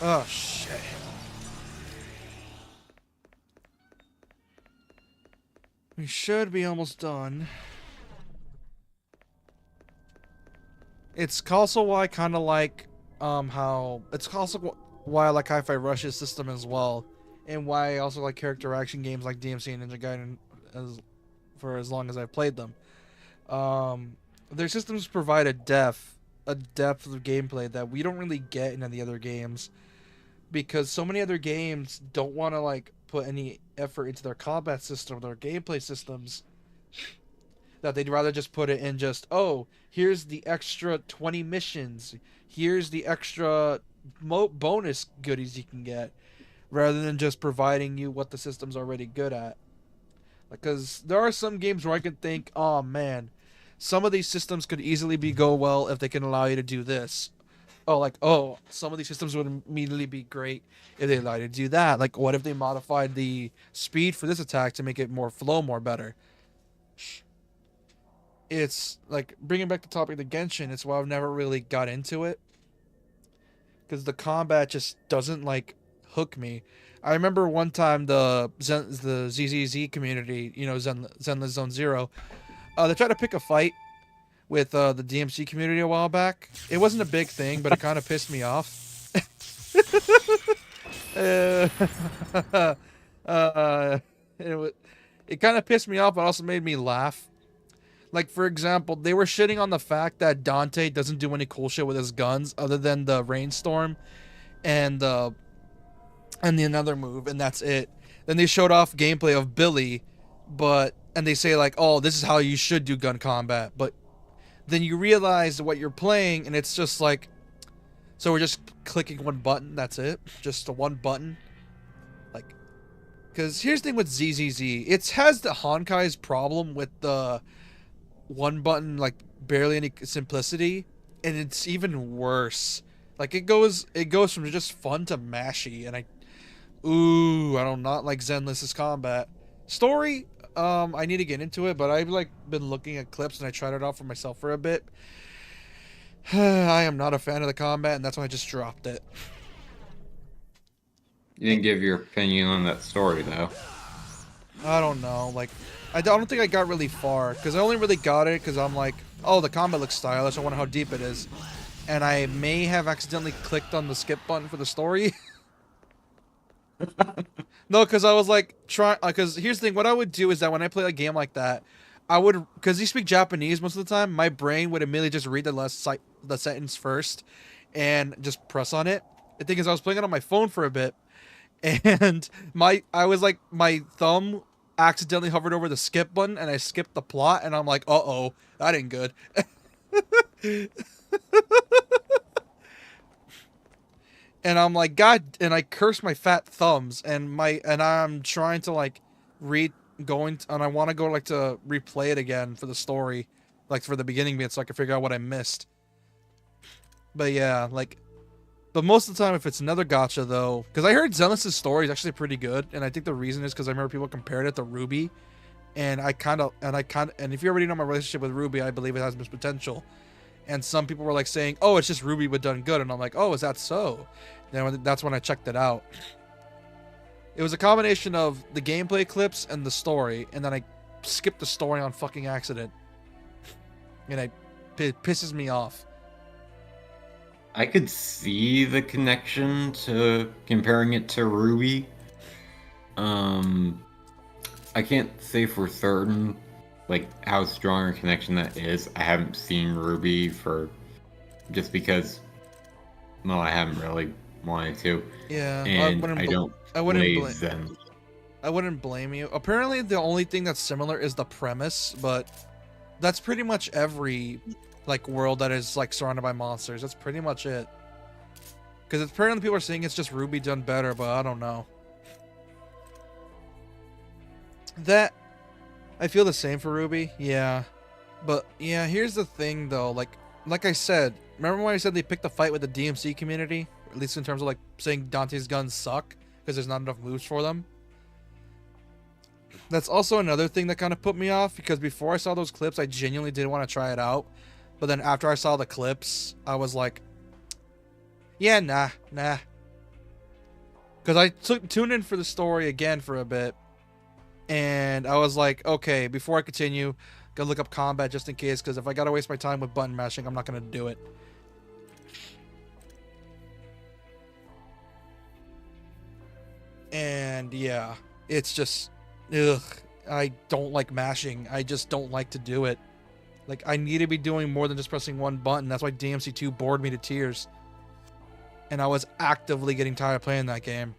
Oh, shit. We should be almost done. It's also why I kind of like, how... It's also why I like Hi-Fi Rush's system as well. And why I also like character action games like DMC and Ninja Gaiden for as long as I've played them. Their systems provide a depth of gameplay that we don't really get in any other games. Because so many other games don't want to like put any effort into their combat system, their gameplay systems, that they'd rather just put it in just, oh, here's the extra 20 missions, here's the extra bonus goodies you can get, rather than just providing you what the system's already good at. Because there are some games where I can think, oh man, some of these systems could easily go well if they can allow you to do this. Some of these systems would immediately be great if they allowed you to do that. Like, what if they modified the speed for this attack to make it more better? It's, like, bringing back the topic of the Genshin, it's why I've never really got into it. Because the combat just doesn't, like, hook me. I remember one time the ZZZ community, you know, Zenless Zone Zero, they tried to pick a fight with the DMC community a while back. It wasn't a big thing, but it kind of pissed me off. It kind of pissed me off, but also made me laugh. Like, for example, they were shitting on the fact that Dante doesn't do any cool shit with his guns other than the Rainstorm and the another move, and that's it. Then they showed off gameplay of Billy, and they say like, oh, this is how you should do gun combat, but then you realize what you're playing, and it's just like, so we're just clicking one button, that's it? Just the one button? Like, because here's the thing with ZZZ. It has the Honkai's problem with the one button, like, barely any simplicity, and it's even worse. Like, it goes from just fun to mashy, and I do not like Zenless's combat. Story, I need to get into it, but I've like been looking at clips and I tried it out for myself for a bit. I am not a fan of the combat, and that's why I just dropped it. You didn't give your opinion on that story, though. I don't know. Like, I don't think I got really far, because I only really got it because I'm like, oh, the combat looks stylish. I wonder how deep it is. And I may have accidentally clicked on the skip button for the story. No, because I was like trying. Because here's the thing: what I would do is that when I play a game like that, I would, because you speak Japanese most of the time, my brain would immediately just read the sentence first, and just press on it. The thing is, I was playing it on my phone for a bit, and I was like, my thumb accidentally hovered over the skip button, and I skipped the plot, and I'm like, uh-oh, that ain't good. And I'm like, God, and I curse my fat thumbs, and I'm trying to like read and I want to go like to replay it again for the story, like for the beginning bit, so I can figure out what I missed. But yeah, like, but most of the time, if it's another gacha though, because I heard Zenless's story is actually pretty good, and I think the reason is because I remember people compared it to Ruby, and and if you already know my relationship with Ruby, I believe it has much potential. And some people were like saying, "Oh, it's just Ruby but done good," and I'm like, "Oh, is that so?" Then that's when I checked it out. It was a combination of the gameplay clips and the story, and then I skipped the story on fucking accident, and it pisses me off. I could see the connection to comparing it to Ruby. I can't say for certain, like, how strong a connection that is. I haven't seen Ruby just because, well, I haven't really wanted to. Yeah, And I wouldn't play Zen. I wouldn't blame you. Apparently, the only thing that's similar is the premise, but that's pretty much every like world that is like surrounded by monsters. That's pretty much it. Because apparently people are saying it's just Ruby done better, but I don't know. That I feel the same for Ruby, yeah. But yeah, here's the thing though, like I said, remember when I said they picked a fight with the DMC community? Or at least in terms of like saying Dante's guns suck because there's not enough moves for them. That's also another thing that kind of put me off, because before I saw those clips, I genuinely did want to try it out. But then after I saw the clips, I was like, yeah, nah. Because I tuned in for the story again for a bit. And I was like, okay, before I continue, gotta look up combat just in case, because if I gotta waste my time with button mashing, I'm not gonna do it. And yeah, it's just, ugh, I don't like mashing. I just don't like to do it. Like, I need to be doing more than just pressing one button. That's why DMC2 bored me to tears. And I was actively getting tired of playing that game.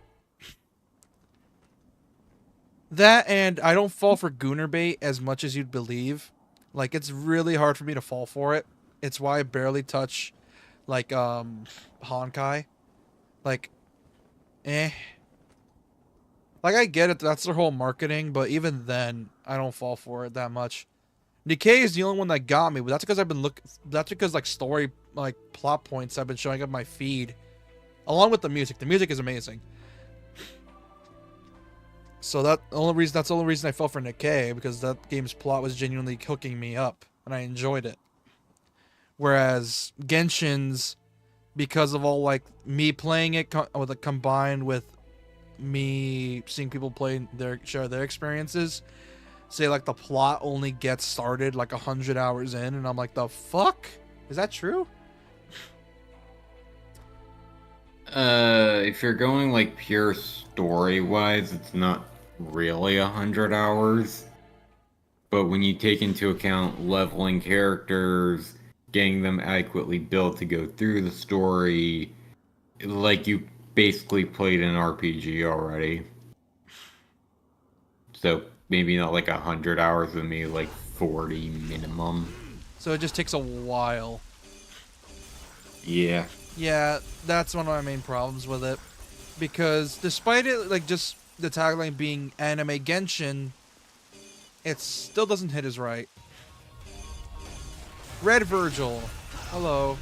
That, and I don't fall for Gooner bait as much as you'd believe. Like, it's really hard for me to fall for it. It's why I barely touch, like, Honkai. Like, eh. Like, I get it, that's their whole marketing, but even then, I don't fall for it that much. Decay is the only one that got me, but that's because that's because, like, story, like, plot points have been showing up my feed. Along with the music. The music is amazing. So that's the only reason I fell for Nikkei, because that game's plot was genuinely hooking me up, and I enjoyed it. Whereas Genshin's, because of all like me playing it combined with me seeing people share their experiences, say like the plot only gets started like 100 hours in, and I'm like, the fuck? Is that true? If you're going like pure story-wise, it's not really 100 hours. But when you take into account leveling characters, getting them adequately built to go through the story, like you basically played an RPG already. So maybe not like 100 hours with me, like 40 minimum. So it just takes a while. Yeah. Yeah, that's one of my main problems with it. Because despite it, like, just the tagline being anime Genshin, it still doesn't hit as right. Red Vergil. Hello.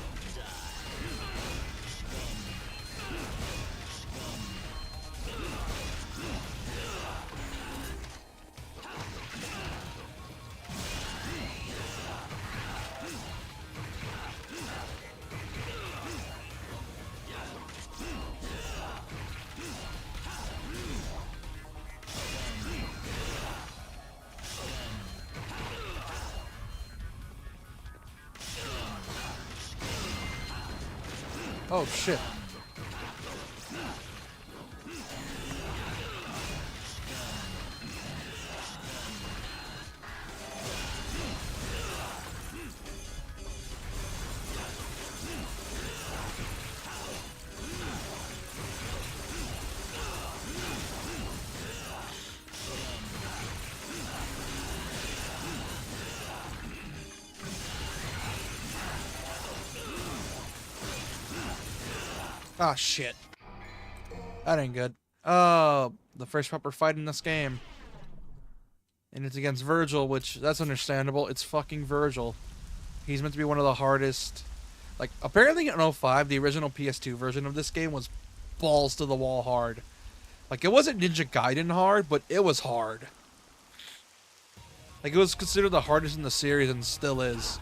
Oh shit. Ah, shit. That ain't good. Oh, the first proper fight in this game. And it's against Vergil, which, that's understandable. It's fucking Vergil. He's meant to be one of the hardest. Like, apparently in 05, the original PS2 version of this game was balls to the wall hard. Like, it wasn't Ninja Gaiden hard, but it was hard. Like, it was considered the hardest in the series and still is.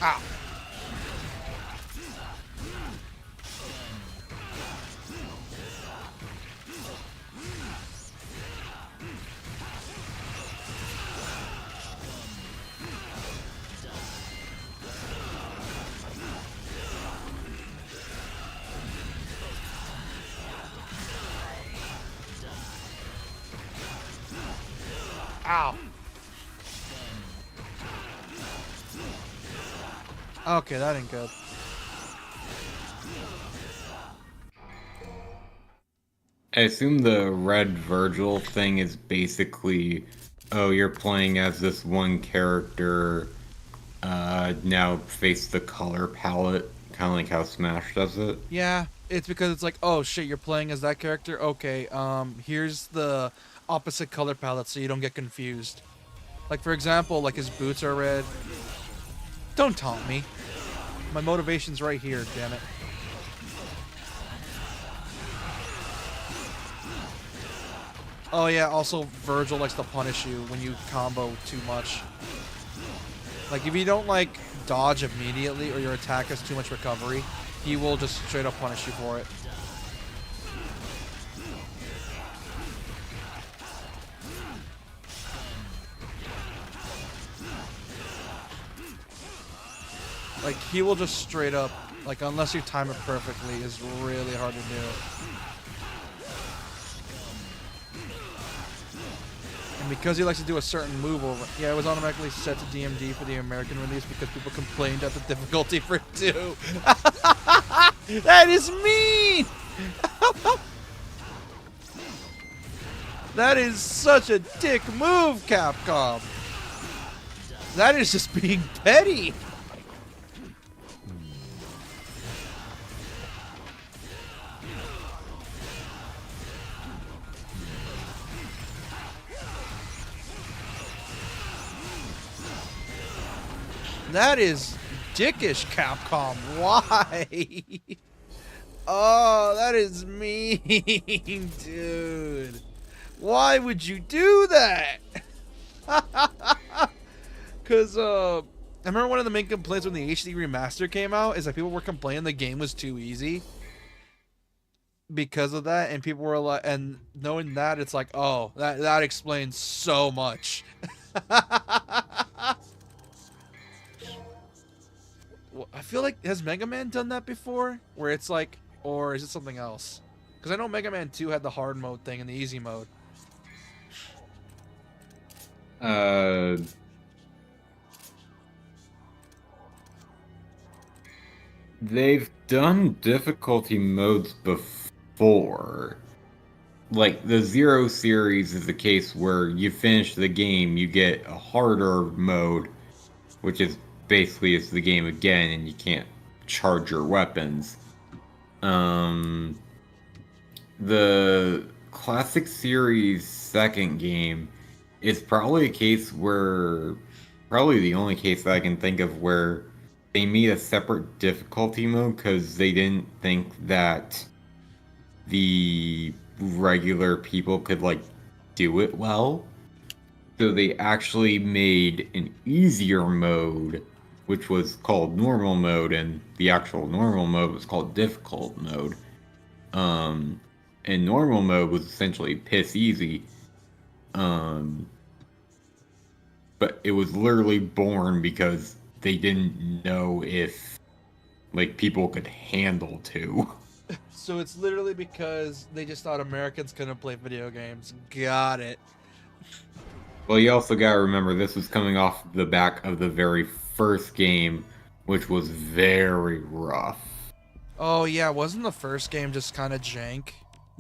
Ow. Ow. Okay, that ain't good. I assume the red Vergil thing is basically, oh, you're playing as this one character, now face the color palette, kind of like how Smash does it. Yeah, it's because it's like, oh shit, you're playing as that character? Okay, here's the opposite color palette so you don't get confused. Like, for example, like his boots are red. Don't taunt me. My motivation's right here, damn it. Oh yeah, also Vergil likes to punish you when you combo too much. Like, if you don't, like, dodge immediately or your attack has too much recovery, he will just straight up punish you for it. Like, he will just straight up, like, unless you time it perfectly, is really hard to do. And because he likes to do a certain move over, yeah, it was automatically set to DMD for the American release because people complained at the difficulty for 2. That is mean! That is such a dick move, Capcom! That is just being petty! That is dickish, Capcom. Why? Oh, that is mean, dude. Why would you do that? Because, I remember one of the main complaints when the HD remaster came out is that people were complaining the game was too easy. Because of that, and people were like, and knowing that, it's like, oh, that explains so much. I feel like, has Mega Man done that before? Where it's like, or is it something else? Because I know Mega Man 2 had the hard mode thing and the easy mode. They've done difficulty modes before. Like, the Zero series is the case where you finish the game, you get a harder mode, which is basically it's the game again, and you can't charge your weapons. The Classic Series second game is probably a case where, probably the only case that I can think of where they made a separate difficulty mode because they didn't think that the regular people could, like, do it well. So they actually made an easier mode, which was called normal mode, and the actual normal mode was called difficult mode. And normal mode was essentially piss easy. But it was literally born because they didn't know if, like, people could handle 2. So it's literally because they just thought Americans couldn't play video games. Got it. Well, you also gotta remember this was coming off the back of the very first game, which was very rough. Oh yeah, wasn't the first game just kind of jank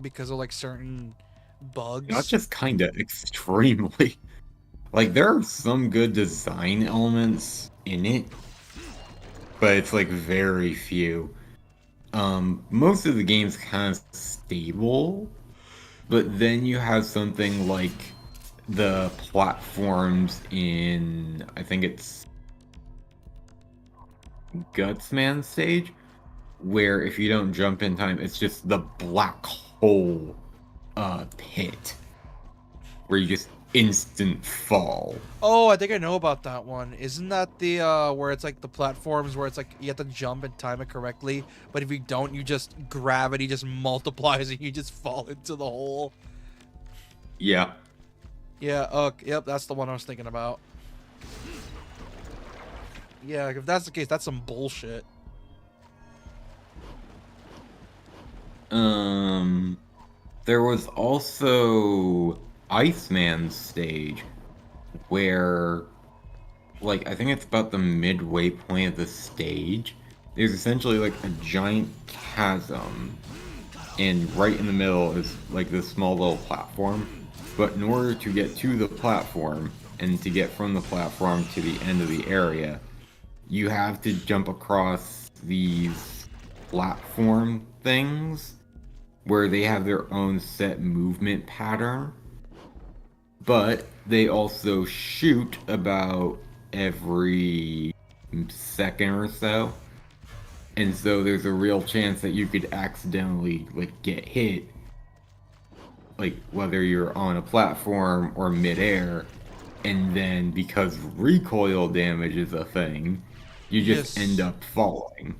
because of like certain Not bugs? just kinda, extremely. Like, there are some good design elements in it, but it's like very few. Most of the game's kind of stable, but then you have something like the platforms in, I think it's Gutsman stage, where if you don't jump in time, it's just the black hole pit where you just instant fall. Oh, I think I know about that one. Isn't that the where it's like the platforms where it's like you have to jump and time it correctly, but if you don't, you just gravity just multiplies and you just fall into the hole. Yeah. Yeah, yep, that's the one I was thinking about. Yeah, if that's the case, that's some bullshit. There was also Iceman's stage where, like, I think it's about the midway point of the stage. There's essentially like a giant chasm, and right in the middle is like this small little platform. But in order to get to the platform and to get from the platform to the end of the area, you have to jump across these platform things where they have their own set movement pattern, but they also shoot about every second or so. And so there's a real chance that you could accidentally like get hit, like whether you're on a platform or midair, and then because recoil damage is a thing, you just end up falling.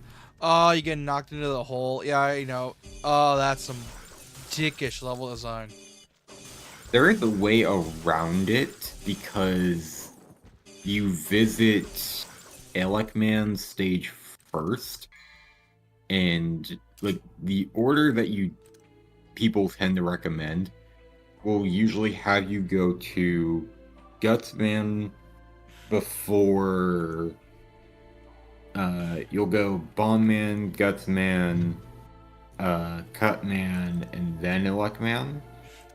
Oh, you get knocked into the hole. Yeah, I know. Oh, that's some dickish level design. There is a way around it because you visit Alec stage first, and like the order that people tend to recommend will usually have you go to Gutsman before you'll go Bombman, Gutsman, Cutman, and then Electman,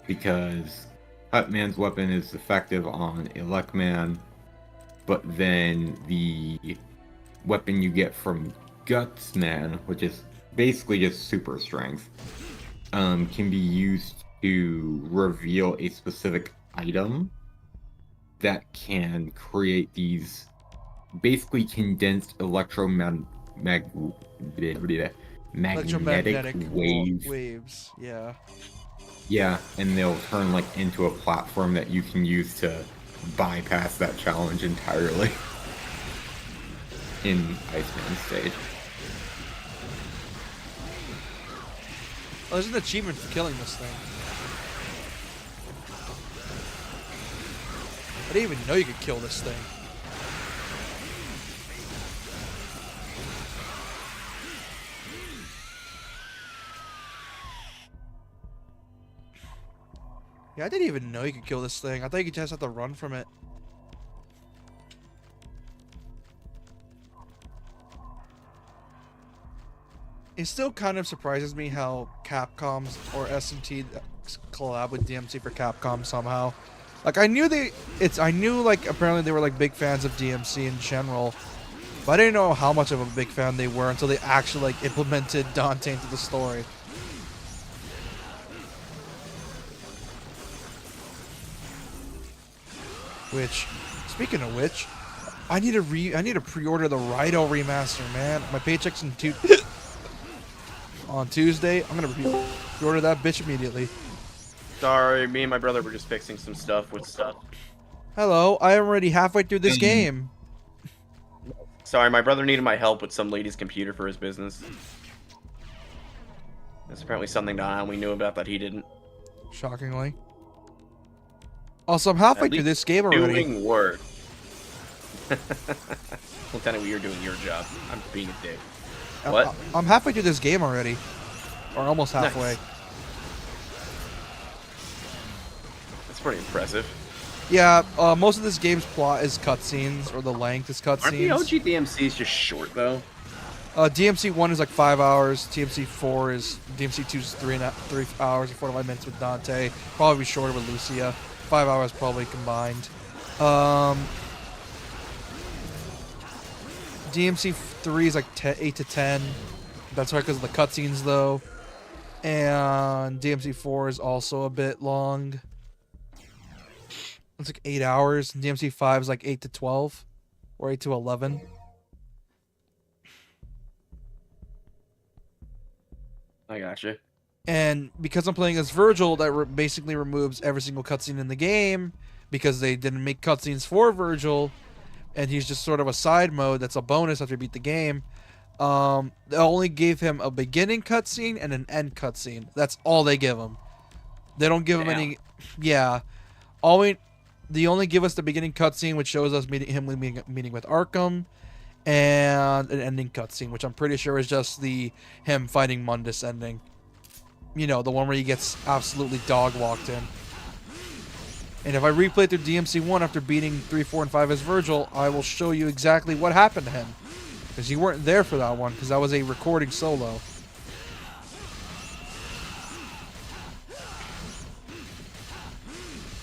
because Cutman's weapon is effective on Electman, but then the weapon you get from Gutsman, which is basically just super strength, can be used to reveal a specific item that can create these basically condensed magnetic waves. Yeah. Yeah, and they'll turn like into a platform that you can use to bypass that challenge entirely in Iceman stage. Oh, there's an achievement for killing this thing. I didn't even know you could kill this thing. Yeah, I didn't even know you could kill this thing. I thought you just have to run from it. It still kind of surprises me how Capcom's or SMT collab with DMC for Capcom somehow. Like I knew like apparently they were like big fans of DMC in general, but I didn't know how much of a big fan they were until they actually like implemented Dante into the story. Which, speaking of which, I need to pre-order the Rhino remaster, man. My paycheck's on Tuesday. I'm gonna pre-order that bitch immediately. Sorry, me and my brother were just fixing some stuff with stuff. Hello, I am already halfway through this game. Sorry, my brother needed my help with some lady's computer for his business. That's apparently something that I only knew about that he didn't. Shockingly. Also, I'm halfway through this game already. Doing work. Lieutenant, you're doing your job. I'm being a dick. What? I'm halfway through this game already. Or almost halfway. Nice. That's pretty impressive. Yeah, most of this game's plot is cutscenes, or the length is Aren't the OG cutscenes. DMCs just short though? DMC 1 is like 5 hours. DMC 2 is 3 hours and 45 minutes with Dante. Probably shorter with Lucia. 5 hours probably combined. DMC 3 is like 8 to 10. That's right because of the cutscenes though. And DMC 4 is also a bit long. It's like 8 hours. And DMC 5 is like 8 to 12 or 8 to 11. I gotcha. And because I'm playing as Vergil, that basically removes every single cutscene in the game because they didn't make cutscenes for Vergil, and he's just sort of a side mode that's a bonus after you beat the game. They only gave him a beginning cutscene and an end cutscene. That's all they give him. They don't give him any. Yeah, they only give us the beginning cutscene, which shows us meeting with Arkham, and an ending cutscene, which I'm pretty sure is just him fighting Mundus ending. You know, the one where he gets absolutely dog walked in. And if I replay through DMC 1 after beating 3, 4, and 5 as Vergil, I will show you exactly what happened to him. Because you weren't there for that one, because that was a recording solo.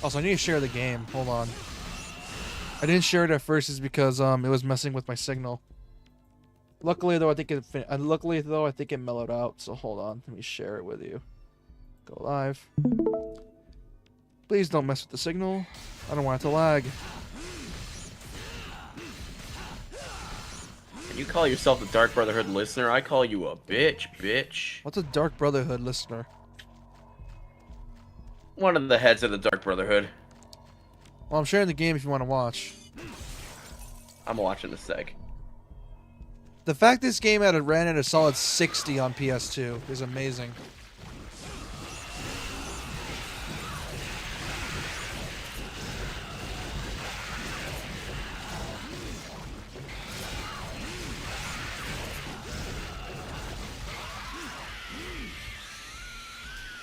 Also, I need to share the game. Hold on. I didn't share it at first is because it was messing with my signal. Luckily though, I think it mellowed out. So hold on, let me share it with you. Go live. Please don't mess with the signal. I don't want it to lag. Can you call yourself the Dark Brotherhood listener? I call you a bitch. What's a Dark Brotherhood listener? One of the heads of the Dark Brotherhood. Well, I'm sharing the game if you want to watch. I'm watching the sec. The fact this game ran at a solid 60 on PS2 is amazing.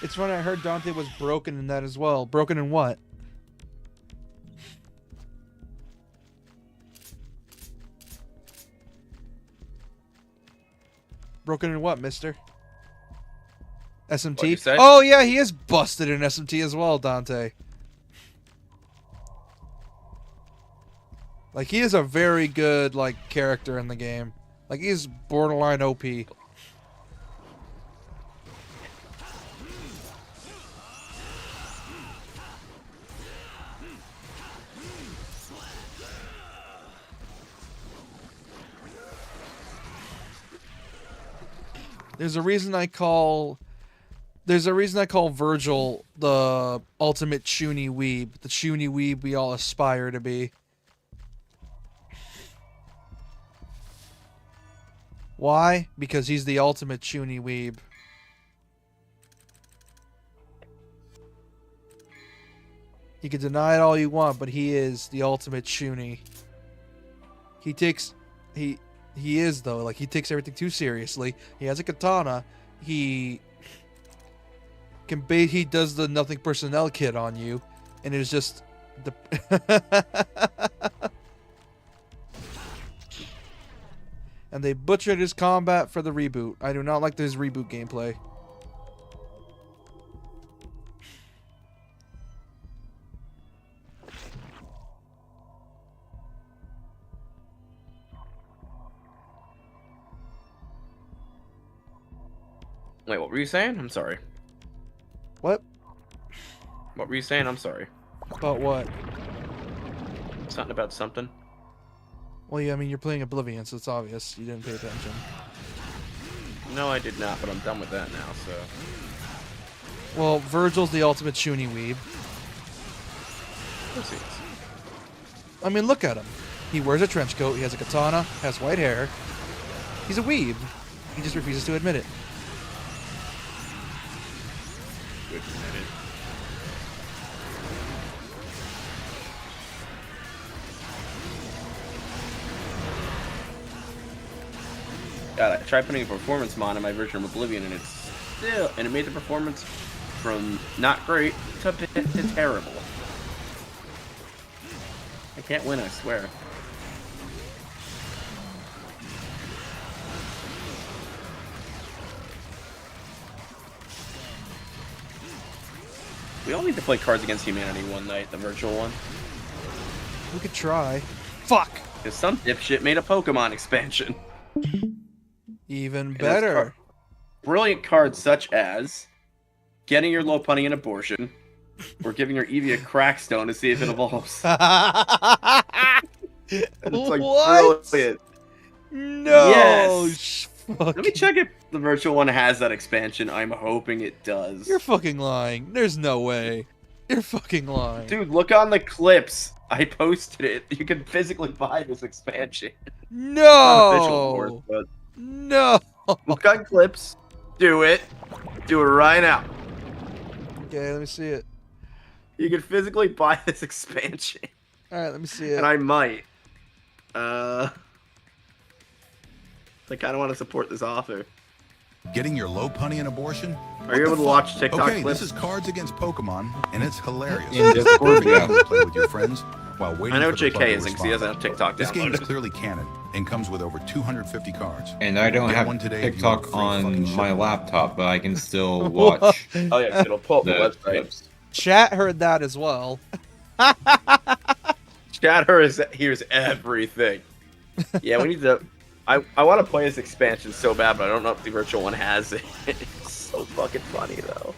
It's funny, I heard Dante was broken in that as well. Broken in what? Broken in what, mister? SMT? What'd you say? Oh, yeah, he is busted in SMT as well, Dante. Like, he is a very good, like, character in the game. Like, he's borderline OP. There's a reason I call Vergil the ultimate Chuny weeb, the Chuny weeb we all aspire to be. Why? Because he's the ultimate Chuny weeb. You can deny it all you want, but he is the ultimate Chuny. He is though, like he takes everything too seriously. He has a katana. He does the nothing personnel kit on you, and it's just and they butchered his combat for the reboot. I do not like this reboot gameplay. Wait, what were you saying? I'm sorry. What? What were you saying? I'm sorry. About what? Something about something. Well, yeah, I mean, you're playing Oblivion, so it's obvious you didn't pay attention. No, I did not, but I'm done with that now, so... Well, Vergil's the ultimate Chuny weeb. Of course he is. I mean, look at him. He wears a trench coat, he has a katana, has white hair. He's a weeb. He just refuses to admit it. Good minute. God, I tried putting a performance mod on my version of Oblivion, and it made the performance from not great to terrible. I can't win, I swear. We all need to play Cards Against Humanity one night, the virtual one. We could try. Fuck! Because some dipshit made a Pokemon expansion. Even better. Brilliant cards such as getting your Lopunny an abortion, or giving your Eevee a Crackstone to see if it evolves. And it's like What? brilliant. No! Yes! Let me check if the virtual one has that expansion. I'm hoping it does. You're fucking lying. There's no way. You're fucking lying. Dude, look on the clips. I posted it. You can physically buy this expansion. No! Not official, of course, but No! look on clips. Do it. Do it right now. Okay, let me see it. You can physically buy this expansion. Alright, let me see it. And I might. I kind of want to support this offer. Getting your Lopunny an abortion? Are you able to watch TikTok Okay, clips? this is Cards Against Pokemon, and it's hilarious. In Discord, yeah. Play with your friends while waiting I know for the JK player to isn't because he doesn't have respond. TikTok This game is downloaded. clearly canon and comes with over 250 cards. And I don't Get have one today if you want TikTok free fucking on shipping. my laptop, but I can still watch Oh yeah, it'll pull up the the website. clips. Chat heard that as well. Chat hears everything. Yeah, we need to. I want to play this expansion so bad, but I don't know if the virtual one has it. It's so fucking funny though.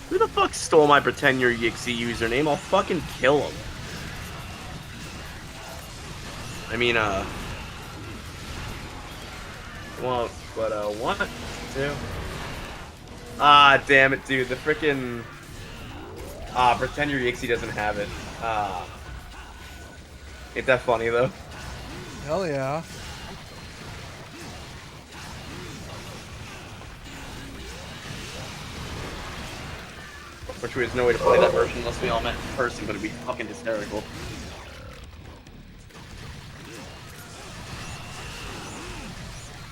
Who the fuck stole my pretend you're Yixi username? I'll fucking kill him. I mean, won't, but, 1, 2. Ah, damn it, dude. The frickin'. Pretend your Yixi doesn't have it. Ain't that funny, though? Hell yeah. Which there's no way to play that version unless we all met in person, but it'd be fucking hysterical.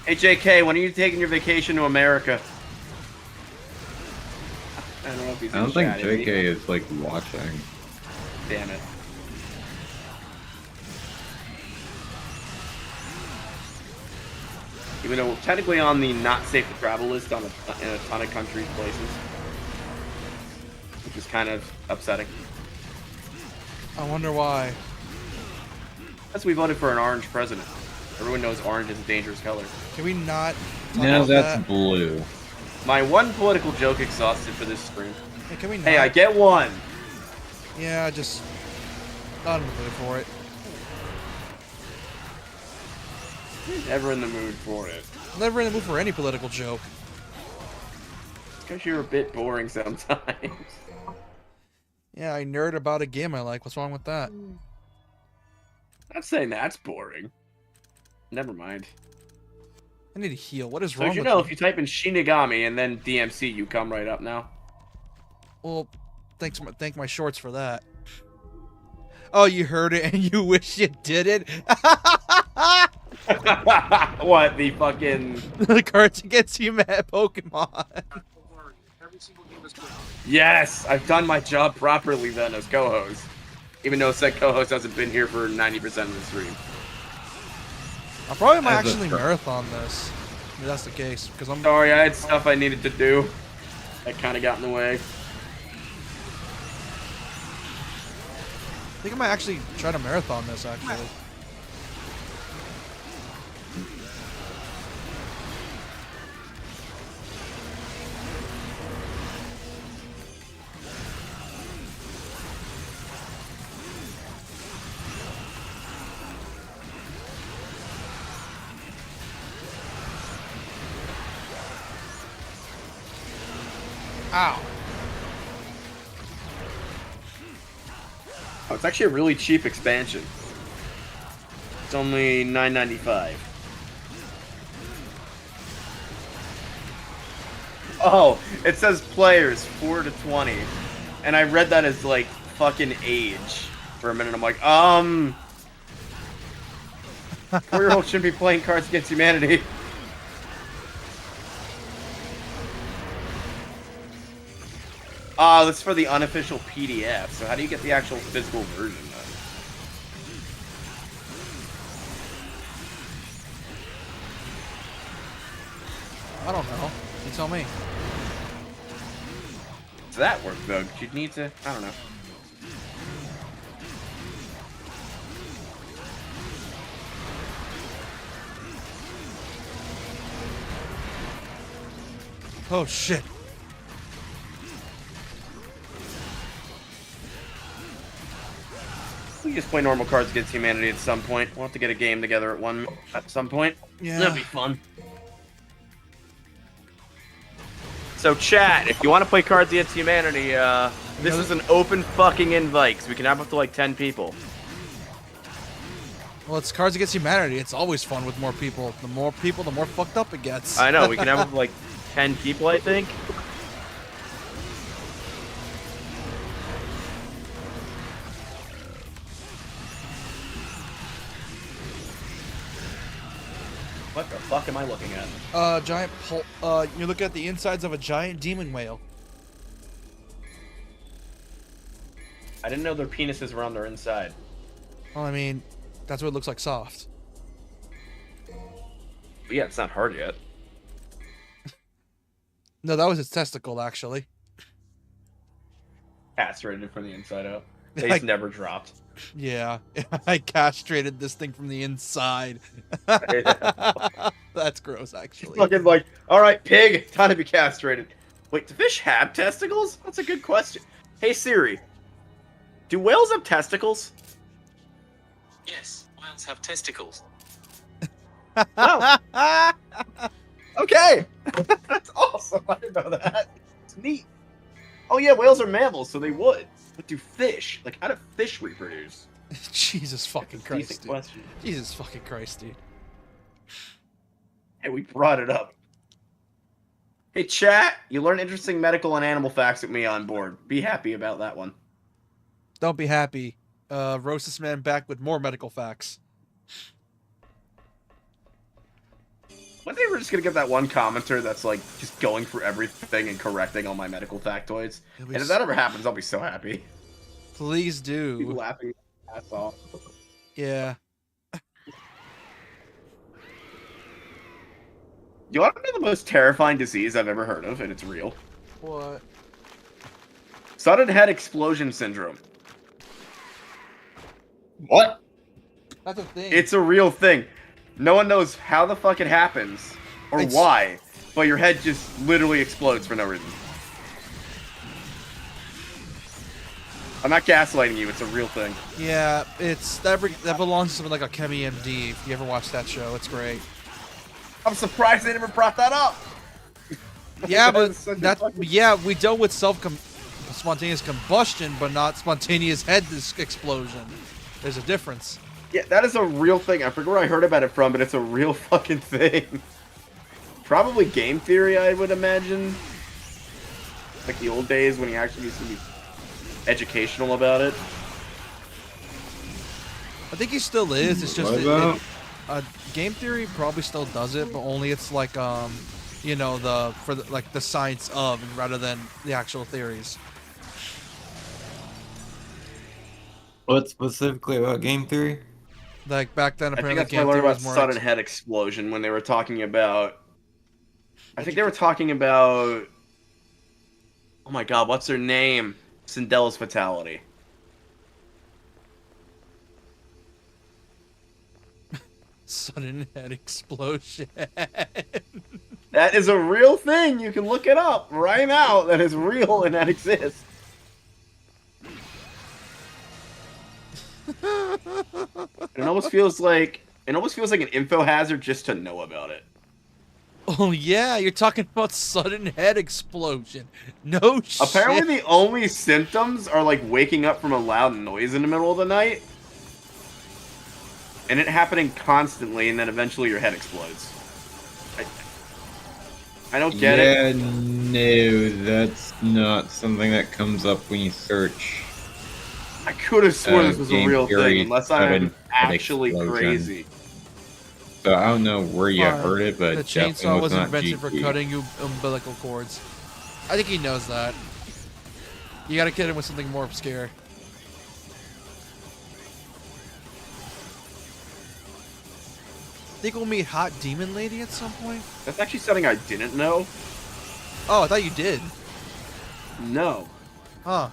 Hey, JK, when are you taking your vacation to America? I don't know if he's I don't in think chat, is JK he? is like watching. Damn it. Even though we're technically on the not safe to travel list in a ton of countries, places. Which is kind of upsetting. I wonder why. That's we voted for an orange president. Everyone knows orange is a dangerous color. Can we not talk No, about that's that? blue. My one political joke exhausted for this stream. Hey, can we not? Hey, I get one! Yeah, just not in the mood for it. Never in the mood for it. Never in the mood for any political joke. It's because you're a bit boring sometimes. Yeah, I nerd about a game I like. What's wrong with that? I'm not saying that's boring. Never mind. I need to heal. What is So wrong as you with know, me? if you type in Shinigami and then DMC, you come right up now. Well, thank my shorts for that. Oh, you heard it and you wish you did it? What, the fucking... The Cards Against Humanity Pokemon. Yes! I've done my job properly then as co-host. Even though said co-host hasn't been here for 90% of the stream. I probably might As a actually pro- marathon this. If that's the case, because I'm Sorry, I had stuff I needed to do. That kind of got in the way. I think I might actually try to marathon this, actually. Ow. Oh, it's actually a really cheap expansion. It's only $9.95. Oh, it says players 4 to 20. And I read that as like fucking age for a minute. I'm like, 4-year-olds shouldn't be playing Cards Against Humanity. That's for the unofficial PDF. So how do you get the actual physical version then? I don't know. You tell me. Does that work though? You'd need to. I don't know. Oh shit. We just play normal Cards Against Humanity at some point. We'll have to get a game together at some point. Yeah. That'd be fun. So chat, if you want to play Cards Against Humanity, this is an open fucking invite, so we can have up to like 10 people. Well, it's Cards Against Humanity. It's always fun with more people. The more people, the more fucked up it gets. I know, we can have up to like 10 people, I think. What the fuck am I looking at? Giant you look at the insides of a giant demon whale. I didn't know their penises were on their inside. Well, I mean, that's what it looks like soft. But yeah, it's not hard yet. No, that was its testicle, actually. Castrated from the inside out. Face never dropped. Yeah, I castrated this thing from the inside. That's gross, actually. Fucking like, all right, pig, time to be castrated. Wait, do fish have testicles? That's a good question. Hey Siri, do whales have testicles? Yes, whales have testicles. Oh. Okay. That's awesome. I didn't know that. It's neat. Oh yeah, whales are mammals, so they would. But do fish? Like, how do fish reproduce? Jesus fucking Christ, Decent dude. question. Jesus fucking Christ, dude. Hey, we brought it up. Hey, chat, you learn interesting medical and animal facts with me on board. Be happy about that one. Don't be happy. Roast this man back with more medical facts. One day we're just gonna get that one commenter that's like just going through everything and correcting all my medical factoids. And if that ever happens, I'll be so happy. Please do. People laughing their ass off. Yeah. You want to know the most terrifying disease I've ever heard of, and it's real? What? Sudden head explosion syndrome. What? That's a thing. It's a real thing. No one knows how the fuck it happens or why, but your head just literally explodes for no reason. I'm not gaslighting you, it's a real thing. Yeah, that belongs to something like a Chemi MD. If you ever watch that show, it's great. I'm surprised they never brought that up. Yeah, but we dealt with spontaneous combustion, but not spontaneous head explosion. There's a difference. Yeah, that is a real thing. I forget where I heard about it from, but it's a real fucking thing. Probably game theory, I would imagine. Like the old days when he actually used to be educational about it. I think he still is. It's just game theory probably still does it, but only it's like you know, the science of rather than the actual theories. What specifically about game theory? Like back then, I think apparently that's when I game learned theory about was more sudden head explosion when they were talking about. I think they were talking about. Oh my god, what's her name? Cinderella's fatality. sudden head explosion. That is a real thing. You can look it up right now. That is real and that exists. It almost feels like an info hazard just to know about it. Oh yeah, you're talking about sudden head explosion. No shit. Apparently the only symptoms are like waking up from a loud noise in the middle of the night. And it happening constantly, and then eventually your head explodes. I don't get it. Yeah, no, that's not something that comes up when you search. I could have sworn this was a game real theory, thing, unless sudden I'm head actually explosion. crazy. so I don't know where you Fine. heard it, but The definitely chainsaw was not invented for GT. cutting umbilical cords. I think he knows that. You gotta get him with something more obscure. Think we'll meet Hot Demon Lady at some point? That's actually something I didn't know. Oh, I thought you did. No. Huh.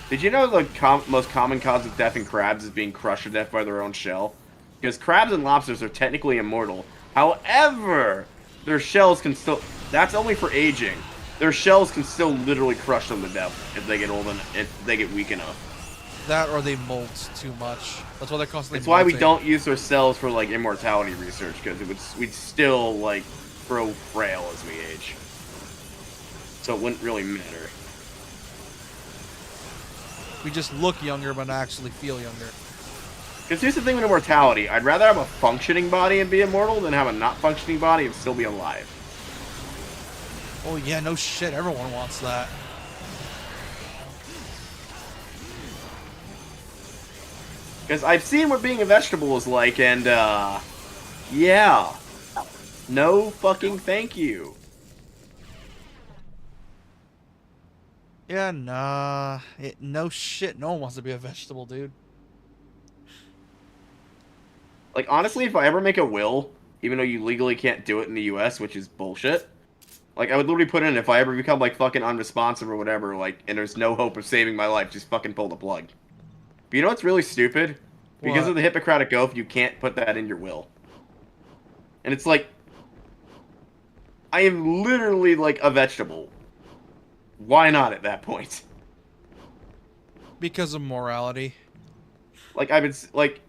Did you know the most common cause of death in crabs is being crushed to death by their own shell? Because crabs and lobsters are technically immortal. However, their shells can still... That's only for aging. Their shells can still literally crush them to death if they get old and if they get weak enough. That or they molt too much. That's why they're constantly That's why we molting. don't use their cells for like immortality research, because we'd still like grow frail as we age. So it wouldn't really matter. We just look younger but actually feel younger. Because here's the thing with immortality. I'd rather have a functioning body and be immortal than have a not functioning body and still be alive. Oh yeah, no shit. Everyone wants that. Because I've seen what being a vegetable is like, and, yeah. No fucking thank you. Yeah, nah. No shit. No one wants to be a vegetable, dude. Like, honestly, if I ever make a will, even though you legally can't do it in the US, which is bullshit, like, I would literally put in, if I ever become, like, fucking unresponsive or whatever, like, and there's no hope of saving my life, just fucking pull the plug. But you know what's really stupid? Because What? of the Hippocratic Oath, you can't put that in your will. And it's like, I am literally, like, a vegetable. Why not at that point? Because of morality. Like, I've been, like...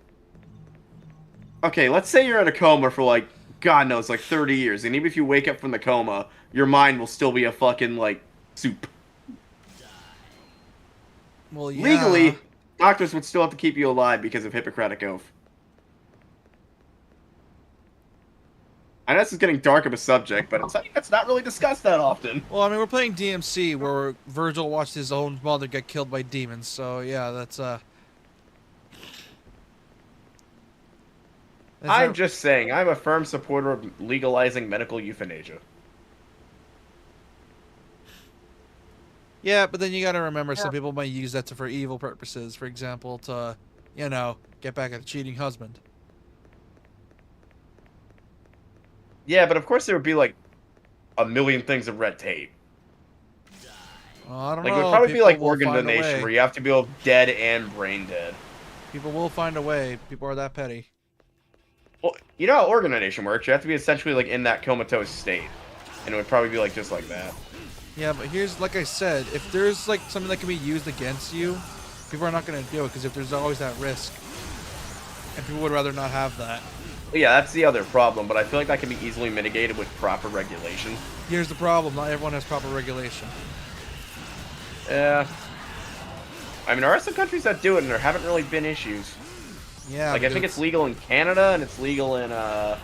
Okay, let's say you're in a coma for, like, God knows, like, 30 years. And even if you wake up from the coma, your mind will still be a fucking, like, soup. Well, yeah. Legally, doctors would still have to keep you alive because of Hippocratic Oath. I know this is getting dark of a subject, but it's something that's not really discussed that often. Well, I mean, we're playing DMC where Vergil watched his own mother get killed by demons, so yeah, that's I'm just saying, I'm a firm supporter of legalizing medical euthanasia. Yeah, but then you gotta remember some people might use that for evil purposes. For example, to, you know, get back at a cheating husband. Yeah, but of course there would be, like, a million things of red tape. Well, I don't Like, know. it would probably be People like will organ find a donation, way. where you have to be both dead and brain dead. People will find a way. People are that petty. Well, you know how organ donation works. You have to be essentially, like, in that comatose state. And it would probably be, like, just like that. Yeah, but here's, like I said, if there's, like, something that can be used against you, people are not going to do it, because if there's always that risk. And people would rather not have that. Yeah, that's the other problem, but I feel like that can be easily mitigated with proper regulation. Here's the problem. Not everyone has proper regulation. Yeah. I mean, there are some countries that do it, and there haven't really been issues. Yeah, Like, I think it's legal in Canada, and it's legal in, I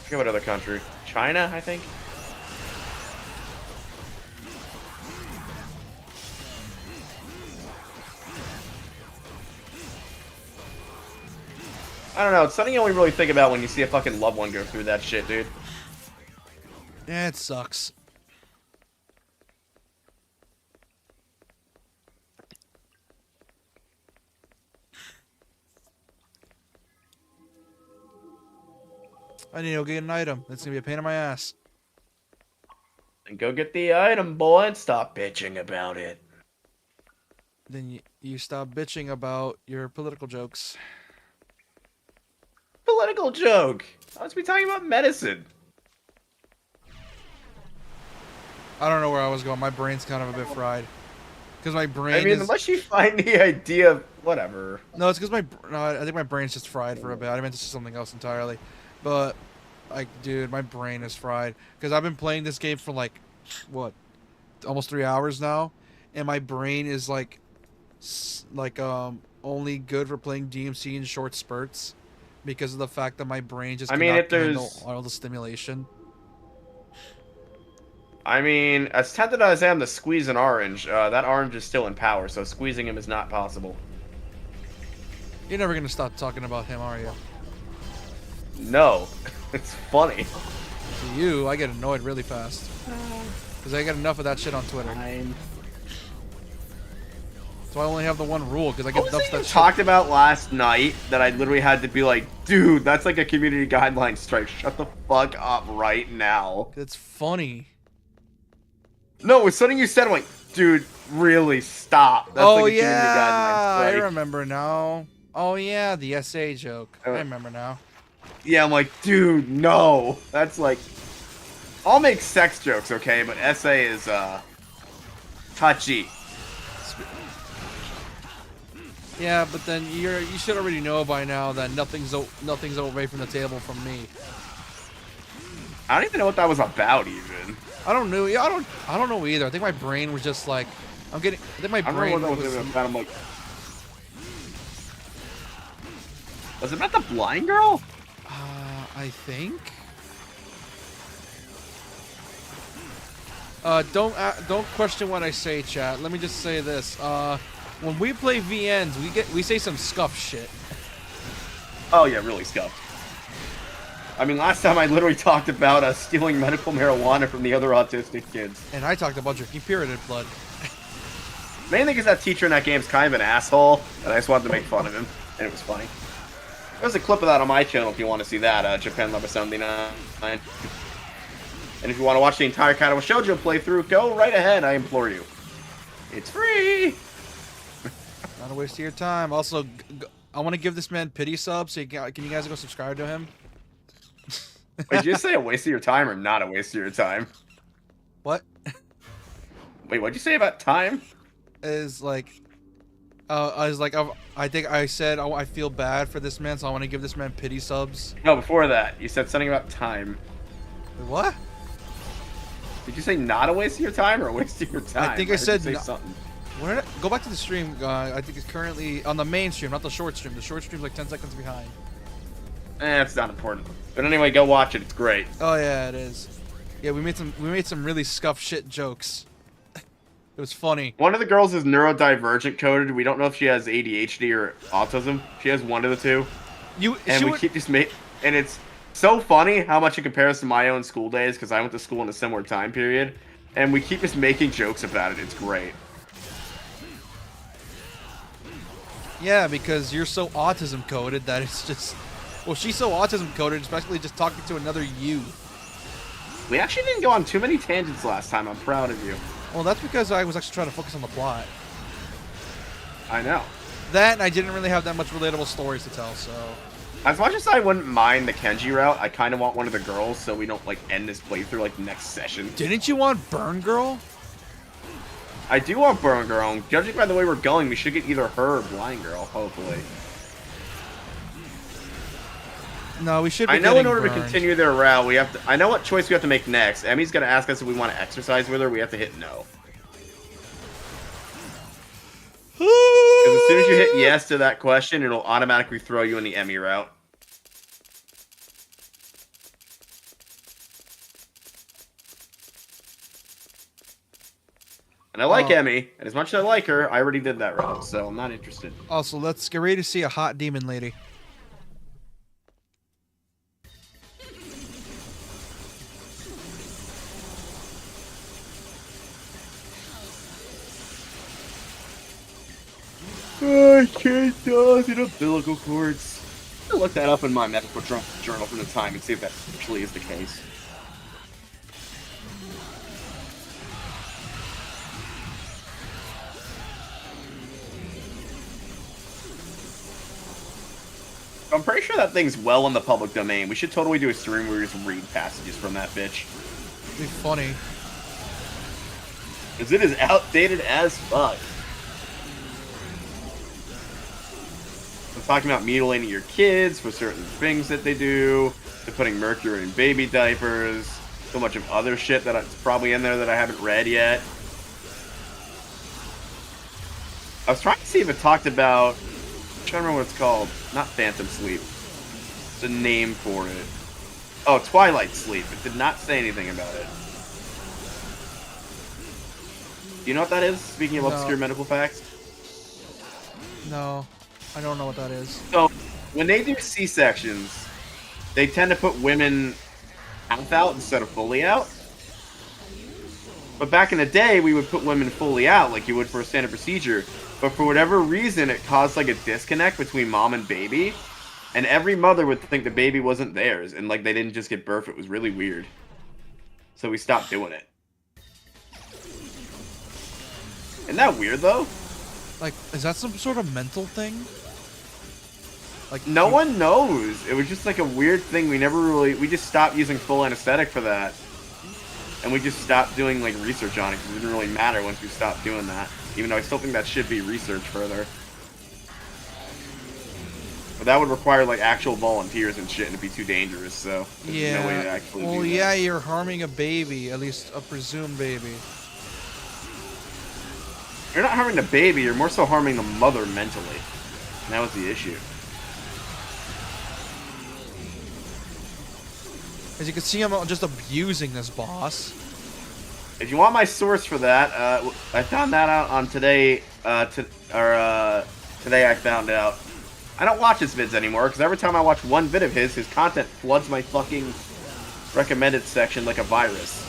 forget what other country. China, I think? I don't know, it's something you only really think about when you see a fucking loved one go through that shit, dude. Yeah, it sucks. I need to go get an item. That's gonna be a pain in my ass. And go get the item, boy, and stop bitching about it. Then you stop bitching about your political jokes. Political joke! I was be talking about medicine. I don't know where I was going. My brain's kind of a bit fried. Because my brain I mean, is... unless you find the idea of whatever. No, it's because I think my brain's just fried for a bit. I meant to say something else entirely. But, like, dude, my brain is fried. Because I've been playing this game for, like, what? Almost 3 hours now. And my brain is, like, only good for playing DMC in short spurts. Because of the fact that my brain just cannot handle all the stimulation. I mean, as tempted as I am to squeeze an orange, that orange is still in power, so squeezing him is not possible. You're never going to stop talking about him, are you? No. It's funny. To you, I get annoyed really fast. Because I get enough of that shit on Twitter. So I only have the one rule, because I get What enough was of it that you shit. talked about last night that I literally had to be like, dude, that's like a community guideline strike. Shut the fuck up right now. It's funny. No, it's something you said. I'm like, dude, really, stop. That's Oh, like a community yeah, guideline I strike. remember now. Oh, yeah, the SA joke. I remember now. Yeah, I'm like, dude, no. That's like, I'll make sex jokes, okay, but SA is, touchy. Yeah, but then you should already know by now that nothing's away from the table from me. I don't even know what that was about, even. I don't know. Yeah, I don't know either. I think my brain was just like, I think my brain I don't know what that was about. I'm like, was it about the blind girl? I think. Don't question what I say, chat. Let me just say this. When we play VNs, we say some scuff shit. Oh yeah, really scuffed. I mean, last time I literally talked about stealing medical marijuana from the other autistic kids. And I talked about drinking Pyramid blood. Main thing is that teacher in that game is kind of an asshole, and I just wanted to make fun of him, and it was funny. There's a clip of that on my channel if you want to see that, Japan Lover 79. And if you want to watch the entire Kaido Shoujo playthrough, go right ahead, I implore you. It's free! Not a waste of your time. Also, I want to give this man pity subs, so can you guys go subscribe to him? Wait, did you say a waste of your time or not a waste of your time? What? Wait, what'd you say about time? Is like, I think I said I feel bad for this man, so I want to give this man pity subs. No, before that, you said something about time. What? Did you say not a waste of your time or a waste of your time? I think I said something. Go back to the stream. I think it's currently on the main stream, not the short stream. The short stream's like 10 seconds behind. It's not important. But anyway, go watch it. It's great. Oh yeah, it is. Yeah, we made some really scuff shit jokes. It was funny. One of the girls is neurodivergent coded. We don't know if she has ADHD or autism. She has one of the two. Keep just and it's so funny how much it compares to my own school days because I went to school in a similar time period, and we keep just making jokes about it. It's great. Yeah, because you're so autism coded that it's just. Well, she's so autism coded, especially just talking to another you. We actually didn't go on too many tangents last time. I'm proud of you. Well, that's because I was actually trying to focus on the plot. I know. That, and I didn't really have that much relatable stories to tell, so... As much as I wouldn't mind the Kenji route, I kind of want one of the girls so we don't, like, end this playthrough, like, next session. Didn't you want Burn Girl? I do want Burn Girl, and judging by the way we're going, we should get either her or Blind Girl, hopefully. No, we should be I know in order burned. to continue their route, we have to... I know what choice we have to make next. Emmy's gonna ask us if we want to exercise with her, we have to hit no. Because as soon as you hit yes to that question, it'll automatically throw you in the Emmy route. And I like Emmy, and as much as I like her, I already did that route, so I'm not interested. Also, let's get ready to see a hot demon lady. I can't die in umbilical cords. I'll look that up in my medical journal from the time and see if that actually is the case. I'm pretty sure that thing's well in the public domain. We should totally do a stream where we just read passages from that bitch. It'd be funny. Because it is outdated as fuck. I'm talking about mutilating your kids for certain things that they do, to putting mercury in baby diapers, so much of other shit that's probably in there that I haven't read yet. I was trying to see if it talked about... I'm trying to remember what it's called. Not Phantom Sleep. It's a name for it. Oh, Twilight Sleep. It did not say anything about it. Do you know what that is? Speaking of obscure medical facts? No, I don't know what that is. So, when they do C-sections, they tend to put women half out instead of fully out. But back in the day, we would put women fully out like you would for a standard procedure. But for whatever reason, it caused like a disconnect between mom and baby. And every mother would think the baby wasn't theirs. And like they didn't just get birth. It was really weird. So we stopped doing it. Isn't that weird though? Like, is that some sort of mental thing? Like, No one knows. It was just like a weird thing. We just stopped using full anesthetic for that. And we just stopped doing like research on it because it didn't really matter once we stopped doing that. Even though I still think that should be researched further. But that would require like actual volunteers and shit and it'd be too dangerous, so there's no way to actually do that. Yeah, you're harming a baby, at least a presumed baby. You're not harming the baby, you're more so harming the mother mentally. And that was the issue. As you can see, I'm just abusing this boss. If you want my source for that, I found that out on today. Today I found out. I don't watch his vids anymore because every time I watch one vid of his content floods my fucking recommended section like a virus.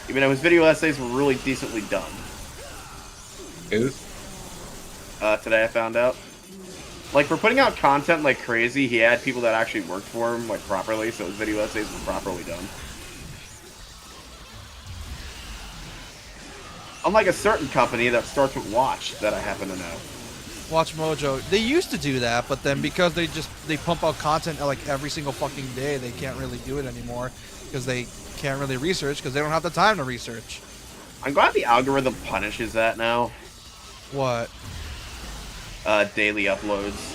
Even though his video essays were really decently done. Who's? Today I found out. Like, for putting out content like crazy, he had people that actually worked for him, like, properly, so his video essays were properly done. Unlike a certain company that starts with Watch, that I happen to know. Watch Mojo. They used to do that, but then because they pump out content like every single fucking day, they can't really do it anymore because they can't really research because they don't have the time to research. I'm glad the algorithm punishes that now. What? Daily uploads.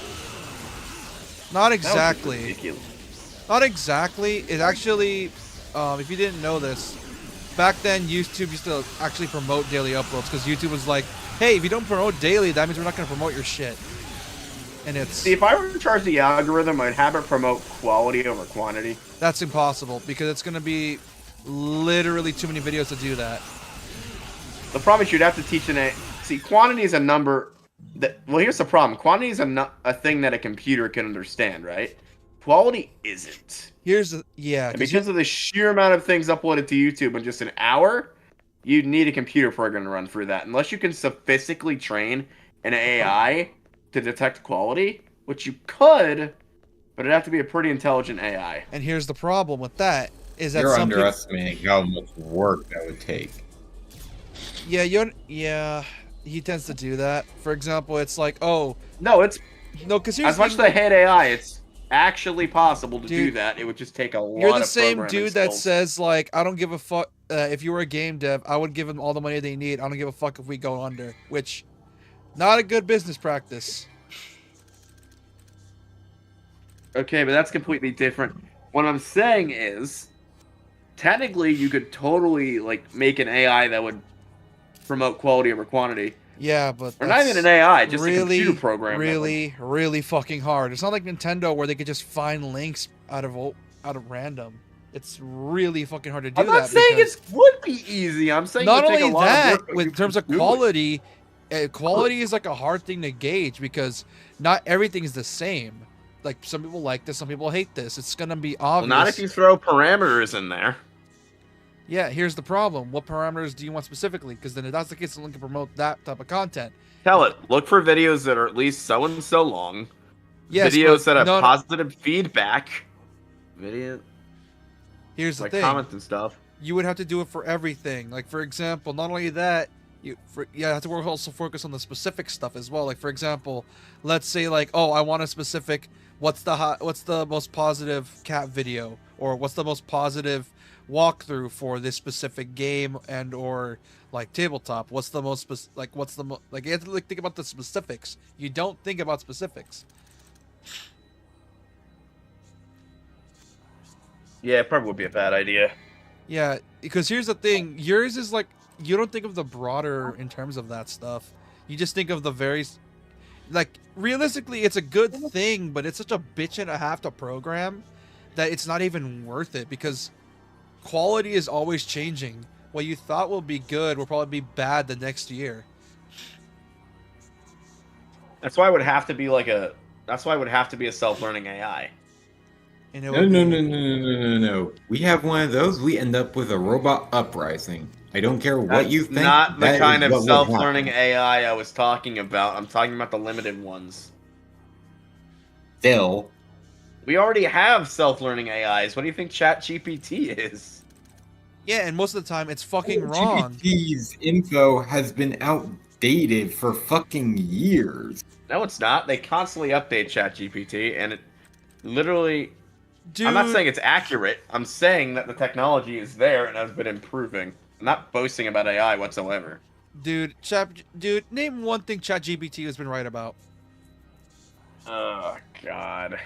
Not exactly. Ridiculous. Not exactly. It actually, if you didn't know this, back then YouTube used to actually promote daily uploads because YouTube was like, hey, if you don't promote daily, that means we're not going to promote your shit. And it's... See, if I were to charge the algorithm, I'd have it promote quality over quantity. That's impossible because it's going to be literally too many videos to do that. The problem is you'd have to teach See, quantity is a number... Well, here's the problem. Quantity is a thing that a computer can understand, right? Quality isn't. Here's the... Yeah. And because of the sheer amount of things uploaded to YouTube in just an hour, you'd need a computer program to run through that. Unless you can sophistically train an AI to detect quality, which you could, but it'd have to be a pretty intelligent AI. And here's the problem with that, is that you're some underestimating how much work that would take. Yeah, he tends to do that. For example, it's like, oh... No, it's... No, because as much as I hate AI, it's actually possible to do that. It would just take a lot of You're the same programming dude that skills. says, like, I don't give a fuck... if you were a game dev, I would give them all the money they need. I don't give a fuck if we go under. Which, not a good business practice. Okay, but that's completely different. What I'm saying is, technically, you could totally, like, make an AI that would promote quality over quantity. Yeah, but or not even an AI, just really, a computer program. Really fucking hard. It's not like Nintendo where they could just find links out of random. It's really fucking hard to do that. I'm not saying it would be easy. I'm saying not it would take only a lot that, of work, in terms of quality, quality is like a hard thing to gauge because not everything is the same. Like, some people like this, some people hate this. It's gonna be obvious. Well, not if you throw parameters in there. Yeah, here's the problem. What parameters do you want specifically? Because then if that's the case, someone can promote that type of content. Tell it. Look for videos that are at least so and so long. Yes, videos that have no, positive feedback. Video. Here's the like thing. Comments and stuff. You would have to do it for everything. Like, for example, not only that, you have to also focus on the specific stuff as well. Like, for example, let's say like, oh, I want a specific. What's the most positive cat video, or what's the most positive walkthrough for this specific game and or like tabletop? What's the most like you have to think about the specifics. You don't think about specifics. Yeah, it probably would be a bad idea. Yeah, because here's the thing. Yours is like, you don't think of the broader in terms of that stuff. You just think of the very, like, realistically, it's a good thing, but it's such a bitch and a half to program that it's not even worth it because quality is always changing. What you thought will be good will probably be bad the next year. That's why it would have to be like a That's why it would have to be a self-learning AI. And it No, would no, be- no, no, no, no, no, no. We have one of those. We end up with a robot uprising. I don't care what you That's think. not the That kind is of what would self-learning happen. AI I was talking about. I'm talking about the limited ones. Still, We already have self-learning AIs. What do you think ChatGPT is? Yeah, and most of the time it's fucking wrong. GPT's info has been outdated for fucking years. No, it's not. They constantly update ChatGPT, and it literally... Dude, I'm not saying it's accurate. I'm saying that the technology is there and has been improving. I'm not boasting about AI whatsoever. dude, name one thing ChatGPT has been right about. Oh, God.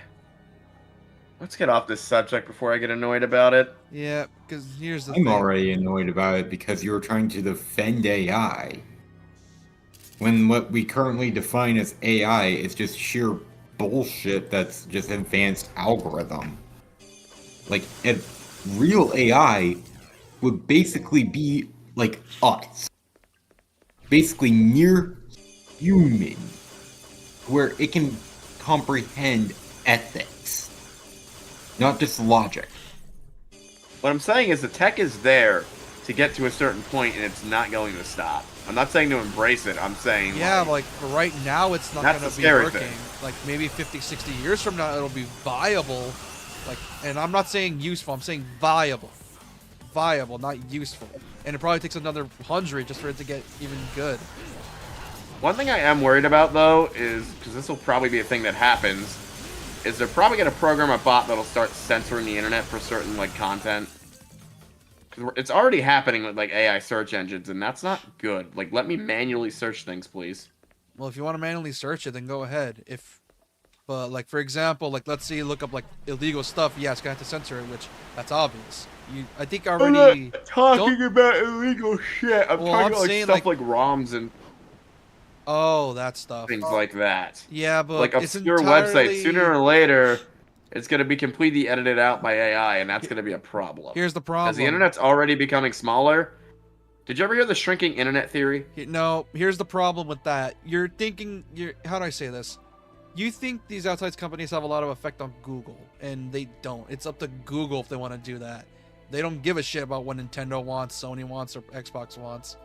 Let's get off this subject before I get annoyed about it. Yeah, because here's the I'm thing. already annoyed about it because you're trying to defend AI. When what we currently define as AI is just sheer bullshit that's just advanced algorithm. Like, a real AI would basically be like us. Basically near human. Where it can comprehend ethics. Not just logic. What I'm saying is the tech is there to get to a certain point, and it's not going to stop. I'm not saying to embrace it. I'm saying, Yeah, like for right now, it's not That's going the to be scary working. thing. Like maybe 50, 60 years from now, it'll be viable. Like, and I'm not saying useful. I'm saying viable, not useful. And it probably takes another 100 just for it to get even good. one thing I am worried about, though, is, because this will probably be a thing that happens, is they're probably going to program a bot that'll start censoring the internet for certain, like, content. 'Cause it's already happening with, like, AI search engines, and that's not good. Like, let me manually search things, please. Well, if you want to manually search it, then go ahead. But like for example, like let's say you look up like illegal stuff. Yeah, it's gonna have to censor it, which that's obvious. I think already. Talking about illegal shit. I'm Well, talking I'm about like, saying, stuff like- like ROMs and Oh, that stuff. things like that. Yeah, but Like it's obscure entirely... websites, sooner or later, it's going to be completely edited out by AI, and that's going to be a problem. Here's the As problem. the internet's already becoming smaller. Did you ever hear the shrinking internet theory? No, here's the problem with that. You're thinking, how do I say this? You think these outside companies have a lot of effect on Google, and they don't. It's up to Google if they want to do that. They don't give a shit about what Nintendo wants, Sony wants, or Xbox wants.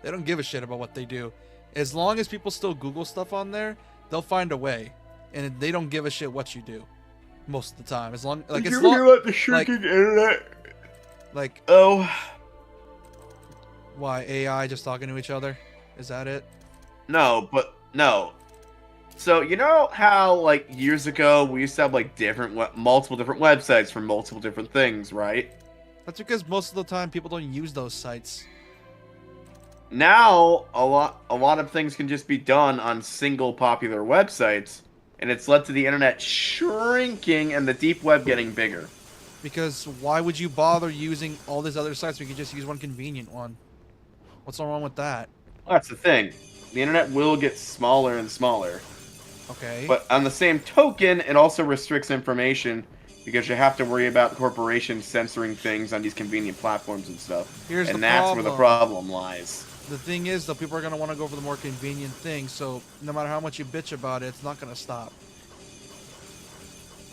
They don't give a shit about what they do. As long as people still Google stuff on there, they'll find a way, and they don't give a shit what you do. Most of the time, as long like Did it's you ever hear about the shrinking internet? Like Oh, why AI just talking to each other? Is that it? no, but no. So you know how like years ago we used to have like multiple different websites for multiple different things, right? That's because most of the time people don't use those sites. Now a lot of things can just be done on single popular websites, and it's led to the internet shrinking and the deep web getting bigger. Because why would you bother using all these other sites when you could just use one convenient one? What's wrong with that? Well, that's the thing. The internet will get smaller and smaller. Okay. But on the same token, it also restricts information because you have to worry about corporations censoring things on these convenient platforms and stuff. Here's and the that's problem. where the problem lies. The thing is, though, people are going to want to go for the more convenient thing, so no matter how much you bitch about it, it's not going to stop.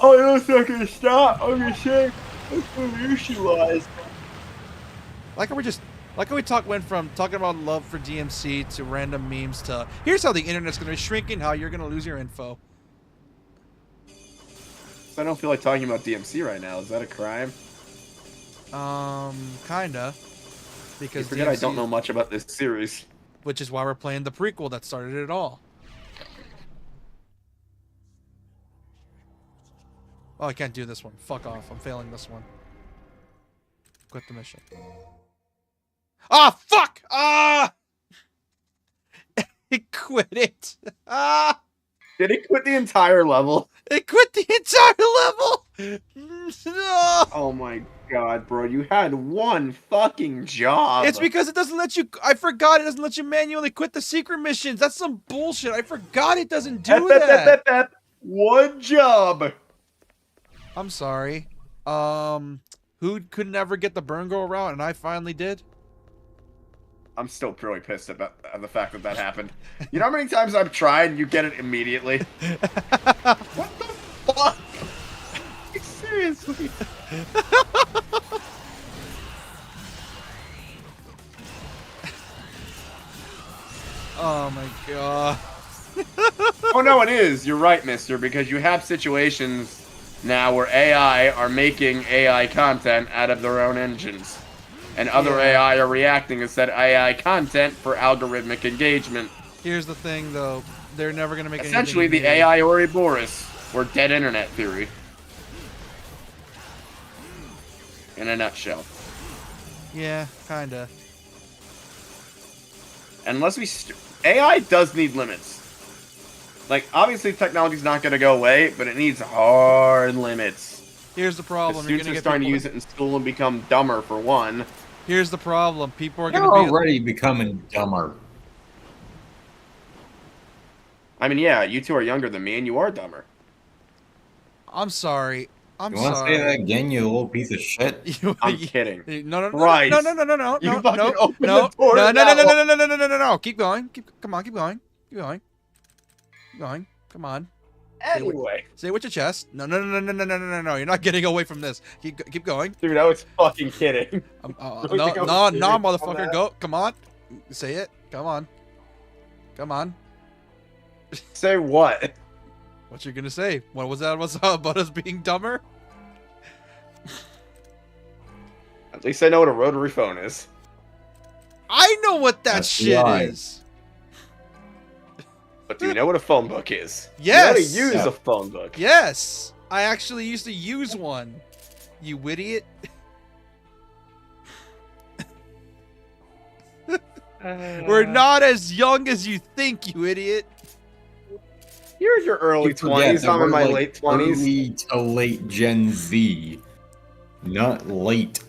Oh, no, it's not gonna stop. I'm gonna say that's where the issue lies. Like how we went from talking about love for DMC to random memes to here's how the internet's going to be shrinking, how you're going to lose your info. So I don't feel like talking about DMC right now. Is that a crime? Kinda. Because You forget I don't know much about this series. Which is why we're playing the prequel that started it all. Oh, I can't do this one. Fuck off. I'm failing this one. Quit the mission. Ah, fuck! Ah! It quit it. Ah! Did it quit the entire level? It quit the entire level! No! Oh my god, bro. You had one fucking job. It's because it doesn't let you... I forgot it doesn't let you manually quit the secret missions. That's some bullshit. I forgot it doesn't do that. One job. I'm sorry. Who could never get the burn go around, and I finally did? I'm still pretty pissed about the fact that that happened. You know how many times I've tried and you get it immediately? What the fuck? Seriously? Oh my god. Oh no, it is. You're right, mister, because you have situations now where AI are making AI content out of their own engines. And other AI are reacting to said AI content for algorithmic engagement. Here's the thing, though. They're never going to make Essentially, anything the new. AI Ouroboros, or dead internet theory. In a nutshell. Yeah, kinda. Unless we... AI does need limits. Like, obviously technology's not going to go away, but it needs hard limits. Here's the problem. Students are starting to use it in school and become dumber, for one. Here's the problem. People are They're going to be... already becoming dumber. I mean, yeah, you two are younger than me, and you are dumber. I'm sorry. I'm You want to sorry. say that again, you little piece of shit? I'm kidding. No, Christ. no. You no, fucking no, opened no, the door no, to no, that one. no. Keep going. Come on, keep going. Keep going. Keep going. Come on. Anyway. Say it with your chest. No. You're not getting away from this. Keep going. Dude, I was fucking kidding. No, motherfucker. Go. Come on. Say it. Come on. Come on. Say what? What you gonna say? What was that about us being dumber? At least I know what a rotary phone is. I know what that That's shit right. is. But do you know what a phone book is? Yes. You know how to use a phone book. Yes. I actually used to use one. You idiot. We're not as young as you think, you idiot. You're in your early You forget 20s. that I'm in we're, my like, late 20s. Early to late Gen Z. Not late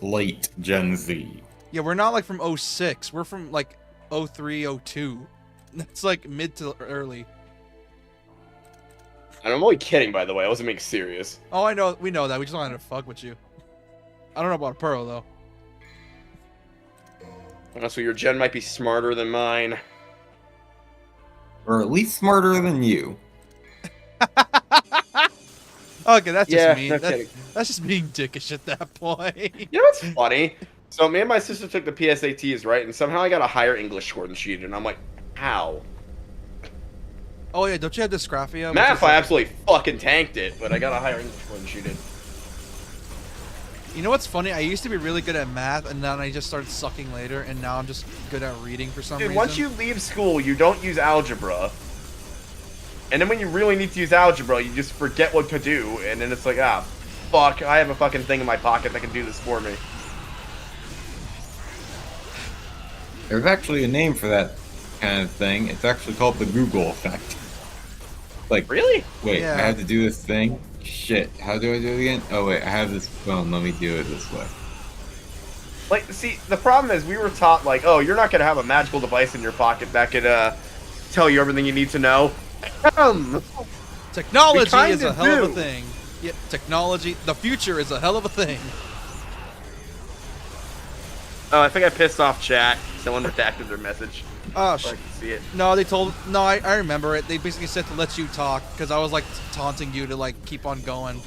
Gen Z. Yeah, we're not like from 06. We're from like 03, 02. That's like mid to early. And I'm only kidding, by the way. I wasn't being serious. Oh, I know. We know that. We just wanted to fuck with you. I don't know about Pearl, though. So your gen might be smarter than mine. Or at least smarter than you. Okay, that's Yeah, just mean. no kidding. That's just being dickish at that point. You know what's funny? So me and my sister took the PSATs, right? And somehow I got a higher English score than she did. And I'm like, how? Oh, yeah. Don't you have dysgraphia? Math, I absolutely fucking tanked it. But I got a higher English score than she did. You know what's funny? I used to be really good at math, and then I just started sucking later, and now I'm just good at reading for some Dude, reason. once you leave school, you don't use algebra. And then when you really need to use algebra, you just forget what to do. And then it's like, ah, fuck, I have a fucking thing in my pocket that can do this for me. There's actually a name for that kind of thing. It's actually called the Google effect. Like, really? Wait, Yeah. I have to do this thing? Shit, how do I do it again? Oh wait, I have this phone, let me do it this way. Like, see, the problem is we were taught, like, oh, you're not going to have a magical device in your pocket that could tell you everything you need to know. Technology is kinda a hell of a do. thing. Yeah, technology, the future is a hell of a thing. Oh, I think I pissed off chat. Someone redacted their message. Oh, So I can see it. No, they told. No, I remember it. They basically said to let you talk because I was like taunting you to like keep on going.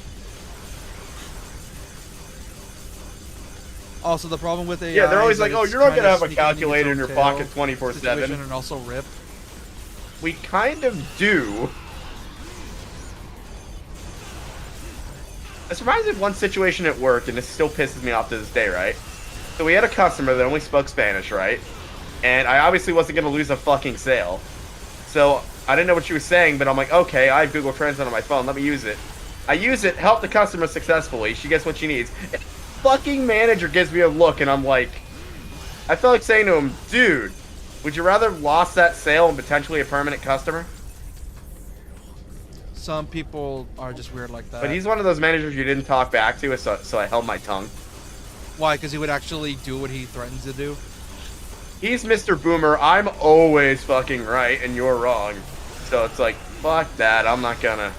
Also, the problem with AI. Yeah, they're always is like, that oh, it's you're not kinda going to have a sneaking into calculator in its your own pocket tail 24/7. situation and also rip. We kind of do. I surprised at one situation at work, and this still pisses me off to this day, right? So we had a customer that only spoke Spanish, right? And I obviously wasn't going to lose a fucking sale. So I didn't know what she was saying, but I'm like, okay, I have Google Translate on my phone, let me use it. I use it, help the customer successfully, she gets what she needs. And fucking manager gives me a look, and I'm like, I felt like saying to him, dude, would you rather have lost that sale and potentially a permanent customer? Some people are just weird like that. But he's one of those managers you didn't talk back to, so I held my tongue. Why? Because he would actually do what he threatens to do. He's Mr. Boomer. I'm always fucking right, and you're wrong. So it's like, fuck that. I'm not gonna.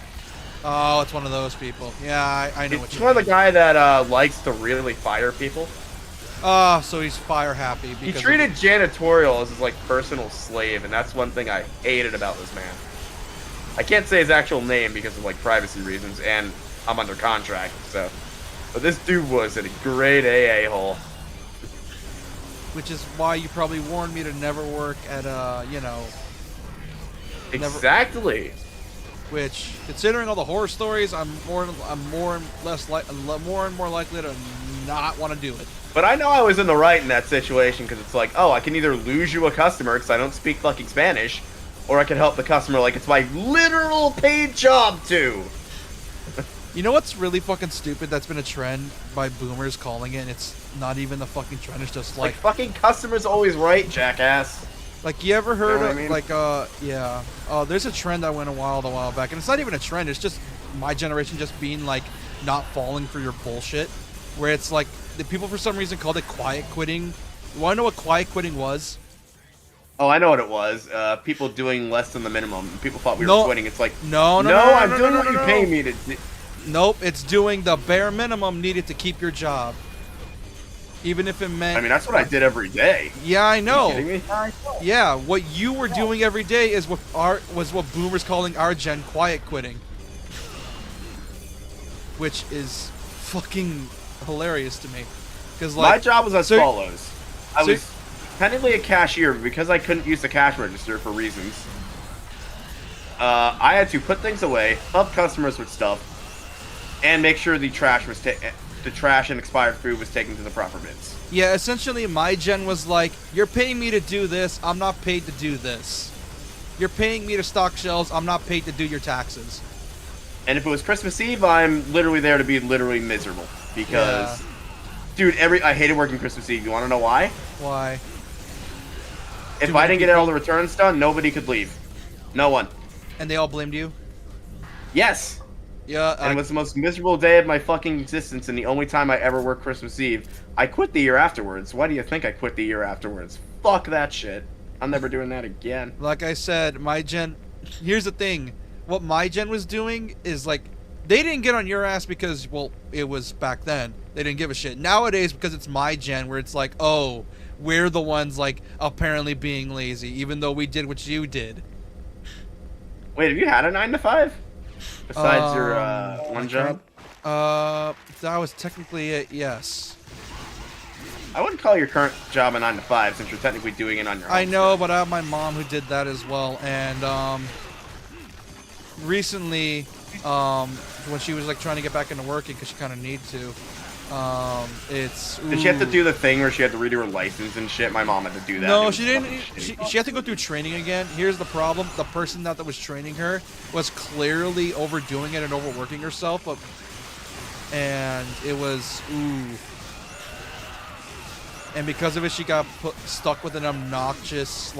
Oh, it's one of those people. Yeah, I know what He's you one of mean. the guy that likes to really fire people. So he's fire happy. He Because treated janitorial as his like personal slave, and that's one thing I hated about this man. I can't say his actual name because of like privacy reasons, and I'm under contract, so. But this dude was a great AA hole. Which is why you probably warned me to never work at Exactly. Which, considering all the horror stories, I'm more and more likely to not want to do it. But I know I was in the right in that situation because it's like, oh, I can either lose you a customer because I don't speak fucking Spanish, or I can help the customer like it's my literal paid job to. You know what's really fucking stupid? That's been a trend by boomers calling it. And it's not even the fucking trend. It's just like fucking customer's always right, jackass. Like, you ever heard of, I mean? like, yeah. There's a trend that went a while back, and it's not even a trend, it's just my generation just being, like, not falling for your bullshit, where it's, like, the people for some reason called it quiet quitting. You want to know what quiet quitting was? Oh, I know what it was. People doing less than the minimum. People thought we were quitting. It's like, no, I'm doing what you pay me to do. Nope, it's doing the bare minimum needed to keep your job. Even if it meant... I mean, that's what I did every day. Yeah, I know. Are you kidding me? Yeah, what you were doing every day is was what boomers calling our gen quiet quitting. Which is fucking hilarious to me. Because like, my job was as follows. I was technically a cashier, but because I couldn't use the cash register for reasons, I had to put things away, help customers with stuff, and make sure the trash and expired food was taken to the proper bins. Yeah, essentially my gen was like, you're paying me to do this, I'm not paid to do this. You're paying me to stock shelves, I'm not paid to do your taxes. And if it was Christmas Eve, I'm literally there to be literally miserable. Because, dude, I hated working Christmas Eve. You want to know why? Why? If I didn't get all the returns done, nobody could leave. No one. And they all blamed you? Yes. Yeah. And it was the most miserable day of my fucking existence, and the only time I ever worked Christmas Eve. I quit the year afterwards. Why do you think I quit the year afterwards? Fuck that shit. I'm never doing that again. Like I said, my gen... Here's the thing. What my gen was doing is, like, they didn't get on your ass because, well, it was back then. They didn't give a shit. Nowadays, because it's my gen, where it's like, oh, we're the ones, like, apparently being lazy, even though we did what you did. Wait, have you had a 9 to 5? Besides your one job? That was technically it, yes. I wouldn't call your current job a 9 to 5 since you're technically doing it on your own. I know, but I have my mom who did that as well, and recently, when she was like trying to get back into working because she kind of needed to, Did she have to do the thing where she had to redo her license and shit? My mom had to do that. No, she didn't. She had to go through training again. Here's the problem: the person that was training her was clearly overdoing it and overworking herself, and it was And because of it, she got stuck with an obnoxious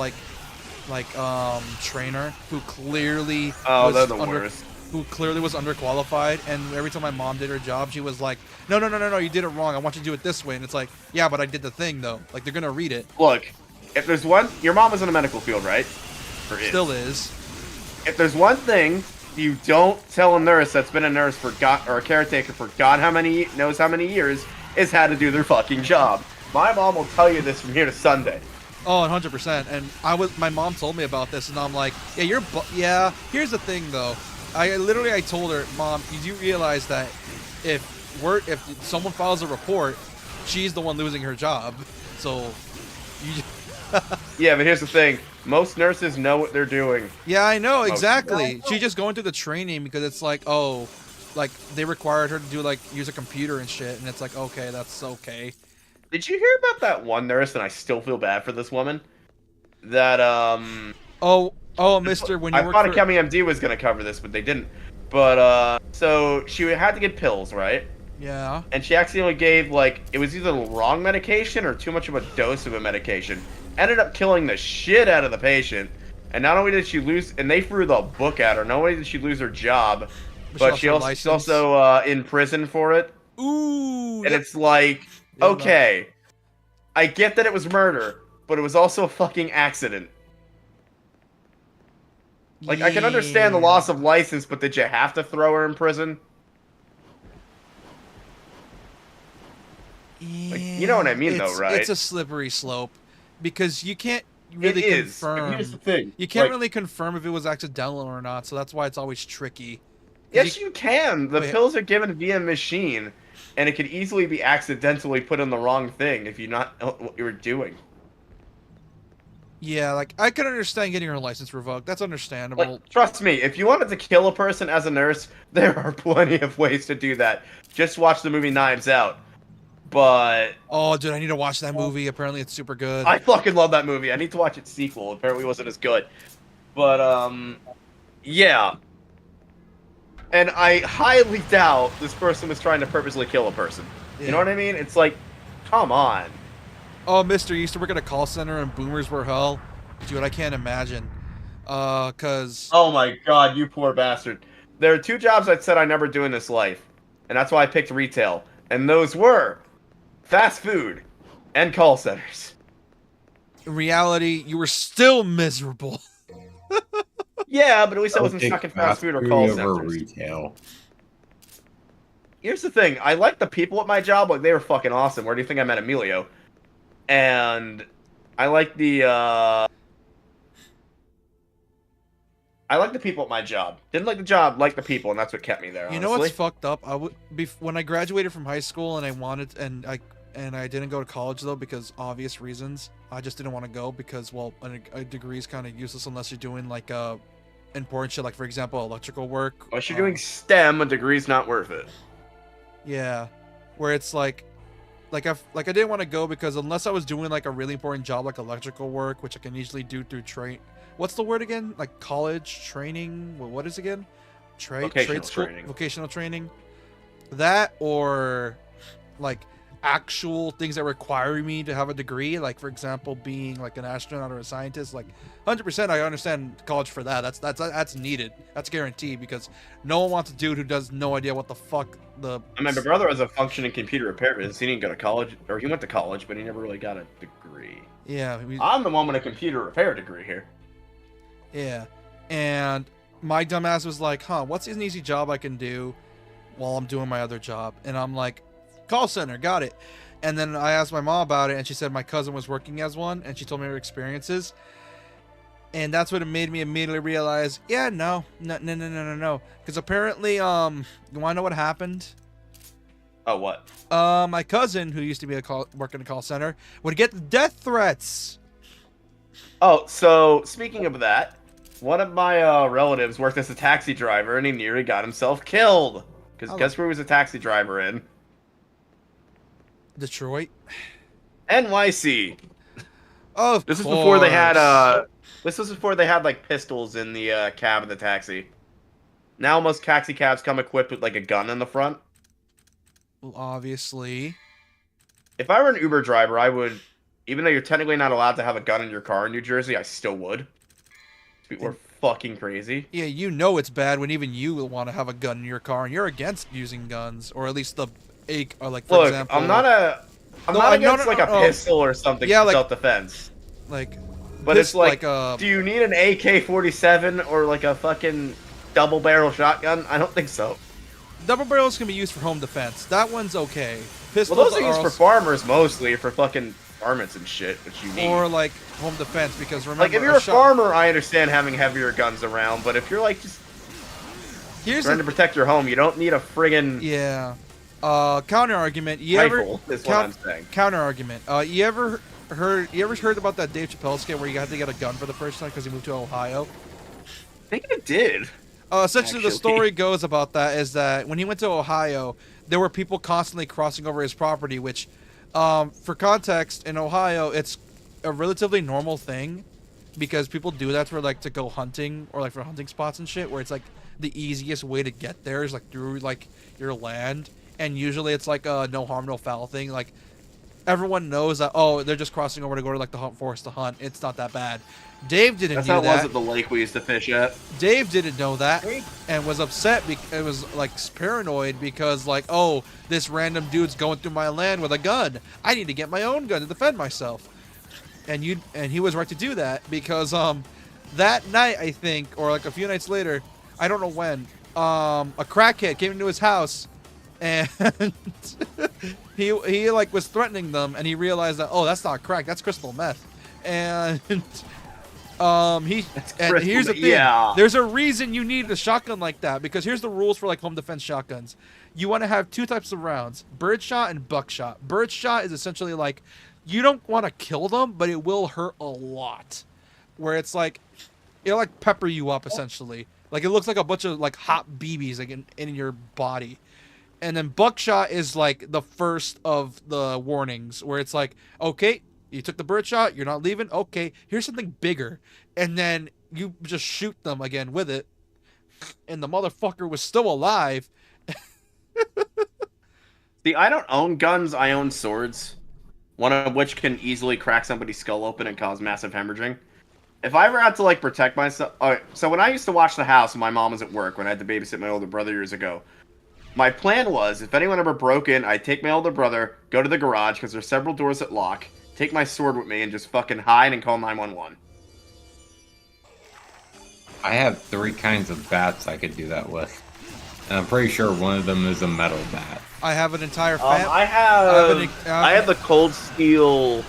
trainer who clearly they're the worst. Who clearly was underqualified, and every time my mom did her job, she was like, no, you did it wrong. I want you to do it this way. And it's like, yeah, but I did the thing, though. Like, they're going to read it. Look, if there's one... Your mom was in the medical field, right? Or Still is. If there's one thing you don't tell a nurse that's been a nurse for or a caretaker for God knows how many years, is how to do their fucking job. My mom will tell you this from here to Sunday. Oh, 100%. And my mom told me about this, and I'm like, yeah, here's the thing, though. I told her, Mom, you do realize that if someone files a report, she's the one losing her job. So, yeah, but here's the thing. Most nurses know what they're doing. Yeah, I know, exactly. She's just going through the training because it's like, oh, like, they required her to do, like, use a computer and shit, and it's like, okay, that's okay. Did you hear about that one nurse, and I still feel bad for this woman? That, mister, when you I thought Academy MD was going to cover this, but they didn't. But, so, she had to get pills, right? Yeah. And she accidentally gave, like, it was either the wrong medication or too much of a dose of a medication. Ended up killing the shit out of the patient. And not only did she lose, and they threw the book at her, not only did she lose her job, but she's also in prison for it. Ooh. And it's like, okay, I get that it was murder, but it was also a fucking accident. Like, I can understand the loss of license, but did you have to throw her in prison? Like, you know what I mean, though, right? It's a slippery slope because you can't really It is. confirm. Here's the thing. You can't like, really confirm if it was accidental or not, so that's why it's always tricky. Yes, you can. The Wait. pills are given via machine, and it could easily be accidentally put in the wrong thing if you not know what you were doing. Yeah, like I can understand getting your license revoked. That's understandable. Like, trust me, if you wanted to kill a person as a nurse, there are plenty of ways to do that. Just watch the movie Knives Out. But oh, dude, I need to watch that movie. Apparently, it's super good. I fucking love that movie. I need to watch its sequel. Apparently, it wasn't as good. But yeah. And I highly doubt this person was trying to purposely kill a person. Yeah. You know what I mean? It's like, come on. Oh, Mister, you used to work at a call center and boomers were hell. Dude, I can't imagine. Cause oh my god, you poor bastard. There are two jobs I said I never do in this life, and that's why I picked retail. And those were fast food and call centers. In reality, you were still miserable. Yeah, but at least I wasn't stuck in fast food or call centers. Retail. Here's the thing, I like the people at my job, like they were fucking awesome. Where do you think I met Emilio? And I like the people at my job. Didn't like the job, like the people, and that's what kept me there. You honestly. know what's fucked up? When I graduated from high school and I didn't go to college though because obvious reasons. I just didn't want to go because well, a degree is kind of useless unless you're doing like important shit, like for example, electrical work. Unless you're doing STEM, a degree's not worth it. Yeah, where it's like I didn't want to go because unless I was doing like a really important job like electrical work, which I can usually do through what's the word again? Like college training? What is it again? Trade school, training. Vocational training. That or like actual things that require me to have a degree, like for example being like an astronaut or a scientist. Like 100% I understand college for that. That's needed. That's guaranteed because no one wants a dude who does no idea what the fuck the I mean, my brother has a functioning computer repair business. He didn't go to college, or he went to college, but he never really got a degree. Yeah, I'm the one with a computer repair degree here. Yeah, and my dumbass was like, huh, what's an easy job I can do while I'm doing my other job? And I'm like, call center, got it. And then I asked my mom about it, and she said my cousin was working as one, and she told me her experiences. And that's what it made me immediately realize, yeah, no. Because apparently, you want to know what happened? Oh, what? My cousin, who used to be working a call center, would get death threats. Oh, so speaking of that, one of my relatives worked as a taxi driver, and he nearly got himself killed. Because guess where he was a taxi driver in? Detroit. NYC. Of this course. is before they had This was before they had like pistols in the cab of the taxi. Now most taxi cabs come equipped with like a gun in the front. Well, obviously. If I were an Uber driver, I would, even though you're technically not allowed to have a gun in your car in New Jersey, I still would. People are fucking crazy. Yeah, you know it's bad when even you want to have a gun in your car, and you're against using guns, or at least or like for Look, example. I'm not against like a pistol or something for self-defense. Like, but it's like, do you need an AK-47 or like a fucking double-barrel shotgun? I don't think so. Double barrels can be used for home defense. That one's okay. Pistols Well, those are used for farmers mostly, for fucking varmints and shit, which you need. Or like home defense, because remember, like if you're a farmer, I understand having heavier guns around, but if you're like just trying to protect your home, you don't need a friggin' counter argument. Rifle is what I'm saying. Counter argument. You ever heard about that Dave Chappelle skit where you had to get a gun for the first time because he moved to Ohio? I think it did. Essentially, the story goes about that is that when he went to Ohio, there were people constantly crossing over his property, which, for context, in Ohio, it's a relatively normal thing because people do that for, like, to go hunting or, like, for hunting spots and shit, where it's, like, the easiest way to get there is, like, through, like, your land. And usually it's, like, a no harm, no foul thing. Like, everyone knows that, oh, they're just crossing over to go to, like, the forest to hunt. It's not that bad. Dave didn't know that. That's how it was at the lake we used to fish at. Dave didn't know that and was upset. It was like paranoid because like, oh, this random dude's going through my land with a gun. I need to get my own gun to defend myself. And he was right to do that because that night, I think, or like a few nights later, I don't know when, a crackhead came into his house and he like was threatening them, and he realized that, oh, that's not crack, that's crystal meth, and here's the thing. Yeah. There's a reason you need a shotgun like that, because here's the rules for like home defense shotguns. You want to have 2 types of rounds: birdshot and buckshot. Birdshot is essentially like, you don't want to kill them, but it will hurt a lot. Where it's like, it'll like pepper you up essentially. Like, it looks like a bunch of like hot BBs like in your body. And then buckshot is like the first of the warnings, where it's like, okay, you took the birdshot, you're not leaving. Okay, here's something bigger, and then you just shoot them again with it, and the motherfucker was still alive. See, I don't own guns, I own swords. One of which can easily crack somebody's skull open and cause massive hemorrhaging. If I ever had to, like, protect myself... Alright, so when I used to watch the house when my mom was at work, when I had to babysit my older brother years ago, my plan was, if anyone ever broke in, I'd take my older brother, go to the garage, because there's several doors that lock, take my sword with me, and just fucking hide and call 911. I have 3 kinds of bats I could do that with. And I'm pretty sure one of them is a metal bat. I have an entire I have the Cold Steel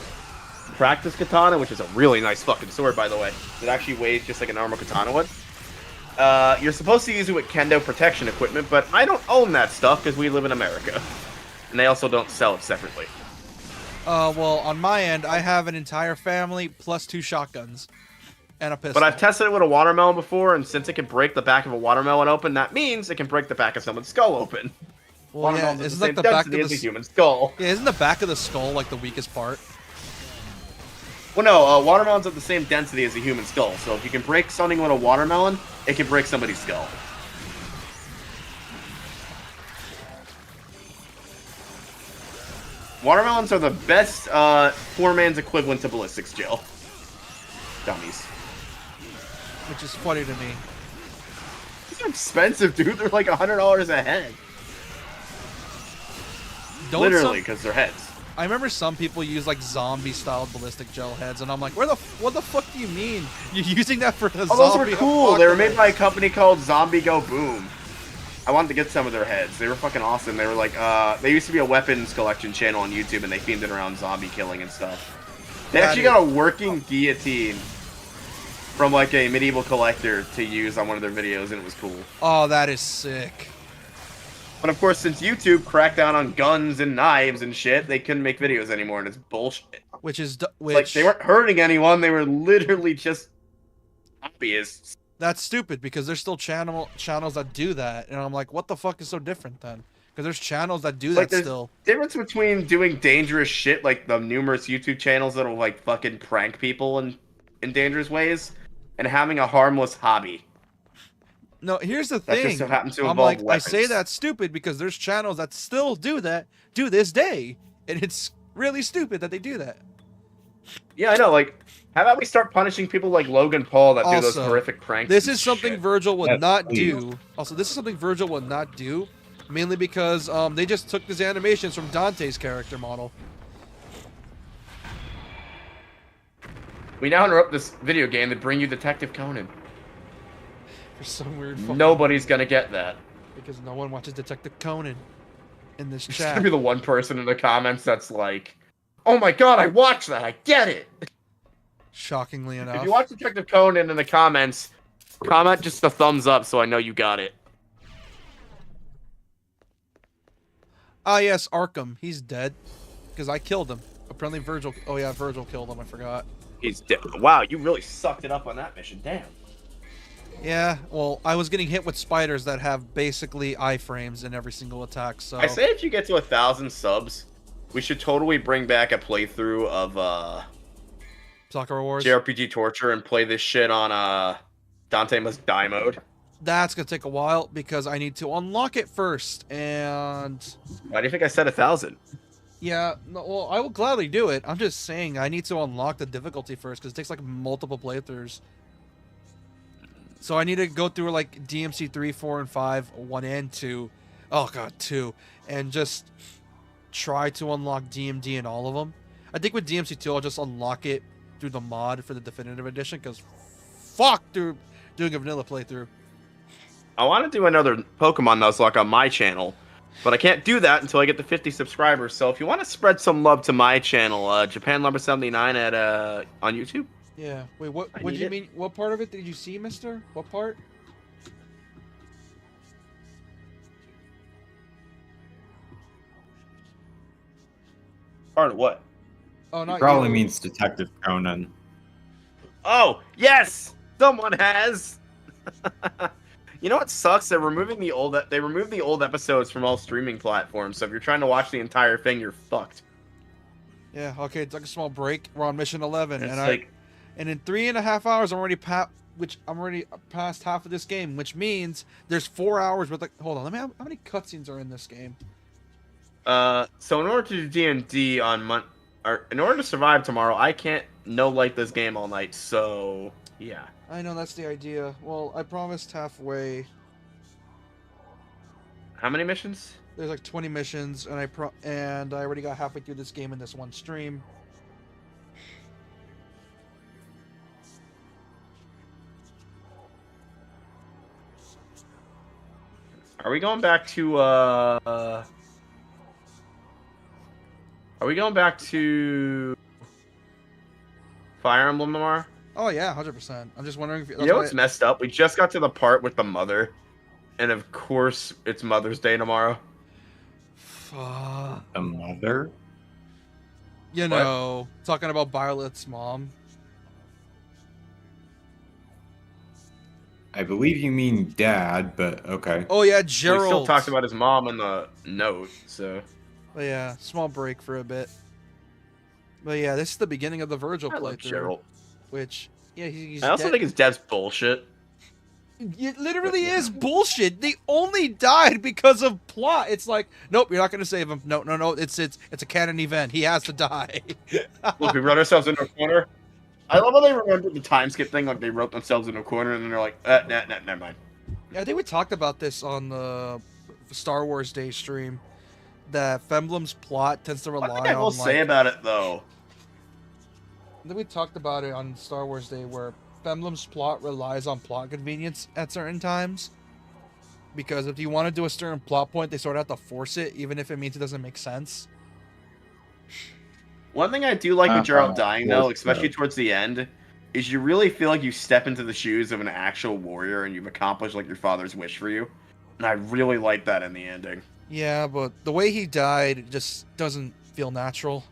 practice katana, which is a really nice fucking sword, by the way. It actually weighs just like a normal katana would. You're supposed to use it with kendo protection equipment, but I don't own that stuff because we live in America. And they also don't sell it separately. Well, on my end, I have an entire family plus 2 shotguns and a pistol. But I've tested it with a watermelon before, and since it can break the back of a watermelon open, that means it can break the back of someone's skull open. Well, yeah, isn't like the back of the human skull? Yeah, isn't the back of the skull like the weakest part? Well, no, watermelons have the same density as a human skull, so if you can break something with a watermelon, it can break somebody's skull. Watermelons are the best poor man's equivalent to ballistics gel. Dummies. Which is funny to me. These are expensive, dude. They're like $100 a head. Literally, because they're heads. I remember some people use like zombie-style ballistic gel heads, and I'm like, what the fuck do you mean? You're using that for a zombie? Those were cool. They were made by a company called Zombie Go Boom. I wanted to get some of their heads. They were fucking awesome. They were like, they used to be a weapons collection channel on YouTube, and they themed it around zombie killing and stuff. They actually got a working guillotine from like a medieval collector to use on one of their videos, and it was cool. Oh, that is sick. But of course, since YouTube cracked down on guns and knives and shit, they couldn't make videos anymore, and it's bullshit. Like, they weren't hurting anyone, they were literally just hobbyists. That's stupid, because there's still channels that do that, and I'm like, what the fuck is so different then? Because there's channels that do that still. Difference between doing dangerous shit, like the numerous YouTube channels that'll like fucking prank people in dangerous ways, and having a harmless hobby. No, here's the That thing. just so happens to I'm involve like, weapons. I say that's stupid because there's channels that still do that to this day, and it's really stupid that they do that. Yeah, I know. Like, how about we start punishing people like Logan Paul that do those horrific pranks? This is something Vergil would not do. Also, this is something Vergil would not do, mainly because they just took his animations from Dante's character model. We now interrupt this video game to bring you Detective Conan. For some weird fucking... Nobody's gonna get that. Because no one watches Detective Conan in this It's chat. gonna be the one person in the comments that's like, oh my god, I watched that, I get it! Shockingly enough. If you watch Detective Conan in the comments, comment just a thumbs up so I know you got it. Ah, yes, Arkham. He's dead. Because I killed him. Apparently Vergil... Oh, yeah, Vergil killed him. I forgot. He's dead. Wow, you really sucked it up on that mission. Damn. Yeah, well, I was getting hit with spiders that have basically iframes in every single attack, so... I say if you get to 1,000 subs, we should totally bring back a playthrough of, Sakura Wars? JRPG Torture and play this shit on, Dante Must Die mode. That's gonna take a while, because I need to unlock it first, and... Why do you think I said 1,000? Yeah, no, well, I will gladly do it. I'm just saying I need to unlock the difficulty first, because it takes, like, multiple playthroughs. So I need to go through, like, DMC 3, 4, and 5, 1 and 2. Oh, God, 2. And just try to unlock DMD in all of them. I think with DMC 2, I'll just unlock it through the mod for the Definitive Edition, because fuck, dude, doing a vanilla playthrough. I want to do another Pokemon Nuzlocke on my channel, But I can't do that until I get to 50 subscribers. So if you want to spread some love to my channel, Japan Lumber 79 at on YouTube. Yeah. Wait, what? I What do need you it. mean? What part of it did you see, Mister? What part? Part of what? Oh, He not probably you. means Detective Conan. Oh, yes! Someone has! You know what sucks? They removed the old episodes from all streaming platforms, so if you're trying to watch the entire thing, you're fucked. Yeah. Okay. It's like a small break. We're on mission 11, And and it's like, and in 3.5 hours, I'm already past half of this game, which means there's 4 hours with like. Hold on. Let me. How many cutscenes are in this game? so in order to do D&D or in order to survive tomorrow, I can't no-light this game all night, so yeah. I know that's the idea. Well, I promised halfway. How many missions? There's like 20 missions, and I already got halfway through this game in this one stream. Are we going back to Fire Emblem tomorrow? Oh yeah, 100%. I'm just wondering if You know what's messed up? We just got to the part with the mother, and of course it's Mother's Day tomorrow. Fuck. The mother? You know, talking about Violet's mom. I believe you mean dad, but okay. Oh yeah, We Gerald. still talked about his mom in the note, so. But yeah, small break for a bit. But yeah, this is the beginning of the Vergil I love playthrough. Gerald. Which, yeah, he's I also dead. think his dad's bullshit. It literally is bullshit. They only died because of plot. It's like, nope, you're not going to save him. No, no, no. It's a canon event. He has to die. Look, we wrote ourselves into a corner. I love how they remembered the time skip thing. Like they wrote themselves into a corner, and then they're like, never mind. Yeah, I think we talked about this on the Star Wars Day stream. That Femblem's plot tends to rely What did I on. will say about it though? I think we talked about it on Star Wars Day, where Femblem's plot relies on plot convenience at certain times. Because if you want to do a certain plot point, they sort of have to force it, even if it means it doesn't make sense. One thing I do like with Gerald dying, though, well, especially towards the end, is you really feel like you step into the shoes of an actual warrior and you've accomplished like your father's wish for you. And I really like that in the ending. Yeah, but the way he died just doesn't feel natural.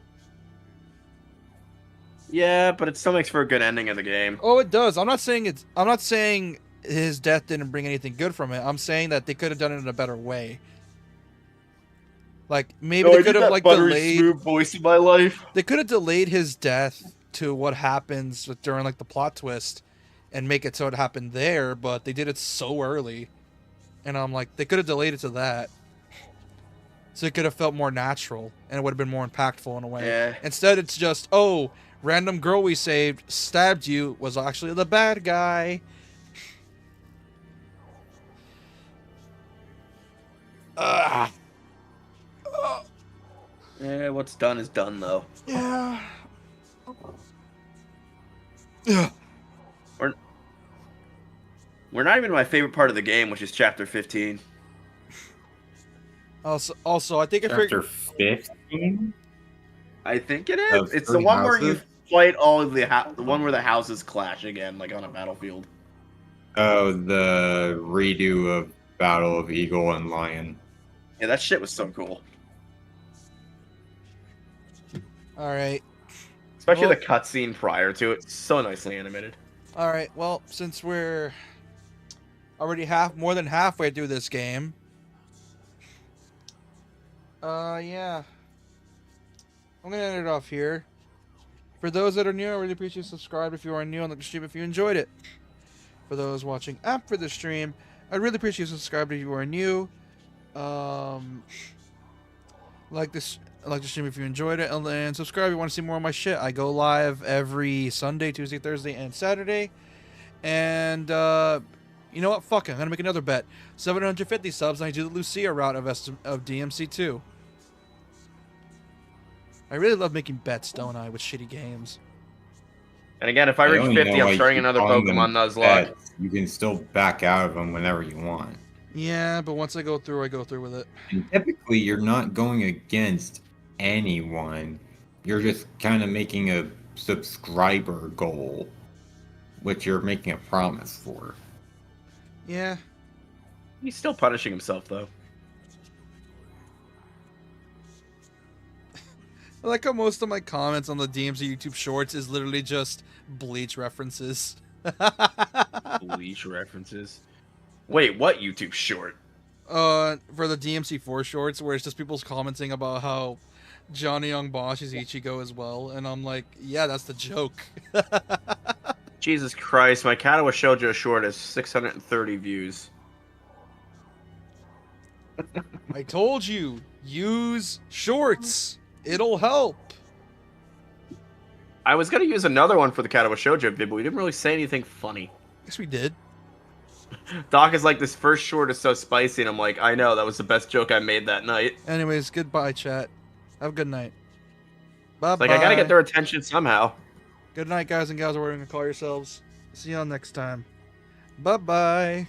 Yeah, but it still makes for a good ending of the game. Oh, it does. I'm not saying his death didn't bring anything good from it. I'm saying that they could have done it in a better way. Like maybe they could have like delayed smooth voice in my life. They could have delayed his death to what happens during like the plot twist and make it so it happened there, but they did it so early. And I'm like, they could have delayed it to that. So it could have felt more natural and it would have been more impactful in a way. Yeah. Instead it's just, oh, random girl we saved stabbed you, was actually the bad guy. Ugh. Yeah, what's done is done, though. Yeah. Yeah. We're not even my favorite part of the game, which is Chapter 15. Also, I think if Chapter 15? I think it is. Of It's the three one where you houses? fight all of the one where the houses clash again, like on a battlefield. Oh, the redo of Battle of Eagle and Lion. Yeah, that shit was so cool. All right. Especially Well- the cutscene prior to it. So nicely animated. All right. Well, since we're already more than halfway through this game, yeah, I'm gonna end it off here. For those that are new, I really appreciate you subscribe if you are new and like the stream if you enjoyed it. For those watching after the stream, I'd really appreciate you subscribe if you are new. Like the stream if you enjoyed it, and subscribe if you want to see more of my shit. I go live every Sunday, Tuesday, Thursday, and Saturday. And you know what? Fuck it. I'm gonna make another bet. 750 subs, and I do the Lucia route of DMC2. I really love making bets, don't I, with shitty games. And again, if I reach only 50, know I'm why starting you another call them Pokemon Nuzlocke. pets. You can still back out of them whenever you want. Yeah, but once I go through with it. And typically, you're not going against anyone. You're just kind of making a subscriber goal, which you're making a promise for. Yeah. He's still punishing himself, though. I like how most of my comments on the DMZ YouTube Shorts is literally just Bleach references. Bleach references. Wait, what YouTube short? For the DMC4 shorts, where it's just people's commenting about how Johnny Young Bosch is Ichigo as well, and I'm like, yeah, that's the joke. Jesus Christ, my Katawa Shoujo short has 630 views. I told you, use shorts. It'll help. I was gonna use another one for the Katawa Shoujo vid, but we didn't really say anything funny. Yes, we did. Doc is like, this first short is so spicy, and I'm like, I know, that was the best joke I made that night. Anyways, goodbye, chat. Have a good night. Bye-bye. It's like, I gotta get their attention somehow. Good night, guys and gals, or whatever you call yourselves. See y'all next time. Bye-bye.